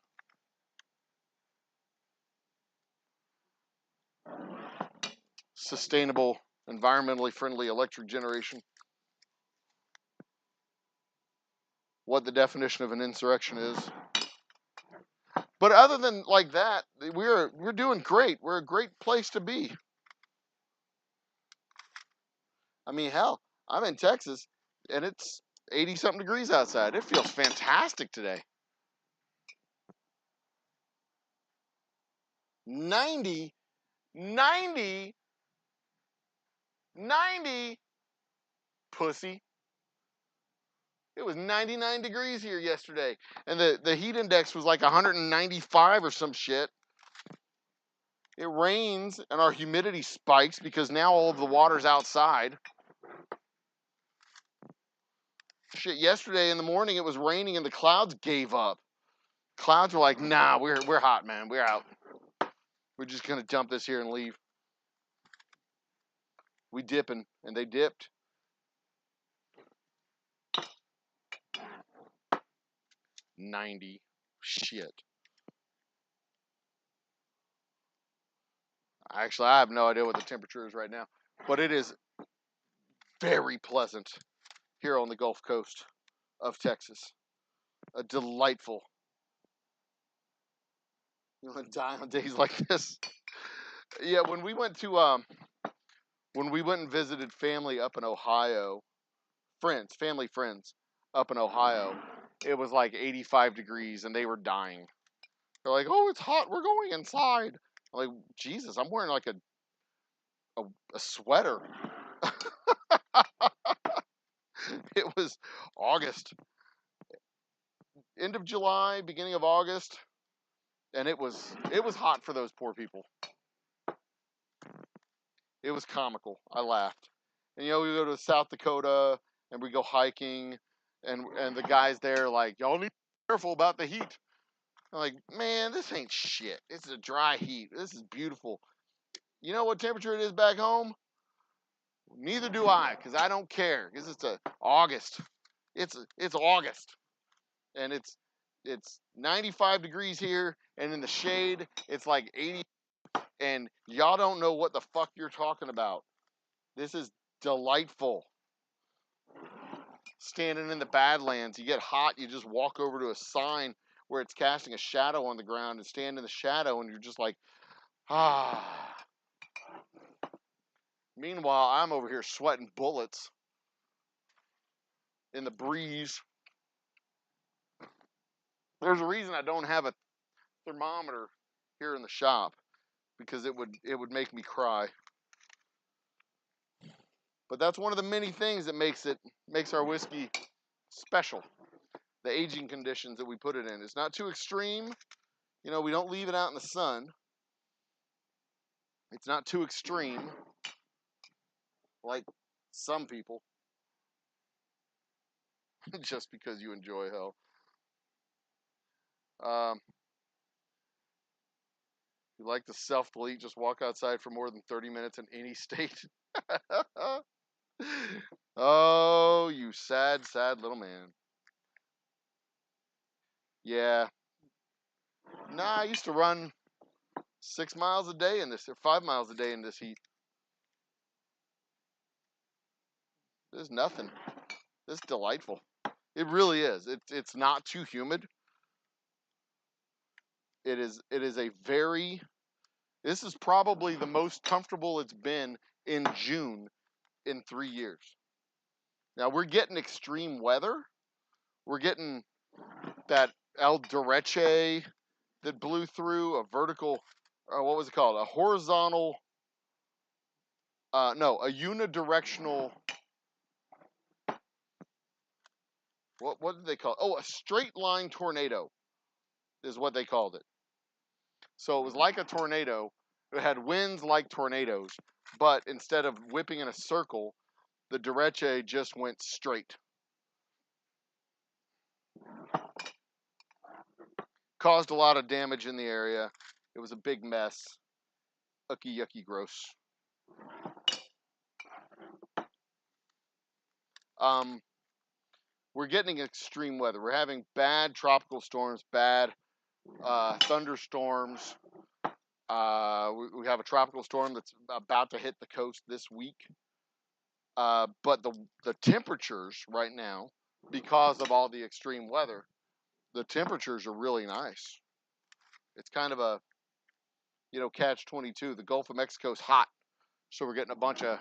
Sustainable, environmentally friendly electric generation. What the definition of an insurrection is. But other than like that, we're doing great. We're a great place to be. I mean, hell, I'm in Texas, and it's 80-something degrees outside. It feels fantastic today. 90, 90, 90, pussy. It was 99 degrees here yesterday, and the heat index was like 195 or some shit. It rains, and our humidity spikes because now all of the water's outside. Shit, yesterday in the morning it was raining and the clouds gave up. Clouds were like, nah, we're hot, man. We're out. We're just gonna dump this here and leave. We dipping, and they dipped. 90. Shit. Actually, I have no idea what the temperature is right now, but it is very pleasant here on the Gulf Coast of Texas. A delightful. You want to die on days like this? Yeah, when we went and visited family up in Ohio, family friends up in Ohio, it was like 85 degrees and they were dying. They're like, "Oh, it's hot. We're going inside." I'm like, Jesus, I'm wearing like a sweater. It was August, end of July, beginning of August, and it was hot for those poor people. It was comical. I laughed. And we go to South Dakota and we go hiking, and the guys there like, y'all need to be careful about the heat. I'm like, man, this ain't shit. It's a dry heat. This is beautiful. You know what temperature it is back home? Neither do I, because I don't care. Because it's August. It's August, and it's 95 degrees here, and in the shade it's like 80, and y'all don't know what the fuck you're talking about. This is delightful. Standing in the Badlands, you get hot, you just walk over to a sign where it's casting a shadow on the ground and stand in the shadow, and you're just like, ah. Meanwhile, I'm over here sweating bullets in the breeze. There's a reason I don't have a thermometer here in the shop, because it would make me cry. But that's one of the many things that makes our whiskey special. The aging conditions that we put it in. It's not too extreme. We don't leave it out in the sun. It's not too extreme, like some people. Just because you enjoy hell. You like to self-delete, just walk outside for more than 30 minutes in any state. Oh, you sad, sad little man. Yeah. Nah, I used to run 6 miles a day in this, or 5 miles a day in this heat. There's nothing. It's delightful. It really is. It's not too humid. It is a very, this is probably the most comfortable it's been in June in 3 years. Now we're getting extreme weather. We're getting that El Dereche that blew through a vertical, what was it called? A horizontal, no, a unidirectional, what did they call it? Oh, a straight line tornado is what they called it. So it was like a tornado. It had winds like tornadoes, but instead of whipping in a circle, the dereche just went straight. Caused a lot of damage in the area. It was a big mess. Ucky, yucky, gross. we're getting extreme weather. We're having bad tropical storms, bad thunderstorms. We have a tropical storm that's about to hit the coast this week. But the temperatures right now, because of all the extreme weather, the temperatures are really nice. It's kind of a, catch-22. The Gulf of Mexico's hot, so we're getting a bunch of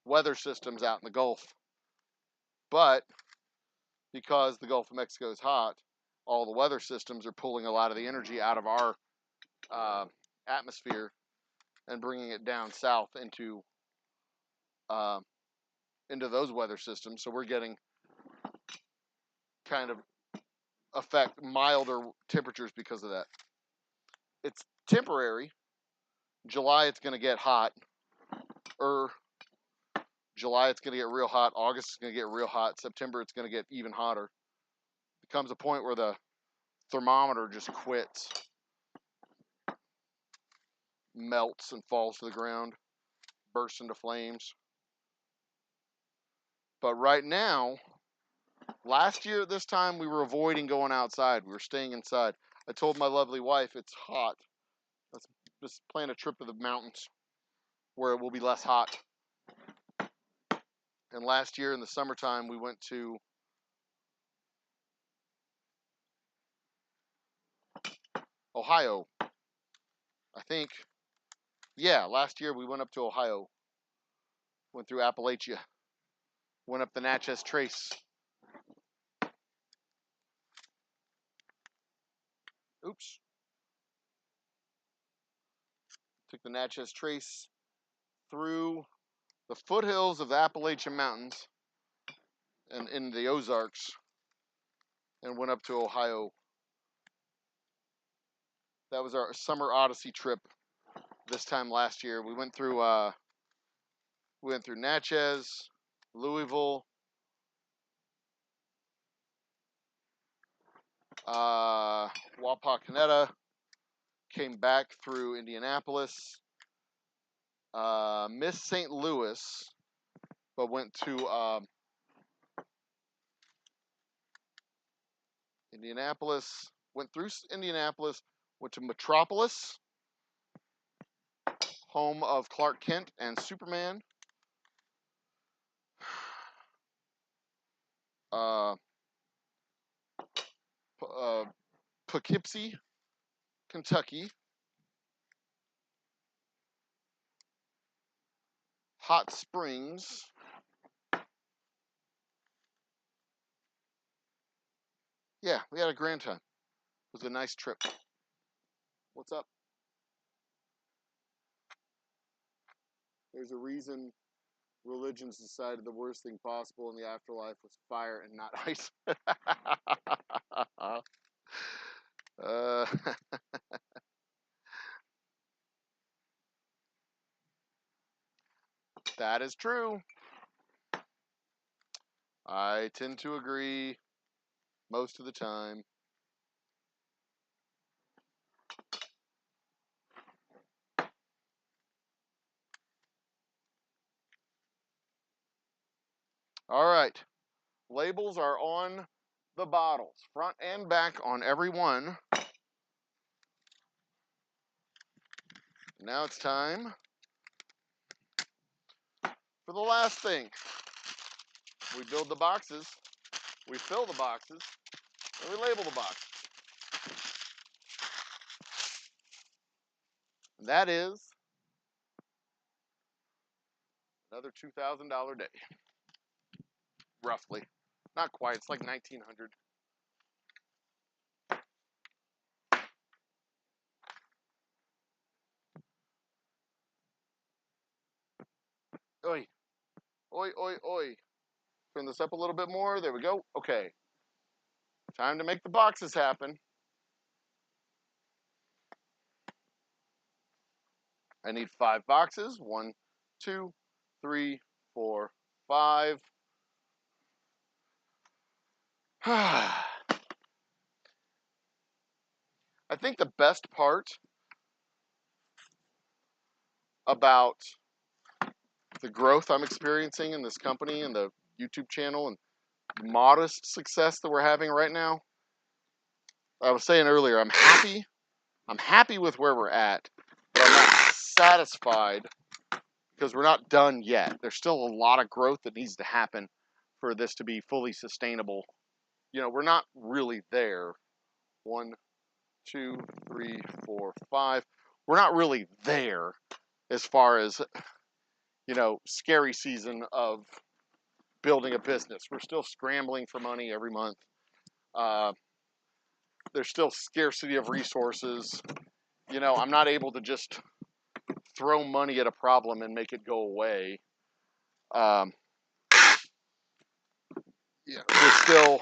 weather systems out in the Gulf. But because the Gulf of Mexico is hot, all the weather systems are pulling a lot of the energy out of our atmosphere and bringing it down south into those weather systems. So we're getting kind of milder temperatures because of that. It's temporary. July it's going to get hot. July it's going to get real hot. August is going to get real hot. September it's going to get even hotter. It comes a point where the thermometer just quits, melts and falls to the ground, bursts into flames. But right now, last year at this time, we were avoiding going outside. We were staying inside. I told my lovely wife, it's hot. Let's just plan a trip to the mountains where it will be less hot. And last year in the summertime, we went to Ohio. I think, yeah, last year we went up to Ohio. Went through Appalachia. Went up the Natchez Trace. Oops. Took the Natchez Trace through the foothills of the Appalachian Mountains and in the Ozarks and went up to Ohio. That was our summer Odyssey trip this time last year. We went through Natchez, Louisville, Wapakoneta, came back through Indianapolis, missed St. Louis, but went to Indianapolis, went through Indianapolis, went to Metropolis, home of Clark Kent and Superman. Poughkeepsie, Kentucky. Hot Springs. Yeah, we had a grand time. It was a nice trip. What's up? There's a reason religions decided the worst thing possible in the afterlife was fire and not ice. That is true. I tend to agree most of the time. All right. Labels are on the bottles, front and back on every one. Now it's time for the last thing. We build the boxes, we fill the boxes, and we label the boxes. And that is another $2,000 day, roughly. Not quite, it's like $1,900. Oi, oi, oi, oi. Turn this up a little bit more, there we go. Okay, time to make the boxes happen. I need 5 boxes. 1, 2, 3, 4, 5. I think the best part about the growth I'm experiencing in this company and the YouTube channel and modest success that we're having right now. I was saying earlier, I'm happy. I'm happy with where we're at, but I'm not satisfied because we're not done yet. There's still a lot of growth that needs to happen for this to be fully sustainable. You know, we're not really there. 1, 2, 3, 4, 5. We're not really there as far as, you know, scary season of building a business. We're still scrambling for money every month. There's still scarcity of resources. You know, I'm not able to just throw money at a problem and make it go away. Yeah, we're still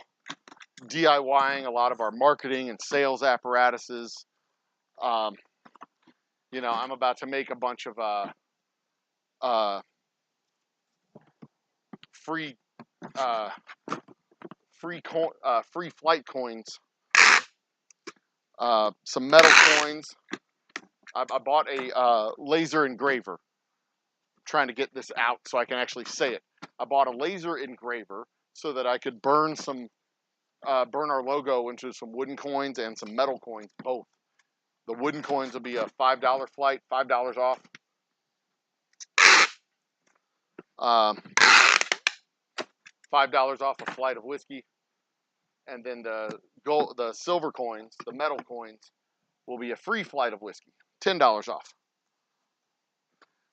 DIYing a lot of our marketing and sales apparatuses. You know, I'm about to make a bunch of free free flight coins, some metal coins. I bought a laser engraver. I'm trying to get this out so I can actually say it. I bought a laser engraver so that I could burn our logo into some wooden coins and some metal coins, both. The wooden coins will be a $5 flight, $5 off. $5 off a flight of whiskey, and then the silver coins, the metal coins, will be a free flight of whiskey, $10 off.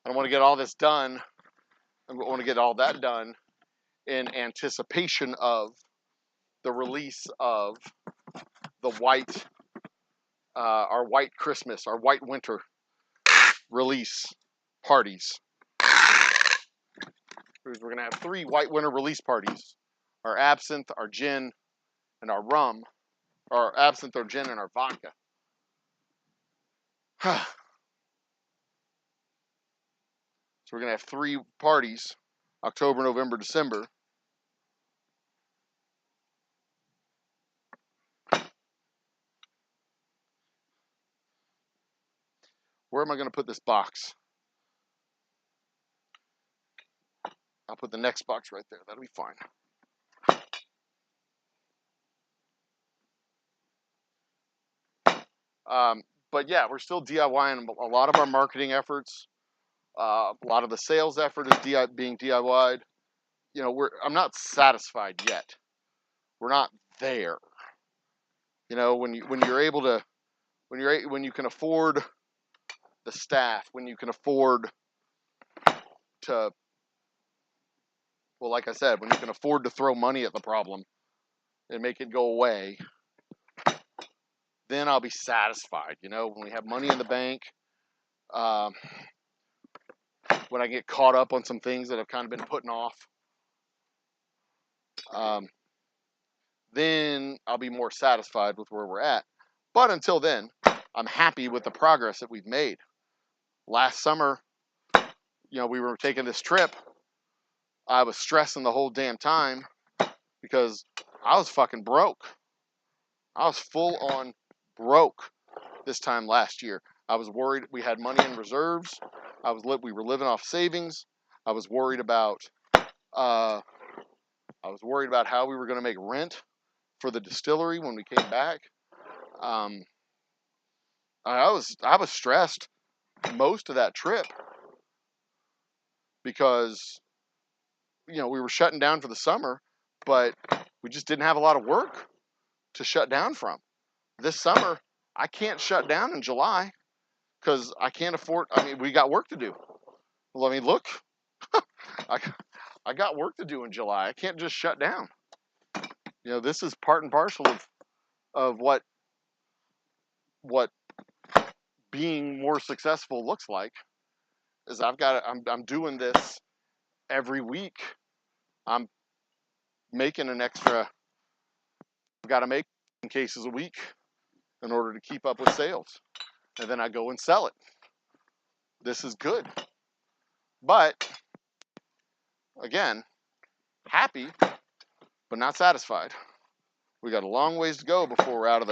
I want to get all this done. I want to get all that done in anticipation of the release of the our white Christmas, our white winter release parties. We're going to have 3 white winter release parties: our absinthe, our gin, and our rum. Our absinthe, our gin, and our vodka. So we're going to have 3 parties: October, November, December. Where am I going to put this box? I'll put the next box right there. That'll be fine. But yeah, we're still DIYing a lot of our marketing efforts. A lot of the sales effort is being DIY'd. You know, I'm not satisfied yet. We're not there. You know, when you're able to, when you can afford the staff, when you can afford to, well, like I said, when you can afford to throw money at the problem and make it go away, then I'll be satisfied. You know, when we have money in the bank, when I get caught up on some things that I've kind of been putting off, then I'll be more satisfied with where we're at. But until then, I'm happy with the progress that we've made. Last summer, you know, we were taking this trip. I was stressing the whole damn time because I was fucking broke. I was full on broke this time last year. I was worried. We had money in reserves. We were living off savings. I was worried about how we were going to make rent for the distillery when we came back. I was stressed most of that trip because, you know, we were shutting down for the summer, but we just didn't have a lot of work to shut down from. This summer, I can't shut down in July because I can't afford. I mean, we got work to do. Well, I mean, look, I got work to do in July. I can't just shut down. You know, this is part and parcel of what being more successful looks like. Is I'm doing this every week. I'm making an extra. I've got to make cases a week in order to keep up with sales, and then I go and sell it. This is good, but again, happy but not satisfied. We got a long ways to go before we're out of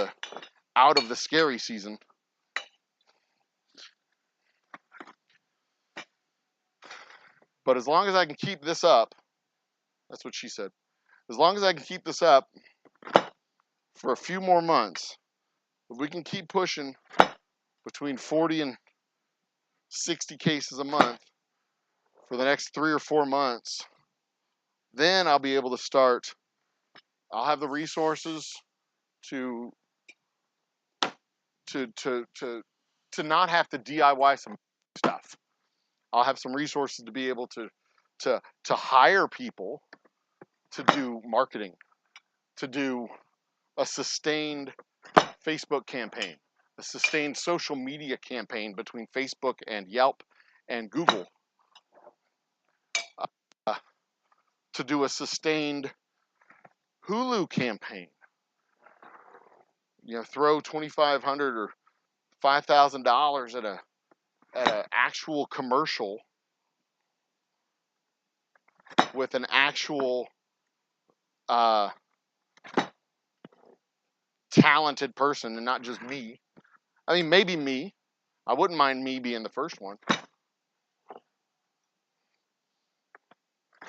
the scary season. But as long as I can keep this up, That's what she said. As long as I can keep this up for a few more months, if we can keep pushing between 40 and 60 cases a month for the next 3 or 4 months, then I'll be able to start. I'll have the resources to to to to to not have to DIY some stuff. I'll have some resources to be able to hire people to do marketing, to do a sustained Facebook campaign, a sustained social media campaign between Facebook and Yelp and Google, uh, to do a sustained Hulu campaign. You know, throw $2,500 or $5,000 at an actual commercial with an actual talented person and not just me. I mean, maybe me. I wouldn't mind me being the first one.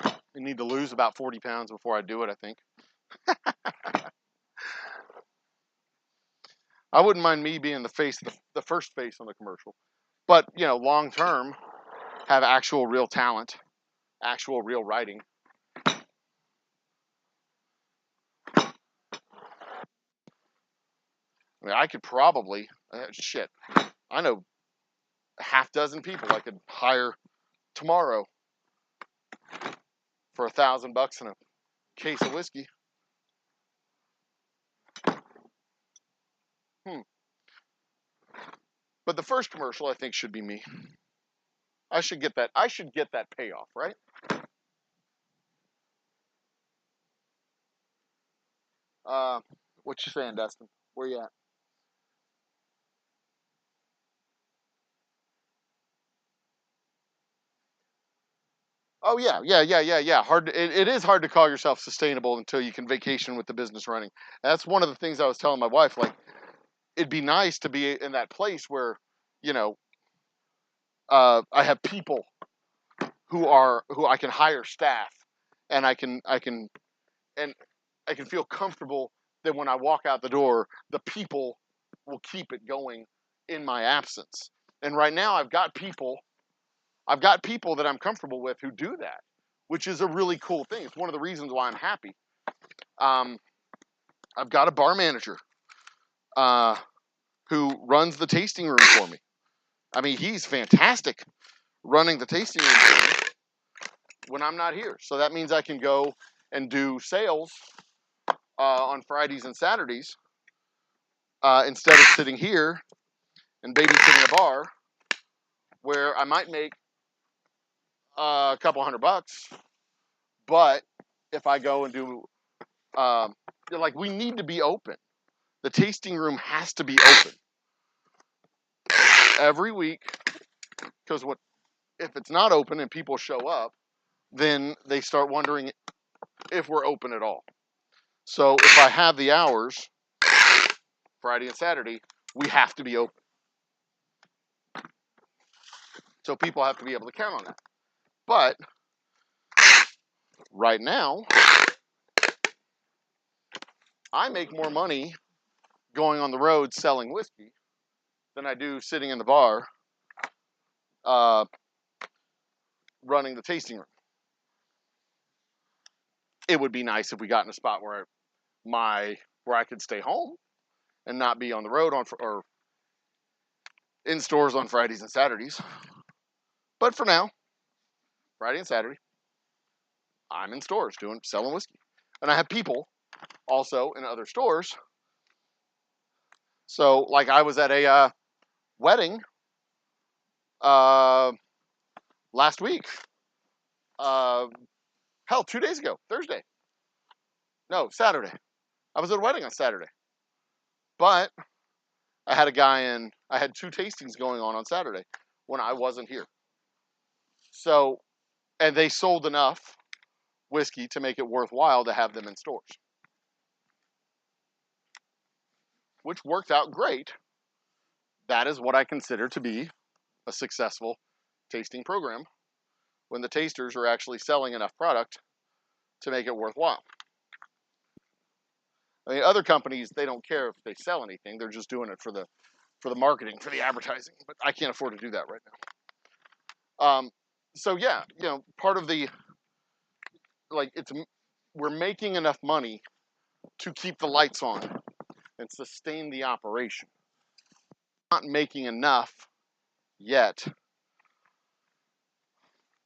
I need to lose about 40 pounds before I do it, I think. I wouldn't mind me being the face, the first face on the commercial. But, you know, long term, have actual real talent, actual real writing. I mean, I could probably, I know a half dozen people I could hire tomorrow for $1,000 and a case of whiskey. But the first commercial, I think, should be me. I should get that. I should get that payoff, right? What you saying, Dustin? Where you at? Oh yeah. Hard. It is hard to call yourself sustainable until you can vacation with the business running. That's one of the things I was telling my wife. Like, it'd be nice to be in that place where, you know, I have people who I can hire staff, and and I can feel comfortable that when I walk out the door, the people will keep it going in my absence. And right now, I've got people that I'm comfortable with who do that, which is a really cool thing. It's one of the reasons why I'm happy. Um, I've got a bar manager uh, who runs the tasting room for me. I mean, he's fantastic running the tasting room for me when I'm not here. So that means I can go and do sales on Fridays and Saturdays instead of sitting here and babysitting a bar where I might make a couple $100. But if I go and do, like, we need to be open. The tasting room has to be open every week, because what if it's not open and people show up, then they start wondering if we're open at all. So if I have the hours, Friday and Saturday, we have to be open. So people have to be able to count on that. But right now, I make more money going on the road selling whiskey than I do sitting in the bar uh, running the tasting room. It would be nice if we got in a spot where I could stay home and not be on the road or in stores on Fridays and Saturdays. But for now, Friday and Saturday, I'm in stores selling whiskey, and I have people also in other stores. So, like, I was at a wedding uh, last week. Uh, hell, 2 days ago, Thursday. No, Saturday. I was at a wedding on Saturday, but I had I had 2 tastings going on Saturday when I wasn't here. So, and they sold enough whiskey to make it worthwhile to have them in stores, which worked out great. That is what I consider to be a successful tasting program, when the tasters are actually selling enough product to make it worthwhile. I mean, other companies, they don't care if they sell anything. They're just doing it for the marketing, for the advertising. But I can't afford to do that right now. So yeah, part of the, like, we're making enough money to keep the lights on and sustain the operation. Not making enough yet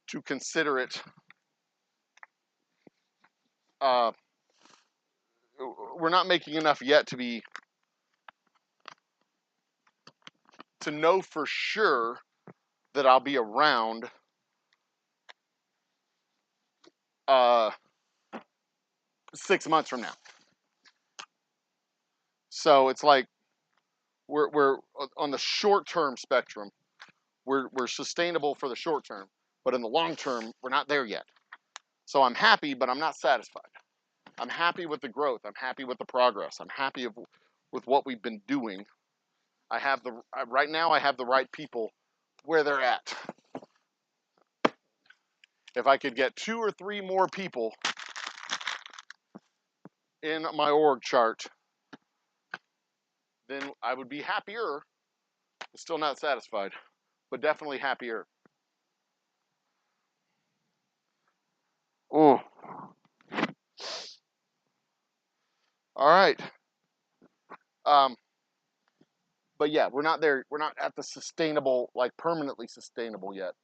to consider it. We're not making enough yet to know for sure that I'll be around 6 months from now. So it's like we're on the short-term spectrum. We're sustainable for the short term, but in the long term, we're not there yet. So I'm happy, but I'm not satisfied. I'm happy with the growth. I'm happy with the progress. I'm happy with what we've been doing. Right now I have the right people where they're at. If I could get 2 or 3 more people in my org chart, then I would be happier. Still not satisfied, but definitely happier. Oh. All right. But yeah, we're not there. We're not at the sustainable, like permanently sustainable yet.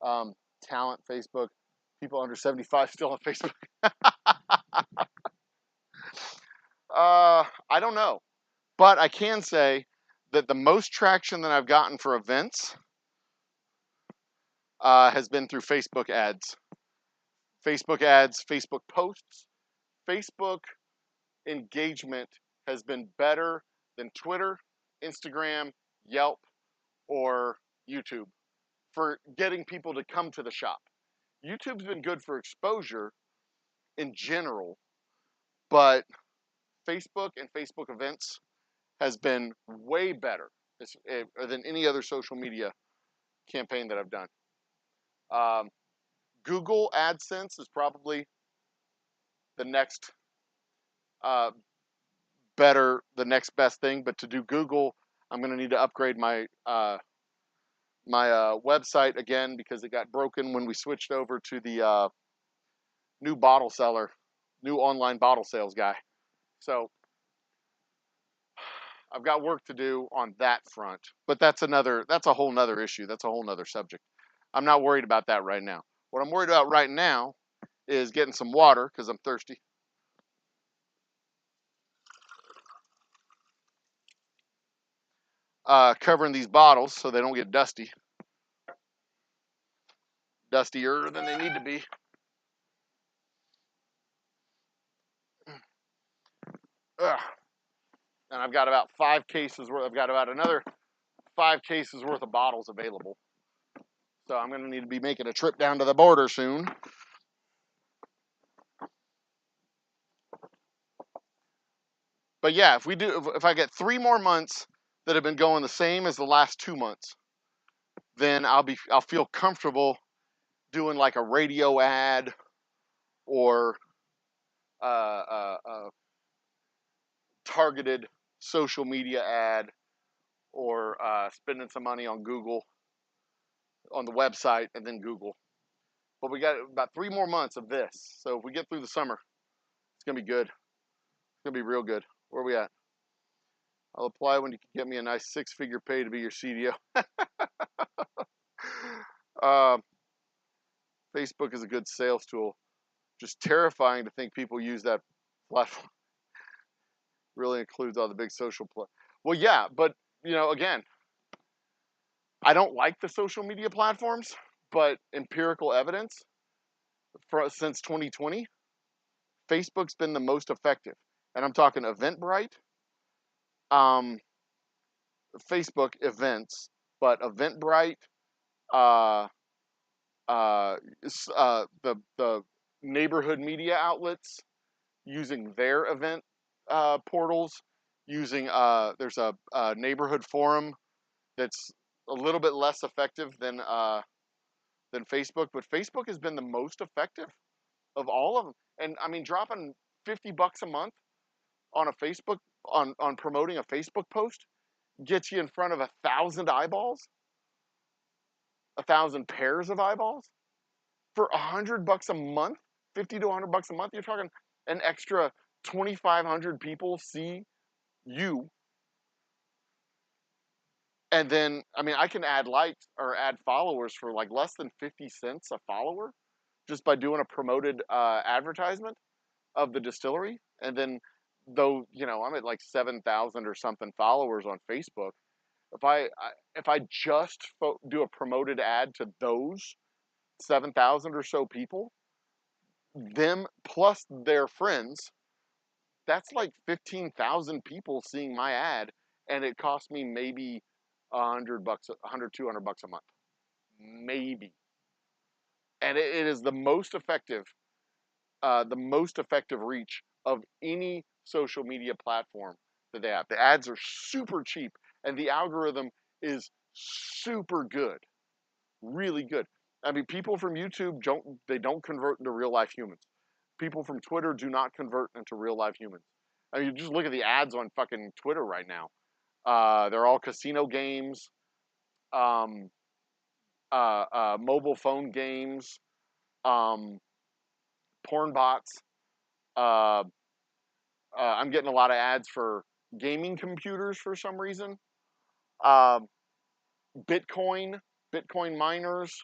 Talent, Facebook, people under 75 still on Facebook. I don't know, but I can say that the most traction that I've gotten for events has been through Facebook ads. Facebook ads, Facebook posts, Facebook engagement has been better than Twitter, Instagram, Yelp, or YouTube for getting people to come to the shop. YouTube's been good for exposure in general, but Facebook and Facebook events has been way better than any other social media campaign that I've done. Google AdSense is probably the next the next best thing. But to do Google, I'm going to need to upgrade my website again because it got broken when we switched over to the new bottle seller, new online bottle sales guy. So I've got work to do on that front, but that's a whole nother issue. That's a whole nother subject. I'm not worried about that right now. What I'm worried about right now is getting some water because I'm thirsty. Covering these bottles so they don't get dusty. Dustier than they need to be. Ugh. And I've got about 5 cases worth. I've got about another 5 cases worth of bottles available. So I'm going to need to be making a trip down to the border soon. But yeah, if I get 3 more months that have been going the same as the last 2 months, then I'll feel comfortable doing like a radio ad or targeted social media ad or spending some money on Google, on the website, and then Google. But we got about 3 more months of this. So if we get through the summer, it's going to be good. It's going to be real good. Where are we at? I'll apply when you can get me a nice 6-figure pay to be your CDO. Facebook is a good sales tool. Just terrifying to think people use that platform. Really includes all the big social Well, yeah, but again, I don't like the social media platforms, but empirical evidence since 2020, Facebook's been the most effective. And I'm talking Eventbrite, Facebook events, but Eventbrite, the neighborhood media outlets using their event portals, using there's a neighborhood forum that's a little bit less effective than than Facebook, but Facebook has been the most effective of all of them. And I mean, dropping $50 a month on a Facebook on promoting a Facebook post gets you in front of 1,000 eyeballs, 1,000 pairs of eyeballs for $100 a month, 50 to $100 a month. You're talking an extra 2,500 people see you. And then, I mean, I can add likes or add followers for like less than 50 cents a follower just by doing a promoted advertisement of the distillery. And then, though, you know, I'm at like 7,000 or something followers on Facebook. If I just do a promoted ad to those 7,000 or so people, them plus their friends, that's like 15,000 people seeing my ad, and it cost me maybe $100, $200 a month, maybe. And it is the most effective reach of any social media platform that they have. The ads are super cheap, and the algorithm is super good, really good. I mean, people from YouTube don't convert into real life humans. People from Twitter do not convert into real life humans. I mean, just look at the ads on fucking Twitter right now. They're all casino games, um, mobile phone games, um, porn bots. Uh, I'm getting a lot of ads for gaming computers for some reason. Uh, Bitcoin, Bitcoin miners,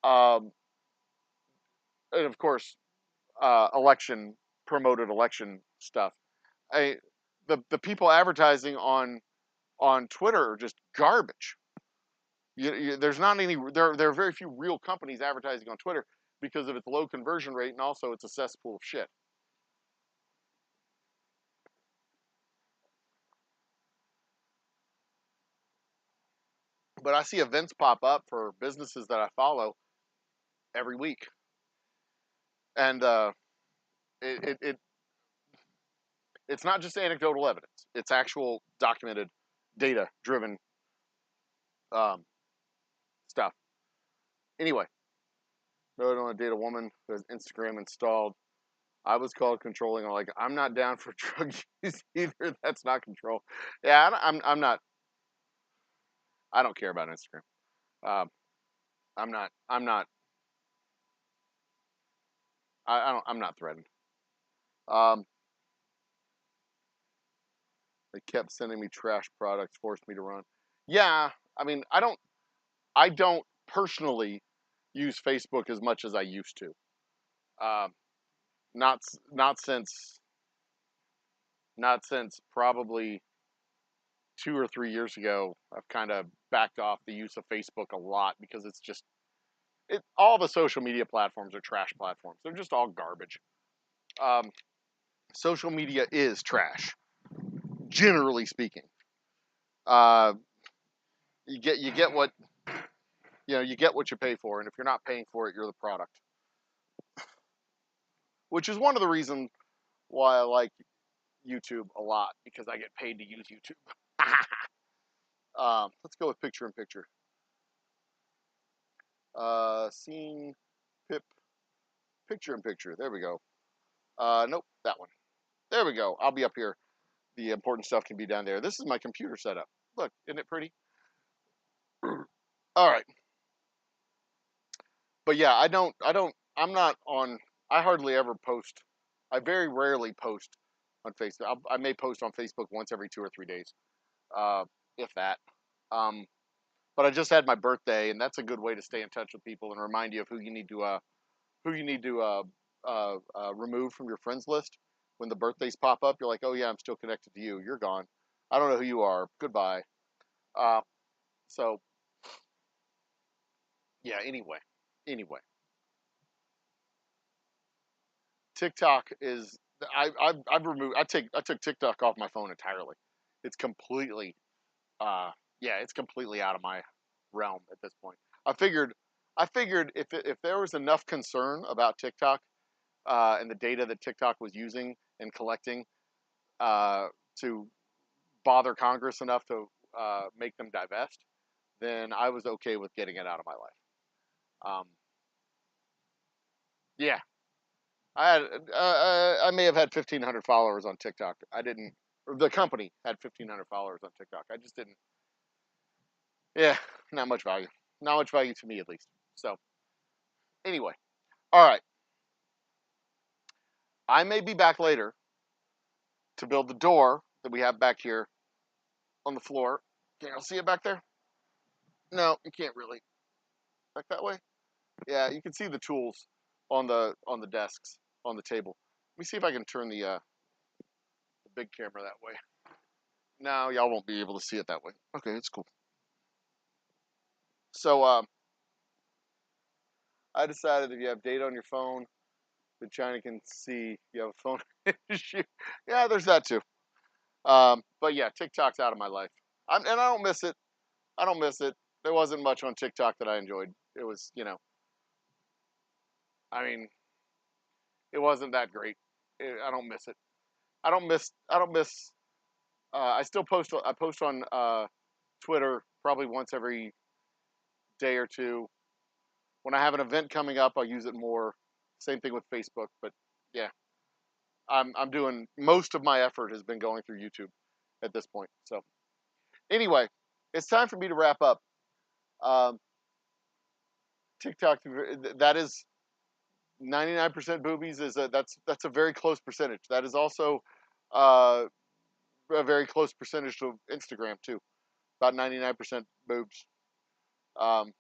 um, and of course, promoted election stuff. I, the people advertising on Twitter are just garbage. There's not any. There are very few real companies advertising on Twitter because of its low conversion rate, and also it's a cesspool of shit. But I see events pop up for businesses that I follow every week, and it, it, it it's not just anecdotal evidence; it's actual documented, data driven um, stuff. Anyway, no, I don't want to date a woman who has Instagram installed. I was called controlling. I'm like, I'm not down for drug use either. That's not control. Yeah, I'm not. I don't care about Instagram. Um, I'm not. I'm not. I don't. I'm not threatened. Um, they kept sending me trash products, forced me to run. Yeah, I mean, I don't personally use Facebook as much as I used to. Um, not since probably 2 or 3 years ago. I've kind of backed off the use of Facebook a lot because it's just all the social media platforms are trash platforms. They're just all garbage. Um, Social media is trash, generally speaking. Uh, you get what you get what you pay for, and if you're not paying for it, you're the product. Which is one of the reasons why I like YouTube a lot, because I get paid to use YouTube. Let's go with picture in picture. Scene, pip, picture in picture. There we go. Nope, that one. There we go. I'll be up here. The important stuff can be down there. This is my computer setup. Look, isn't it pretty? All right. But yeah, I'm not on, I hardly ever post. I very rarely post on Facebook. I may post on Facebook once every 2 or 3 days, uh, if that. Um, but I just had my birthday, and that's a good way to stay in touch with people and remind you of who you need to remove from your friends list. When the birthdays pop up, you're like, oh yeah, I'm still connected to you. You're gone. I don't know who you are. Goodbye. Uh, so yeah. Anyway, TikTok is I've removed I took TikTok off my phone entirely. It's completely yeah, it's completely out of my realm at this point. I figured if there was enough concern about TikTok and the data that TikTok was using and collecting to bother Congress enough to make them divest, then I was okay with getting it out of my life. Yeah, I may have had 1,500 followers on TikTok. I didn't. Or the company had 1,500 followers on TikTok. I just didn't. Yeah, not much value. Not much value to me, at least. So anyway, all right. I may be back later to build the door that we have back here on the floor. Can you see it back there? No, you can't really. Back that way? Yeah, you can see the tools on the desks on the table. Let me see if I can turn the big camera that way. No, y'all won't be able to see it that way. Okay, it's cool. So I decided if you have data on your phone, that China can see you have a phone issue. Yeah, there's that too. But yeah, TikTok's out of my life, and I don't miss it. I don't miss it. There wasn't much on TikTok that I enjoyed. It was, I mean, it wasn't that great. I don't miss it. I don't miss. I don't miss. I still post. I post on Twitter probably once every day or two. When I have an event coming up, I'll use it more. Same thing with Facebook. But yeah, I'm doing most of my effort has been going through YouTube at this point. So anyway, it's time for me to wrap up. Um, TikTok, that is 99% boobies is that's a very close percentage. That is also uh, a very close percentage to Instagram too. About 99% boobs. Um,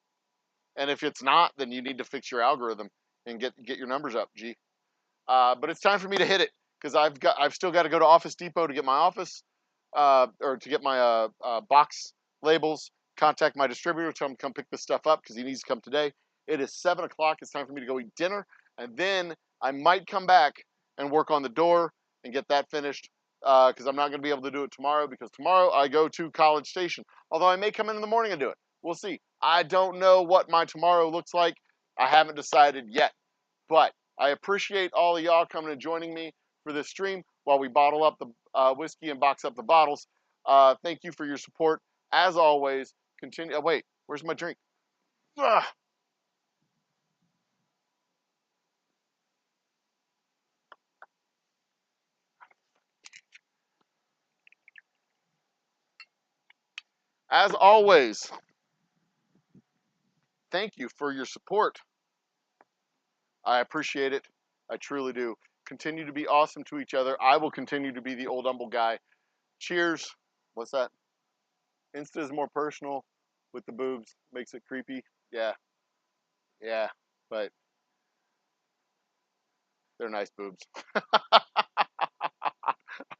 and if it's not, then you need to fix your algorithm and get your numbers up. G. But it's time for me to hit it because I've still got to go to Office Depot to get my office or to get my box labels. Contact my distributor, tell him to come pick this stuff up because he needs to come today. It is 7 o'clock. It's time for me to go eat dinner, and then I might come back and work on the door and get that finished because I'm not going to be able to do it tomorrow because tomorrow I go to College Station. Although I may come in the morning and do it. We'll see. I don't know what my tomorrow looks like. I haven't decided yet, but I appreciate all of y'all coming and joining me for this stream while we bottle up the whiskey and box up the bottles. Thank you for your support. As always, continue. Oh, wait, where's my drink? Ugh. As always, thank you for your support. I appreciate it. I truly do. Continue to be awesome to each other. I will continue to be the old humble guy. Cheers. What's that? Insta is more personal with the boobs. Makes it creepy. Yeah. Yeah. But they're nice boobs. I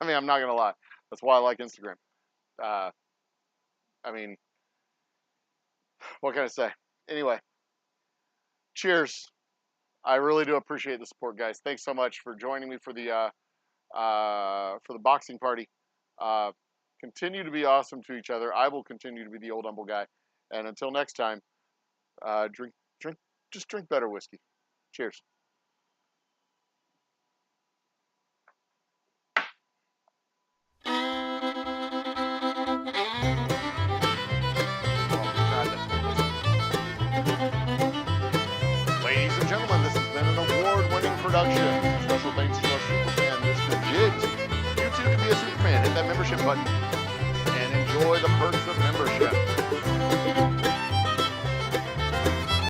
mean, I'm not going to lie. That's why I like Instagram. I mean, what can I say? Anyway, cheers. I really do appreciate the support, guys. Thanks so much for joining me for the boxing party. Continue to be awesome to each other. I will continue to be the old humble guy. And until next time, just drink better whiskey. Cheers. Ladies and gentlemen, this has been an award-winning production. Special thanks to our superfan, Mr. Jiggs. You too can be a superfan. Hit that membership button and enjoy the perks of membership.